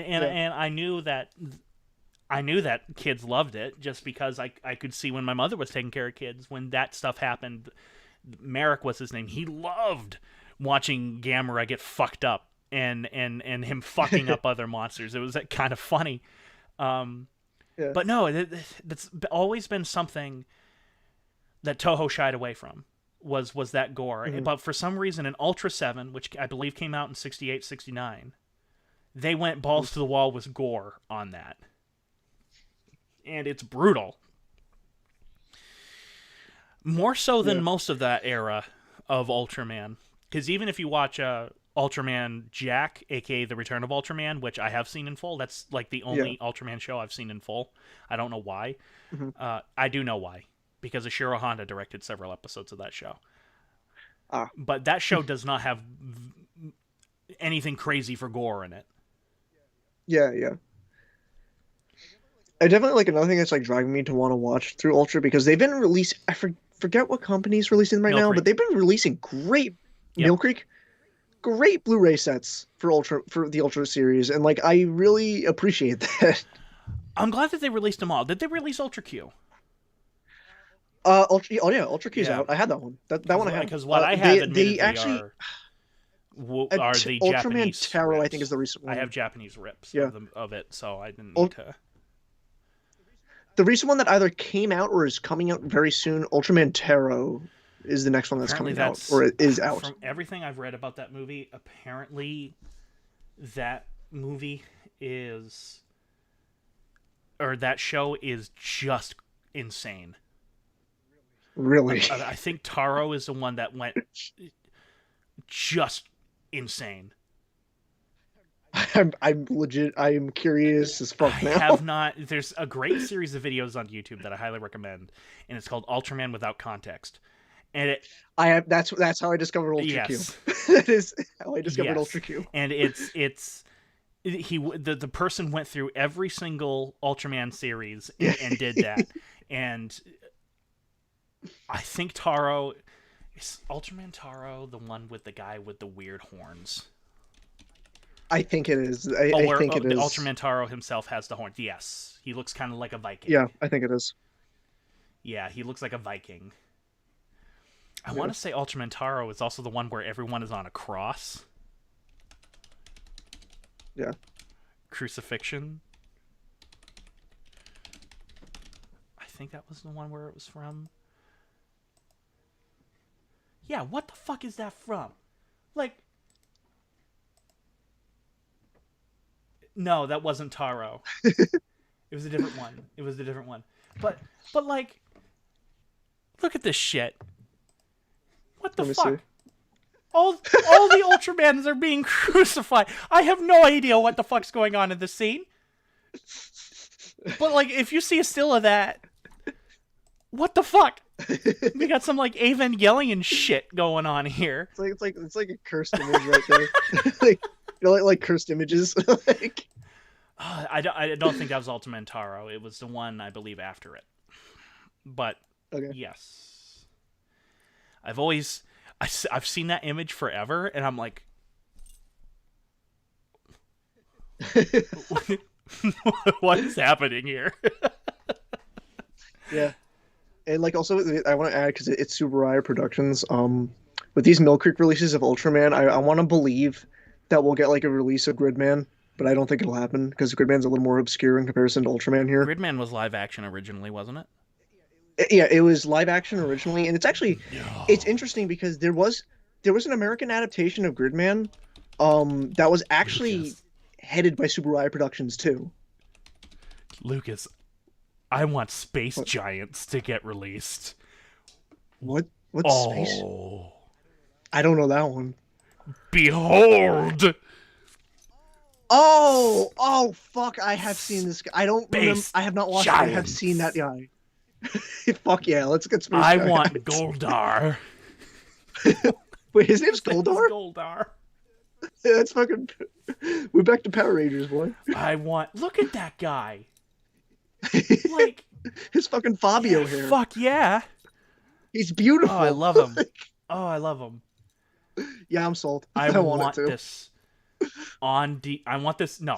And I knew that kids loved it just because I could see when my mother was taking care of kids when that stuff happened. Merrick was his name. He loved watching Gamera get fucked up and him fucking up other monsters. It was kind of funny. Yeah. But no, that's always been something that Toho shied away from was that gore. Mhm. But for some reason in Ultra 7, which I believe came out in 68, 69, They went balls to the wall with gore on that. And it's brutal. More so than most of that era of Ultraman. Because even if you watch Ultraman Jack, aka The Return of Ultraman, which I have seen in full, that's like the only Ultraman show I've seen in full. I don't know why. I do know why. Because Ishiro Honda directed several episodes of that show. But that show does not have anything crazy for gore in it. Yeah, yeah. I definitely like another thing that's like driving me to want to watch through Ultra because they've been released. Forget what company's releasing them right now, but they've been releasing great Mill Creek, great Blu-ray sets for the Ultra series, and like I really appreciate that. I'm glad that they released them all. Did they release Ultra Q? Ultra Q's out. I had that one. That one I had. Because what I have, they actually are the Ultraman Japanese Tarot, rips. I think, is the recent one. I have Japanese rips of it, so I didn't need to. The recent one that either came out or is coming out very soon, Ultraman Tarot, is the next one that's coming out, or it is out. From everything I've read about that movie, apparently that movie is, or that show is just insane. Really? I think Taro is the one that went just insane. I'm legit. I am curious as fuck now. I have not. There's a great series of videos on YouTube that I highly recommend, and it's called Ultraman Without Context. And that's how I discovered Ultra Q. Yes. That is how I discovered Ultra Q. And the person went through every single Ultraman series and did that. And I think Taro is Ultraman Taro, the one with the guy with the weird horns. I think it is. I think it is. Ultraman Taro himself has the horns. Yes, he looks kind of like a Viking. Yeah, I think it is. Yeah, he looks like a Viking. I want to say Ultraman Taro is also the one where everyone is on a cross. Yeah. Crucifixion. I think that was the one where it was from. Yeah, what the fuck is that from? Like... No, that wasn't Taro. It was a different one. But like... Look at this shit. What the fuck? See. All the Ultramans are being crucified. I have no idea what the fuck's going on in this scene. But like, if you see a still of that, what the fuck? We got some like Evangelion shit going on here. It's like a cursed image right there. like cursed images. Like... I don't think that was Ultraman Taro. It was the one I believe after it. But yes, I've seen that image forever, and I'm like, what is happening here? Yeah, and like also I want to add because it's Subaraya Productions. With these Mill Creek releases of Ultraman, I want to believe that we'll get like a release of Gridman, but I don't think it'll happen because Gridman's a little more obscure in comparison to Ultraman here. Gridman was live action originally, wasn't it? Yeah, it was live action originally, and it's actually it's interesting because there was an American adaptation of Gridman, that was actually headed by Subaraya Productions too. Lucas, I want Space Giants to get released. What space? I don't know that one. Behold. Oh, fuck! I have seen this guy. I don't remember. I have not watched it. I have seen that guy. Fuck yeah, let's get Space Giants. I want Goldar. Wait, his name's Goldar? Goldar. Yeah, that's fucking... We're back to Power Rangers, boy. Look at that guy. Like... His fucking Fabio hair. Fuck yeah. He's beautiful. Oh, I love him. Yeah, I'm sold. I want this on I want this... No.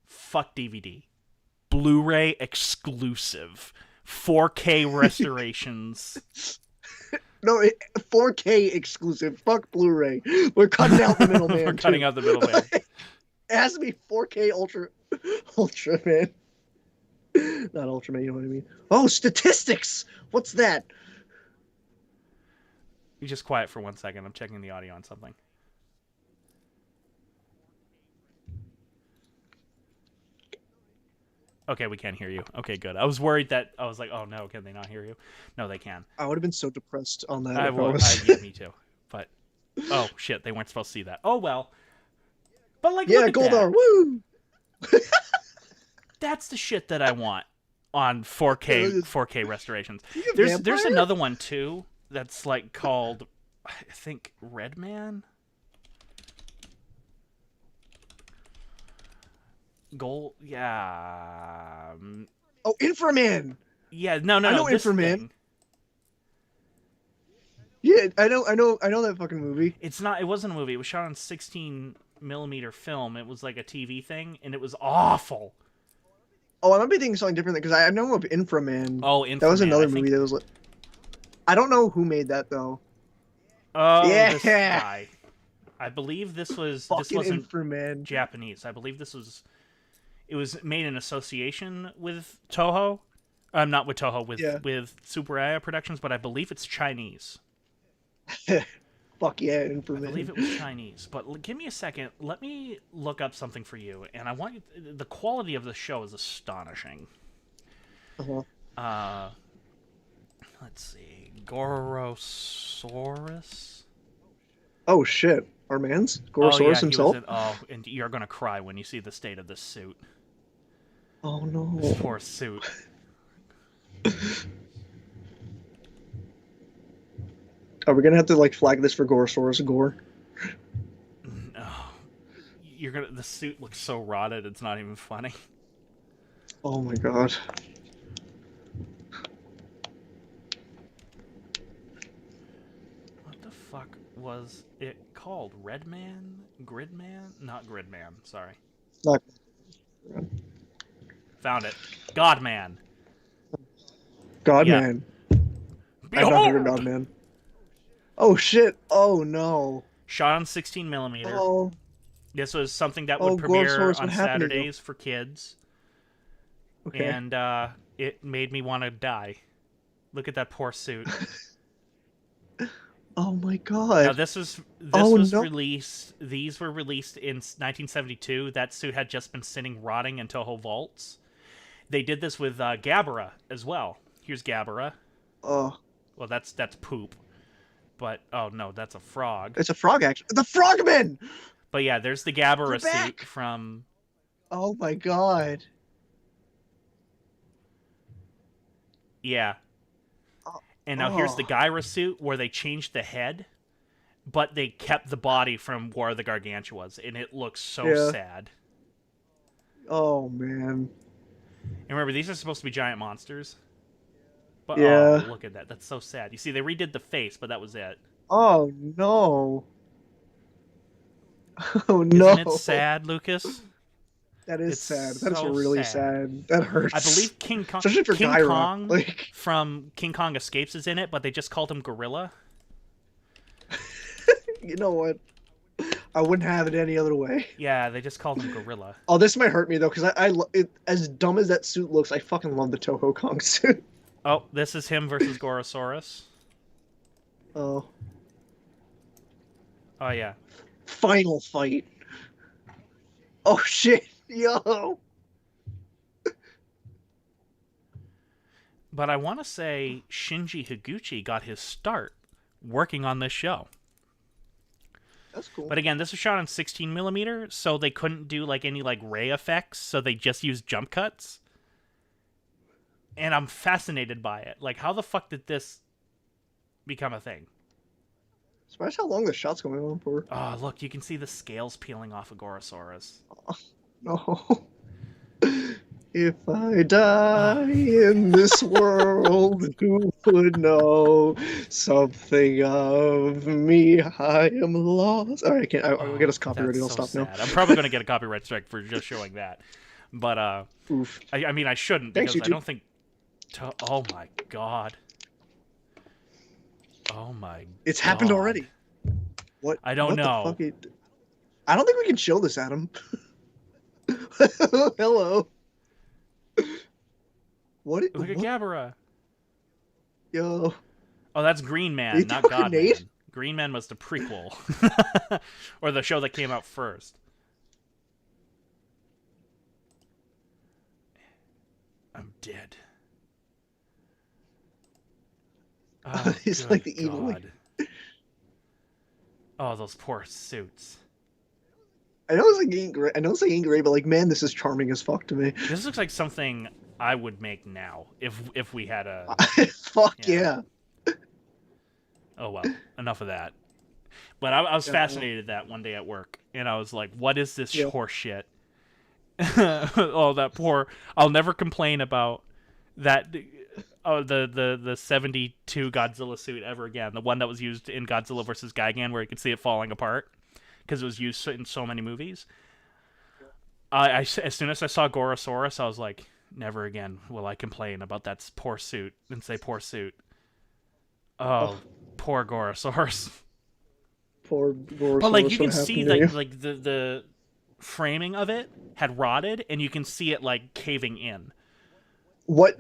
Fuck DVD. Blu-ray exclusive. 4K restorations. No, 4K exclusive. Fuck Blu-ray. We're cutting out the middleman. We're cutting out the middleman. It has to be 4K Ultraman. Not Ultraman, you know what I mean? Oh, statistics! What's that? You just quiet for 1 second. I'm checking the audio on something. Okay, we can't hear you. Okay, good. I was worried that I was like, oh no, can they not hear you? No, they can. I would have been so depressed on that I if I would. was. Yeah, me too. But oh shit, they weren't supposed to see that. Oh well. But like, look Yeah, at that. Goldar, woo! That's the shit that I want on Yeah, 4K restorations. is he a There's vampire? another one too that's like called, I think, Red Man. Gold. Yeah. Oh, Inframan. Yeah. No. No. I No. know This Inframan. thing. Yeah, I know that fucking movie. It's not. It wasn't a movie. It was shot on 16 millimeter film. It was like a TV thing, and it was awful. Oh, I might be thinking something different because I know of Inframan. Oh, That was Inframan. I another think. movie that was like. I don't know who made that though. Oh, Yeah, this guy. I believe this was. This fucking wasn't Inframan. Japanese. I believe this was. It was made in association with Toho. Not with Toho. Yeah. With Tsuburaya Productions, but I believe it's Chinese. Fuck yeah, I believe Inframan. it was Chinese, but give me a second. Let me look up something for you, and I want you. The quality of the show is astonishing. Uh-huh. Let's see, Gorosaurus. Oh shit, our man's Oh yeah, Gorosaurus he was himself. in. Oh, and you're gonna cry when you see the state of this suit. Oh no. This poor suit. Are we gonna have to like flag this for Gorosaurus gore? Oh, you're gonna. The suit looks so rotted. It's not even funny. Oh my god. What the fuck was it called? Red Man? Gridman? Not Gridman. Sorry. Not Found it. Godman. God Yeah. man. I've not heard of Behold! God man. Oh shit. Oh no. Shot on 16 millimeter. Oh. This was something that Oh, would premiere Gorosaurus, on what happened to you? Saturdays for kids, Okay. and it made me want to die. Look at that poor suit. Oh my Now god. this was Oh, no. released. These were released in 1972. That suit had just been sitting rotting in Toho vaults. They did this with Gabara as well. Here's Gabara. Oh. Well, that's poop. But oh no, that's a frog. It's a frog action. The Frogman! But yeah, there's the Gabara They're suit back! from. Oh my god. Yeah. Oh. And now here's the Oh. Gyra suit where they changed the head, but they kept the body from War of the Gargantuas, and it looks so Yeah. sad. Oh man. And remember, these are supposed to be giant monsters. But Yeah. oh, look at that. That's so sad. You see, they redid the face, but that was it. Oh no. Oh no. Isn't it sad, Lucas? That is It's sad. That is so really sad. sad. That hurts. I believe King Kong, Especially for King Gyra. Kong Like, from King Kong Escapes is in it, but they just called him Gorilla. you know what? I wouldn't have it any other way. Yeah, they just called him Gorilla. Oh, this might hurt me though, because as dumb as that suit looks, I fucking love the Toho Kong suit. Oh, this is him versus Gorosaurus. Oh, Oh yeah. final fight. Oh shit, yo. But I want to say Shinji Higuchi got his start working on this show. That's cool. But again, this was shot on 16 millimeter, so they couldn't do like any like ray effects, so they just used jump cuts. And I'm fascinated by it. Like, how the fuck did this become a thing? Surprised how long the shot's going on for. Oh, look, you can see the scales peeling off of Gorosaurus. No. If I die in this world, who would know something of me? I am lost. All right, I can't. I get us copyrighted. I'll That's stop so now. sad. I'm probably going to get a copyright strike for just showing that. But, Oof. I mean, I shouldn't, Thanks, because I YouTube. don't think... Oh, my God. Oh, my It's happened God. already. What? I don't what the know. fuck I don't think we can show this, Adam. Hello. What? Look at what? Gabara. Yo. Oh, that's Green Man, Did he not throw a God grenade? Man. Green Man was the prequel. Or the show that came out first. did. Oh, He's good like the evil. God. Oh, those poor suits. I know it's like getting great. I know it's like getting great, but like, man, this is charming as fuck to me. This looks like something I would make now if we had a. Fuck Yeah. yeah. Oh well, enough of that. But I was Yeah, fascinated that one day at work, and I was like, "What is this yeah. horse shit?" Oh, that poor. I'll never complain about that. Oh, the 72 Godzilla suit ever again. The one that was used in Godzilla versus Gigan, where you could see it falling apart because it was used in so many movies. As soon as I saw Gorosaurus, I was like, never again will I complain about that poor suit and say poor suit. Oh, Oh, poor Gorosaurus. poor But like Gorosaurus, you can what see happened to you? like the framing of it had rotted, and you can see it like caving in. What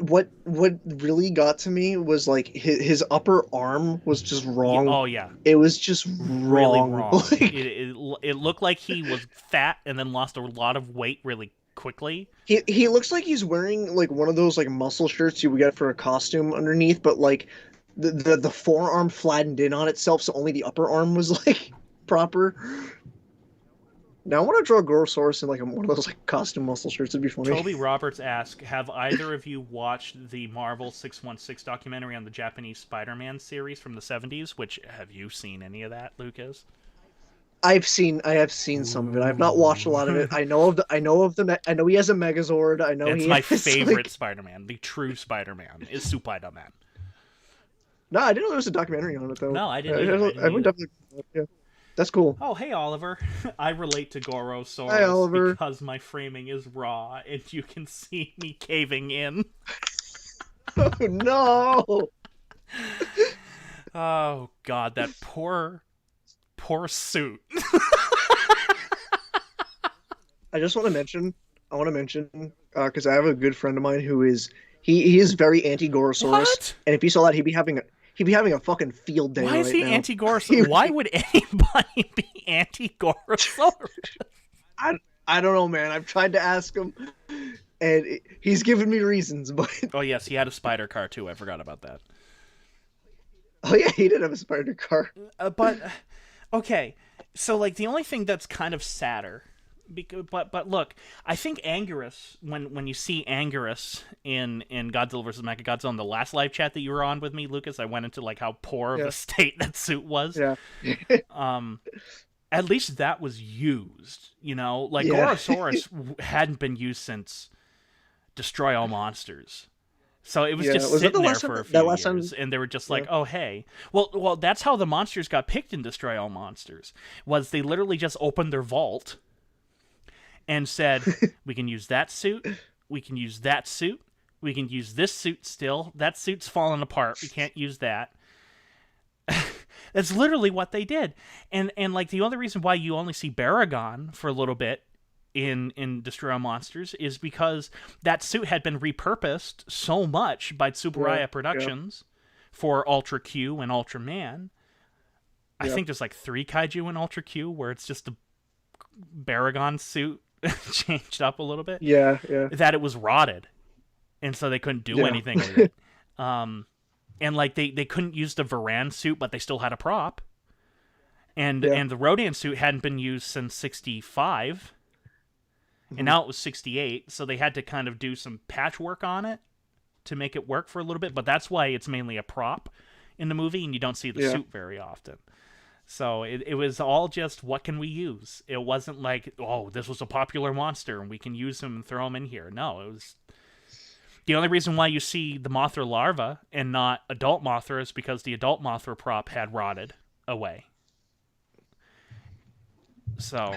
really got to me was like his upper arm was just Yeah, wrong. oh yeah, It was just really wrong. wrong. Like It looked like he was fat and then lost a lot of weight really quickly. he looks like he's wearing like one of those like muscle shirts you would get for a costume underneath, but like the forearm flattened in on itself, so only the upper arm was like proper. Now I want to draw Gorosaurus in like one of those like costume muscle shirts. It'd be funny. Toby Roberts asks, have either of you watched the Marvel 616 documentary on the Japanese Spider-Man series from the 70s? Which, have you seen any of that, Lucas? I have seen some of it. I've not watched a lot of it. I know of I know he has a Megazord. I know It's he my has, favorite like... Spider-Man. The true Spider-Man is Spider-Man. No, I didn't know there was a documentary on it though. No, I didn't either. I would definitely. Yeah, that's cool. Oh, hey, Oliver. I relate to Hi, Gorosaurus Oliver. because my framing is raw and you can see me caving in. Oh no! Oh, God, that poor suit. I just want to mention. I want to mention because I have a good friend of mine who is he is very anti Gorosaurus, What? and if you saw that, he'd be having a fucking field day Why is right he now. anti-Gorosaurus? Why would anybody be anti-Gorosaurus? I I don't know, man. I've tried to ask him, and he's given me reasons, but Oh, yes, he had a spider car, too. I forgot about that. oh yeah, he did have a spider car. But, okay, so, like, the only thing that's kind of sadder... But look, I think Anguirus, when you see Anguirus in Godzilla vs. Mechagodzilla in the last live chat that you were on with me, Lucas, I went into like how poor of Yeah. a state that suit was. Yeah. At least that was used, you know? Like Yeah. Gorosaurus hadn't been used since Destroy All Monsters. So it was Yeah, just was that sitting the there last time- for a few that last years, time- and they were just like, Yeah. "Oh, hey." Well, that's how the monsters got picked in Destroy All Monsters. Was they literally just opened their vault and said, we can use that suit, we can use that suit, we can use this suit still. That suit's falling apart. We can't use that. That's literally what they did. And like the only reason why you only see Baragon for a little bit in Destroy All Monsters is because that suit had been repurposed so much by Tsuburaya Yeah, Productions for Ultra Q and Ultra Man. I Yeah. think there's like 3 kaiju in Ultra Q where it's just a Baragon suit changed up a little bit. Yeah. That it was rotted, and so they couldn't do Yeah. anything with it. And like they couldn't use the Varan suit, but they still had a prop. And Yeah. and the Rodan suit hadn't been used since '65, and now it was '68, so they had to kind of do some patchwork on it to make it work for a little bit. But that's why it's mainly a prop in the movie, and you don't see the Yeah. suit very often. So it was all just, what can we use? It wasn't like, oh, this was a popular monster and we can use him and throw him in here. No, it was... The only reason why you see the Mothra larva and not adult Mothra is because the adult Mothra prop had rotted away. So...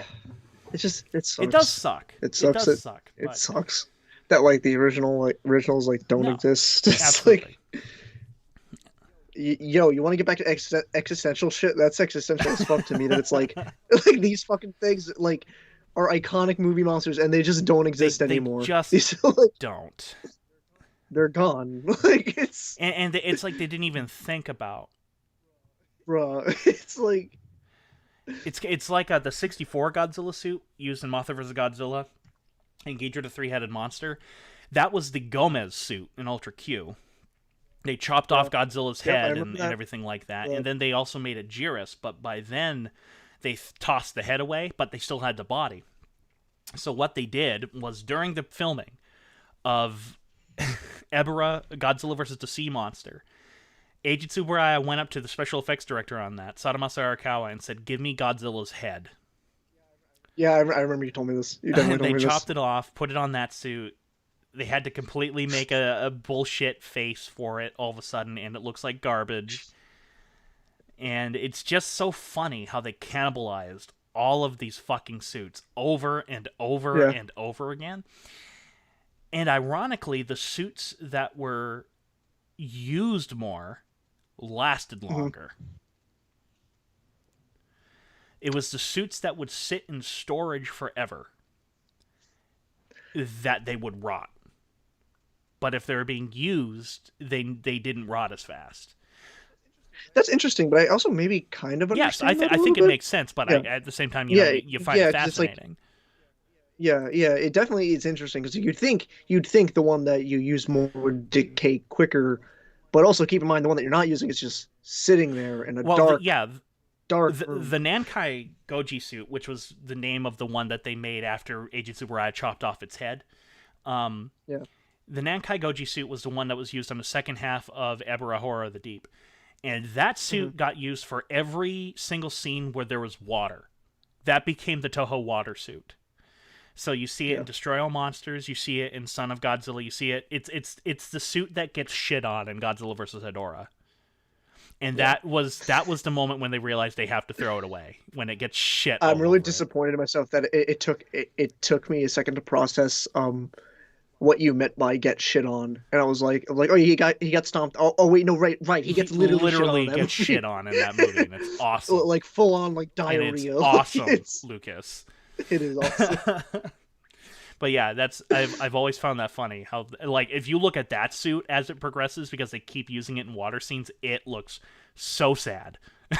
It sucks. It does suck. It sucks. It does suck. It but- sucks that like the originals like don't No, exist. It's Absolutely. like, yo, you want to get back to existential shit? That's existential as fuck to me. That it's like these fucking things like are iconic movie monsters and they just don't exist They anymore. just These, like, don't. they're gone. Like And it's like they didn't even think about... bruh. It's like It's like the 64 Godzilla suit used in Mothra vs. Godzilla and Ghidorah the three-headed monster. That was the Gomez suit in Ultra Q. They chopped Yeah. off Godzilla's Yep, I head remember and that. everything like that. Yeah. And then they also made a Jiris, but by then they tossed the head away, but they still had the body. So what they did was during the filming of Ebera Godzilla versus the Sea Monster, Agent Tsuburaya went up to the special effects director on that, Sadamasa Arakawa, and said, "Give me Godzilla's head." Yeah, I remember you told me this. You definitely And they told me this. chopped it off, put it on that suit. They had to completely make a bullshit face for it all of a sudden, and it looks like garbage. And it's just so funny how they cannibalized all of these fucking suits over and over Yeah. and over again. And ironically, the suits that were used more lasted Mhm. longer. It was the suits that would sit in storage forever that they would rot. But if they were being used, they didn't rot as fast. That's interesting, but I also maybe kind of Yes, understand that I a little think it bit. makes sense, but Yeah. at the same time, Yeah, you find it yeah, because it's like, fascinating. yeah, it definitely is interesting because you'd think the one that you use more would decay quicker, but also keep in mind the one that you're not using is just sitting there in a Well, dark room. the Nankai Goji suit, which was the name of the one that they made after Agent Tsuburaya chopped off its head. Um, Yeah. the Nankai Goji suit was the one that was used on the second half of Ebera Horror of the Deep. And that Hmm. suit got used for every single scene where there was water. That became the Toho water suit. So you see it in Yeah. Destroy All Monsters, you see it in Son of Godzilla, you see it. It's the suit that gets shit on in Godzilla vs. Hedorah. And Yeah. that was the moment when they realized they have to throw it away when it gets shit I'm all really over it. disappointed in myself that it took me a second to process what you meant by get shit on, and I was like, oh, he got stomped. Oh wait, no, right, he He gets literally shit on in literally that gets movie. shit on in that movie, and it's awesome. Like full on like And it's diarrhea. Like awesome, Lucas. it is awesome. But yeah, I've always found that funny. How like if you look at that suit as it progresses, because they keep using it in water scenes, it looks so sad. By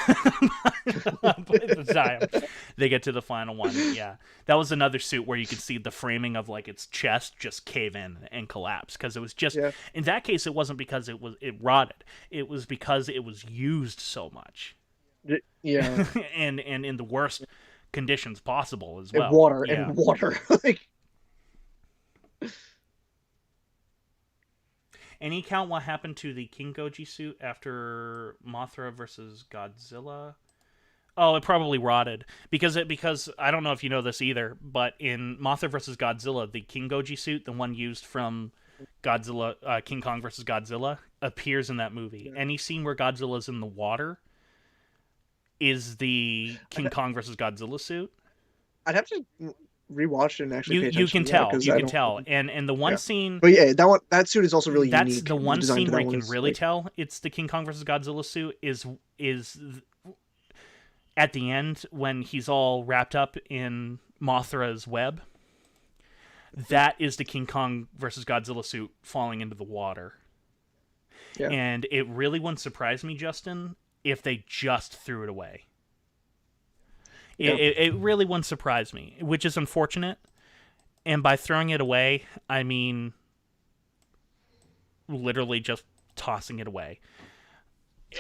the time they get to the final one, yeah, that was another suit where you could see the framing of like its chest just cave in and collapse because it was just. Yeah. In that case, it wasn't because it rotted. It was because it was used so much, Yeah. and in the worst conditions possible as And well. water Yeah. and water. Like Any count what happened to the King Goji suit after Mothra versus Godzilla? Oh, it probably rotted because I don't know if you know this either, but in Mothra versus Godzilla, the King Goji suit, the one used from Godzilla, King Kong versus Godzilla, appears in that movie. yeah. Any scene where Godzilla's in the water is the I'd, King Kong versus Godzilla suit. I'd have to rewatch it and actually pay You attention can to that tell, because you I can don't. tell, and the one Yeah. scene But yeah, that suit is also really that's unique. the one design scene to where that you one can is really like, tell it's the King Kong versus Godzilla suit is at the end when he's all wrapped up in Mothra's web. That is the King Kong versus Godzilla suit falling into the water. yeah. And it really wouldn't surprise me, Justin, if they just threw it away. Yeah. It really wouldn't surprise me, which is unfortunate. And by throwing it away, I mean literally just tossing it away.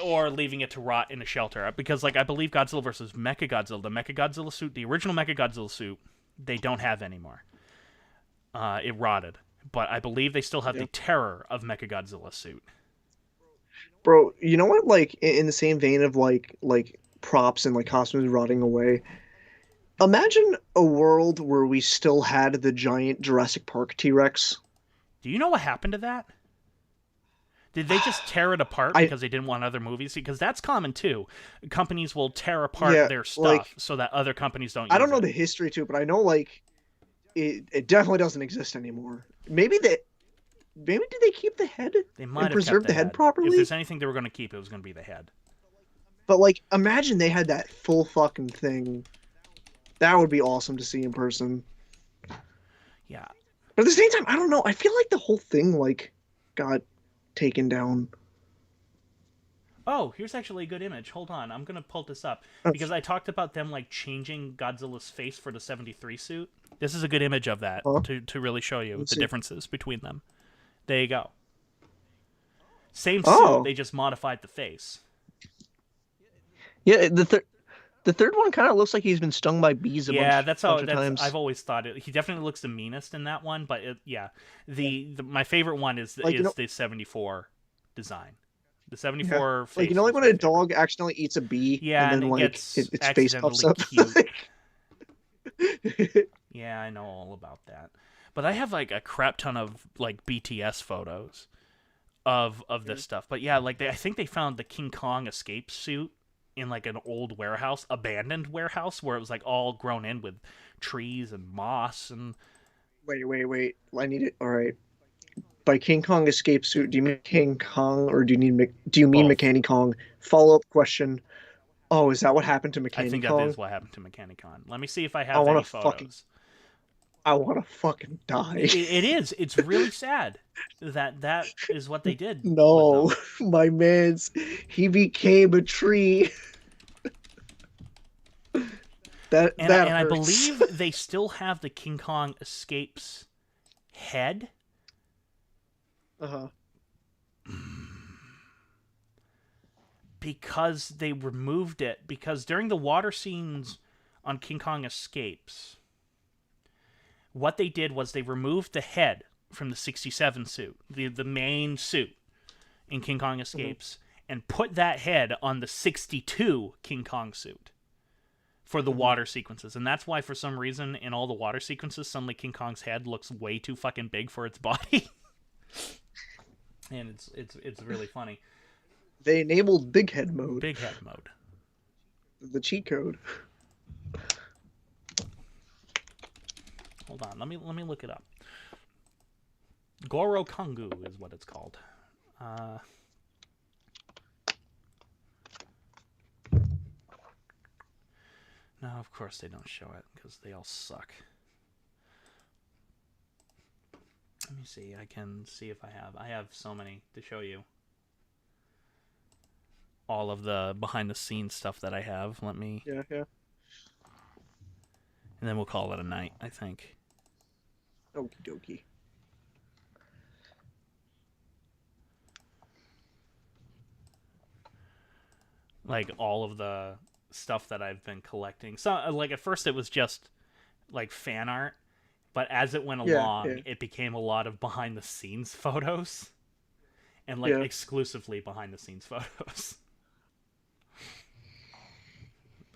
Or leaving it to rot in a shelter. Because, like, I believe Godzilla versus Mechagodzilla, the Mechagodzilla suit, the original Mechagodzilla suit, they don't have anymore. It rotted. But I believe they still have Yeah. the Terror of Mechagodzilla suit. Bro, you know what? Like in the same vein of like props and like costumes rotting away. Imagine a world where we still had the giant Jurassic Park T-Rex. Do you know what happened to that? Did they just tear it apart I because they didn't want other movies? Because that's common too. Companies will tear apart Yeah, their stuff like so that other companies don't I don't use know it. the history to it, but I know like it definitely doesn't exist anymore. Maybe did they keep the head They and might have kept preserve the the head head. If properly? there's anything they were going to keep, it was going to be the head. But like imagine they had that full fucking thing. That would be awesome to see in person. Yeah. But at the same time, I don't know. I feel like the whole thing like got taken down. Oh, here's actually a good image. Hold on, I'm gonna pull this up Oh, because I talked about them like changing Godzilla's face for the '73 suit. This is a good image of that huh? to really show you Let's the see. differences between them. There you go. Same suit, Oh, they just modified the face. yeah. The third one kind of looks like he's been stung by bees a Yeah, bunch of that's times. I've always thought it. He definitely looks the meanest in that one, but yeah, Yeah. my favorite one Like is the '74 design. The yeah. '74 Like face like is when my a favorite. dog accidentally eats a bee Yeah, and and then it like gets its face pops accidentally up. cute. Yeah, I know all about that. But I have like a crap ton of like BTS photos of Yeah. this stuff. But yeah, like I think they found the King Kong escape suit in like an old warehouse, abandoned warehouse where it was like all grown in with trees and moss and Wait. I need it. All right. By King Kong escape suit, do you mean King Kong or do you mean both. Mechani Kong? Follow up question. Oh, is that what happened to I Mechani think that Kong? is what happened to Mechanicon. Let me see if I I have want any to fucking photos. I want to fucking die. It is. It's really sad that that is what they did with No, them. my man's he became a tree. That And I hurts. believe they still have the King Kong escapes head Uh-huh. because they removed it because during the water scenes on King Kong escapes, what they did was they removed the head from the '67 suit, the main suit in King Kong Mhm. escapes, and put that head on the '62 King Kong suit for the Mhm. water sequences. And that's why for some reason in all the water sequences suddenly King Kong's head looks way too fucking big for its body. And it's really funny. They enabled big head mode, Big head mode. the cheat code. Hold on, let me look it up. Goro Kangu is what it's called. Uh, no, of course they don't show it because they all suck. Let me see. I can see if I have. I have so many to show you. All of the behind the scenes stuff that I have. Let me, Yeah. and then we'll call it a night. I think. Okie dokie. Like all of the stuff that I've been collecting. So like at first it was just like fan art, but as it went Yeah. along, it became a lot of behind the scenes photos and like Yeah. exclusively behind the scenes photos.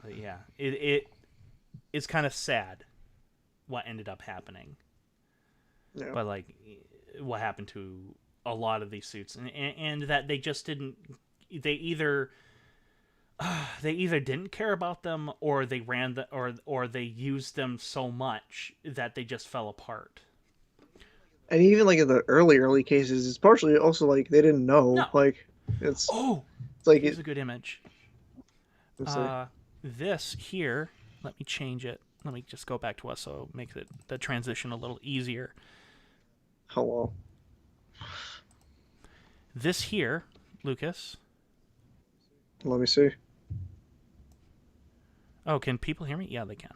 But yeah, it is kind of sad what ended up happening. Yeah. But like what happened to a lot of these suits and that they just didn't they either they either didn't care about them or they ran the or they used them so much that they just fell apart. And even like in the early cases, it's partially also like they didn't know. No. Like it's Oh, it's like here's a good image. let's say, Uh, this here. Let me change it. Let me just go back to us so it makes it the transition a little easier. hello. This here, Lucas. Let me see. Oh, can people hear me? Yeah, they can.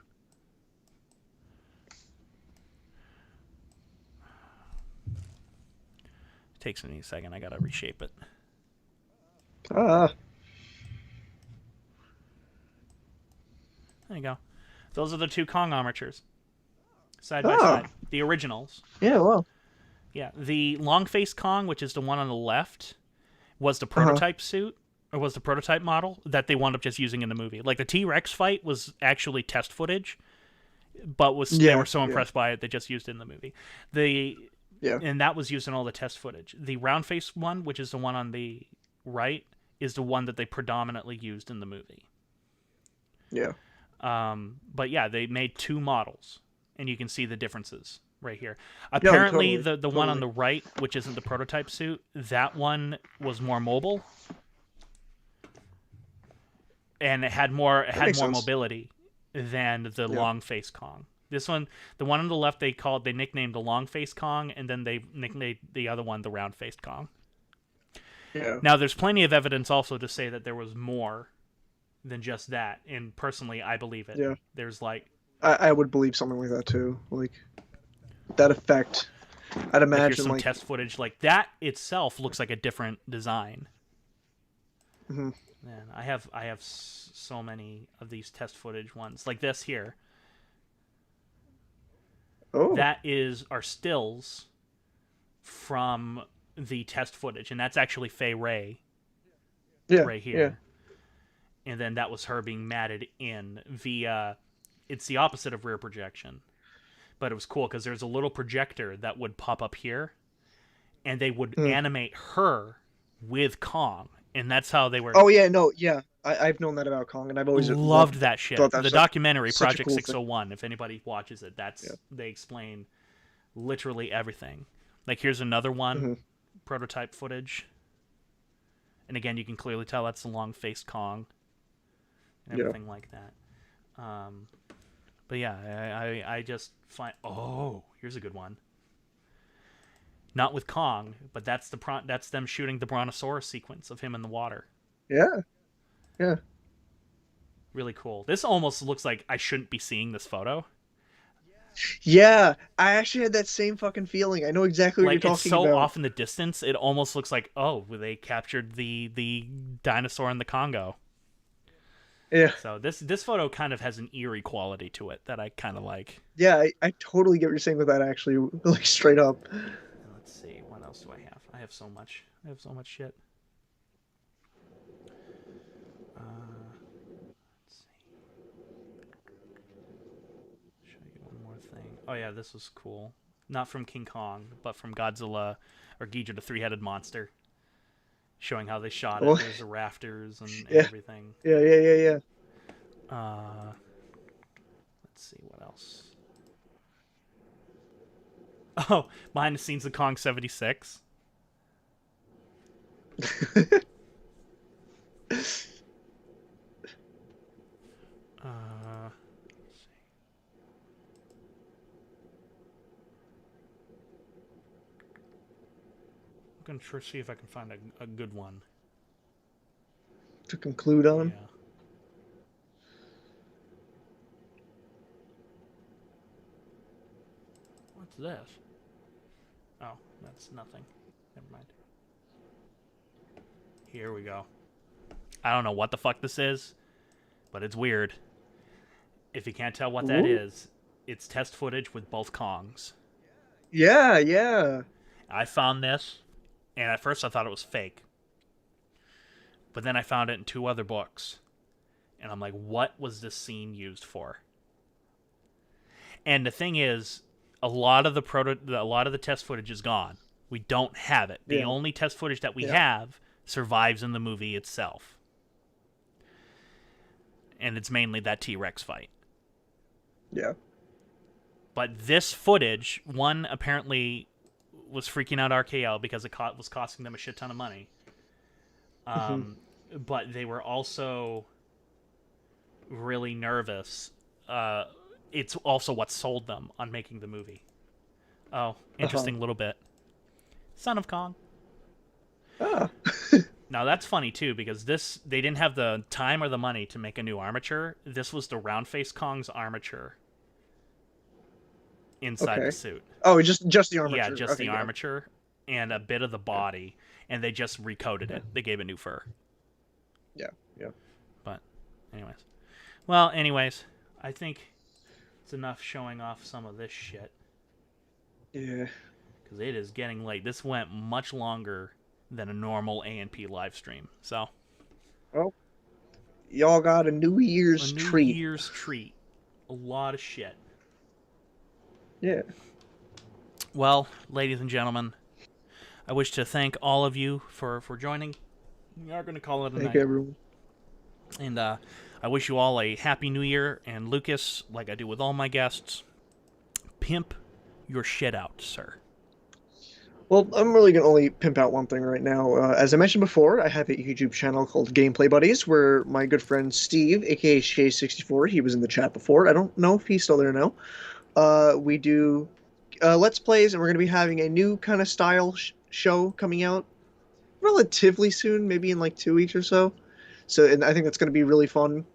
It takes me a second. I gotta reshape it. Ah, There you go. Those are the two Kong armatures, side by ah, side. The originals. yeah. Well, Yeah, the long face Kong, which is the one on the left, was the uh-huh. prototype suit or was the prototype model that they wound up just using in the movie. Like the T-Rex fight was actually test footage, but was they were Yeah, so yeah, impressed by it they just used it in the movie. The yeah, and that was used in all the test footage. The round face one, which is the one on the right, is the one that they predominantly used in the movie. yeah. But yeah, they made two models, and you can see the differences right here. No, Apparently, totally, the one on totally. the right, which isn't the prototype suit, that one was more mobile, and it That had makes more sense. mobility than the Yeah, long face Kong. This one, the one on the left, they nicknamed the long face Kong, and then they nicknamed the other one the round faced Kong. Yeah. Now, there's plenty of evidence also to say that there was more than just that, and personally, I believe it. Yeah. There's like I would believe something like that too. Like that effect. I'd here's imagine some like. test footage. Like that itself looks like a different design. Mhm. Man, I have so many of these test footage ones, like this here. Oh. That is our stills from the test footage, and that's actually Fay Ray Yeah. right Yeah. here. And then that was her being matted in via. It's the opposite of rear projection, but it was cool because there's a little projector that would pop up here, and they would Mm. animate her with Kong, and that's how they were. Oh yeah. No. Yeah. I've known that about Kong, and I've always Loved that thought shit. that The was such documentary such a Project cool thing. 601. If anybody watches it, Yeah. they explain literally everything. Like here's another one, Hmm. prototype footage, and again you can clearly tell that's the long-faced Kong and Yeah. everything like that. Um, but yeah, I just find here's a good one. Not with Kong, but that's them shooting the Brontosaurus sequence of him in the water. Yeah. Yeah. Really cool. This almost looks like I shouldn't be seeing this photo. Yeah. I actually had that same fucking feeling. I know exactly what you're Like it's talking so about. off in the distance, it almost looks like they captured the dinosaur in the Congo. Yeah. So this photo kind of has an eerie quality to it that I kind of like. Yeah. I totally get what you're saying with that. Actually, like straight up. And let's see, what else do I have? I have so much. I have so much shit. Let's see. Show you one more thing. Oh yeah, this was cool. Not from King Kong, but from Godzilla or Ghidorah the Three-Headed Monster. Showing how they shot it. Oh. There's the rafters and Yeah. everything. Yeah. Yeah. Yeah. Yeah. Let's see what else. Oh, behind the scenes of Kong 76. Let's see. I'm gonna try to see if I can find a good one. To conclude on. Yeah. What's this? Oh, that's nothing. Never mind. Here we go. I don't know what the fuck this is, but it's weird. If you can't tell what that Ooh. is, it's test footage with both Kongs. Yeah. Yeah. I found this, and at first I thought it was fake. But then I found it in two other books. And I'm like, what was this scene used for? And the thing is, a lot of the test footage is gone. We don't have it. The Yeah. only test footage that we Yeah. have survives in the movie itself. And it's mainly that T-Rex fight. Yeah. But this footage, one apparently was freaking out RKL because it was costing them a shit ton of money. But they were also really nervous. It's also what sold them on making the movie. Oh, interesting little bit. Son of Kong. Ah. Now that's funny too because they didn't have the time or the money to make a new armature. This was the round face Kong's armature inside the Okay. suit. Oh, just the armature. Yeah, just Okay, the yeah. armature and a bit of the body, and they just recoated it. They gave it new fur. Yeah. Yeah. But, anyways, I think it's enough showing off some of this shit Yeah. because it is getting late. This went much longer than a normal A&P live stream. So, Well, y'all got a New Year's a New treat. Year's treat. A lot of shit. Yeah. Well, ladies and gentlemen, I wish to thank all of you for joining. We are going to call it a Thank night. everyone. And I wish you all a happy new year. And Lucas, like I do with all my guests, pimp your shit out, sir. Well, I'm really gonna only pimp out one thing right now. As I mentioned before, I have a YouTube channel called Gameplay Buddies, where my good friend Steve, aka Sh64, he was in the chat before. I don't know if he's still there now. We do Let's Plays, and we're gonna be having a new kind of style show coming out relatively soon, maybe in like 2 weeks or so. So, and I think that's going to be really fun.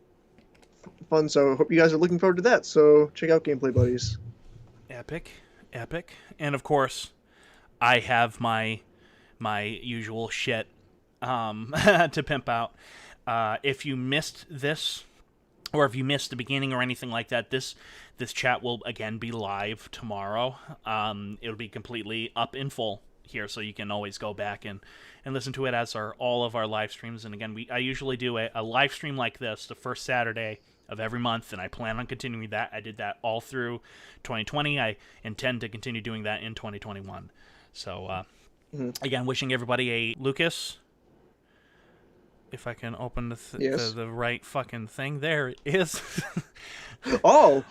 So, hope you guys are looking forward to that. So, check out Gameplay Buddies. Epic, epic, and of course, I have my usual shit to pimp out. If you missed this, or if you missed the beginning or anything like that, this chat will again be live tomorrow. It'll be completely up in full here, so you can always go back and listen to it, as are all of our live streams. And again, I usually do a live stream like this the first Saturday of every month, and I plan on continuing that. I did that all through 2020. I intend to continue doing that in 2021. So, again, wishing everybody a Lucas. If I can open the right fucking thing, there it is. Oh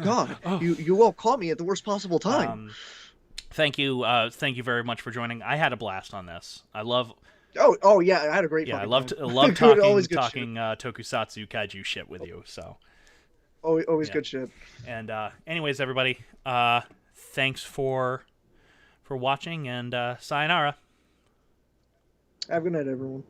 God! You all caught me at the worst possible time. Thank you very much for joining. I had a blast on this. I love. Oh yeah, I had a great. Yeah, I love talking tokusatsu kaiju shit with you. So. Always good shit. And anyways, everybody, thanks for watching, and sayonara. Have a good night, everyone.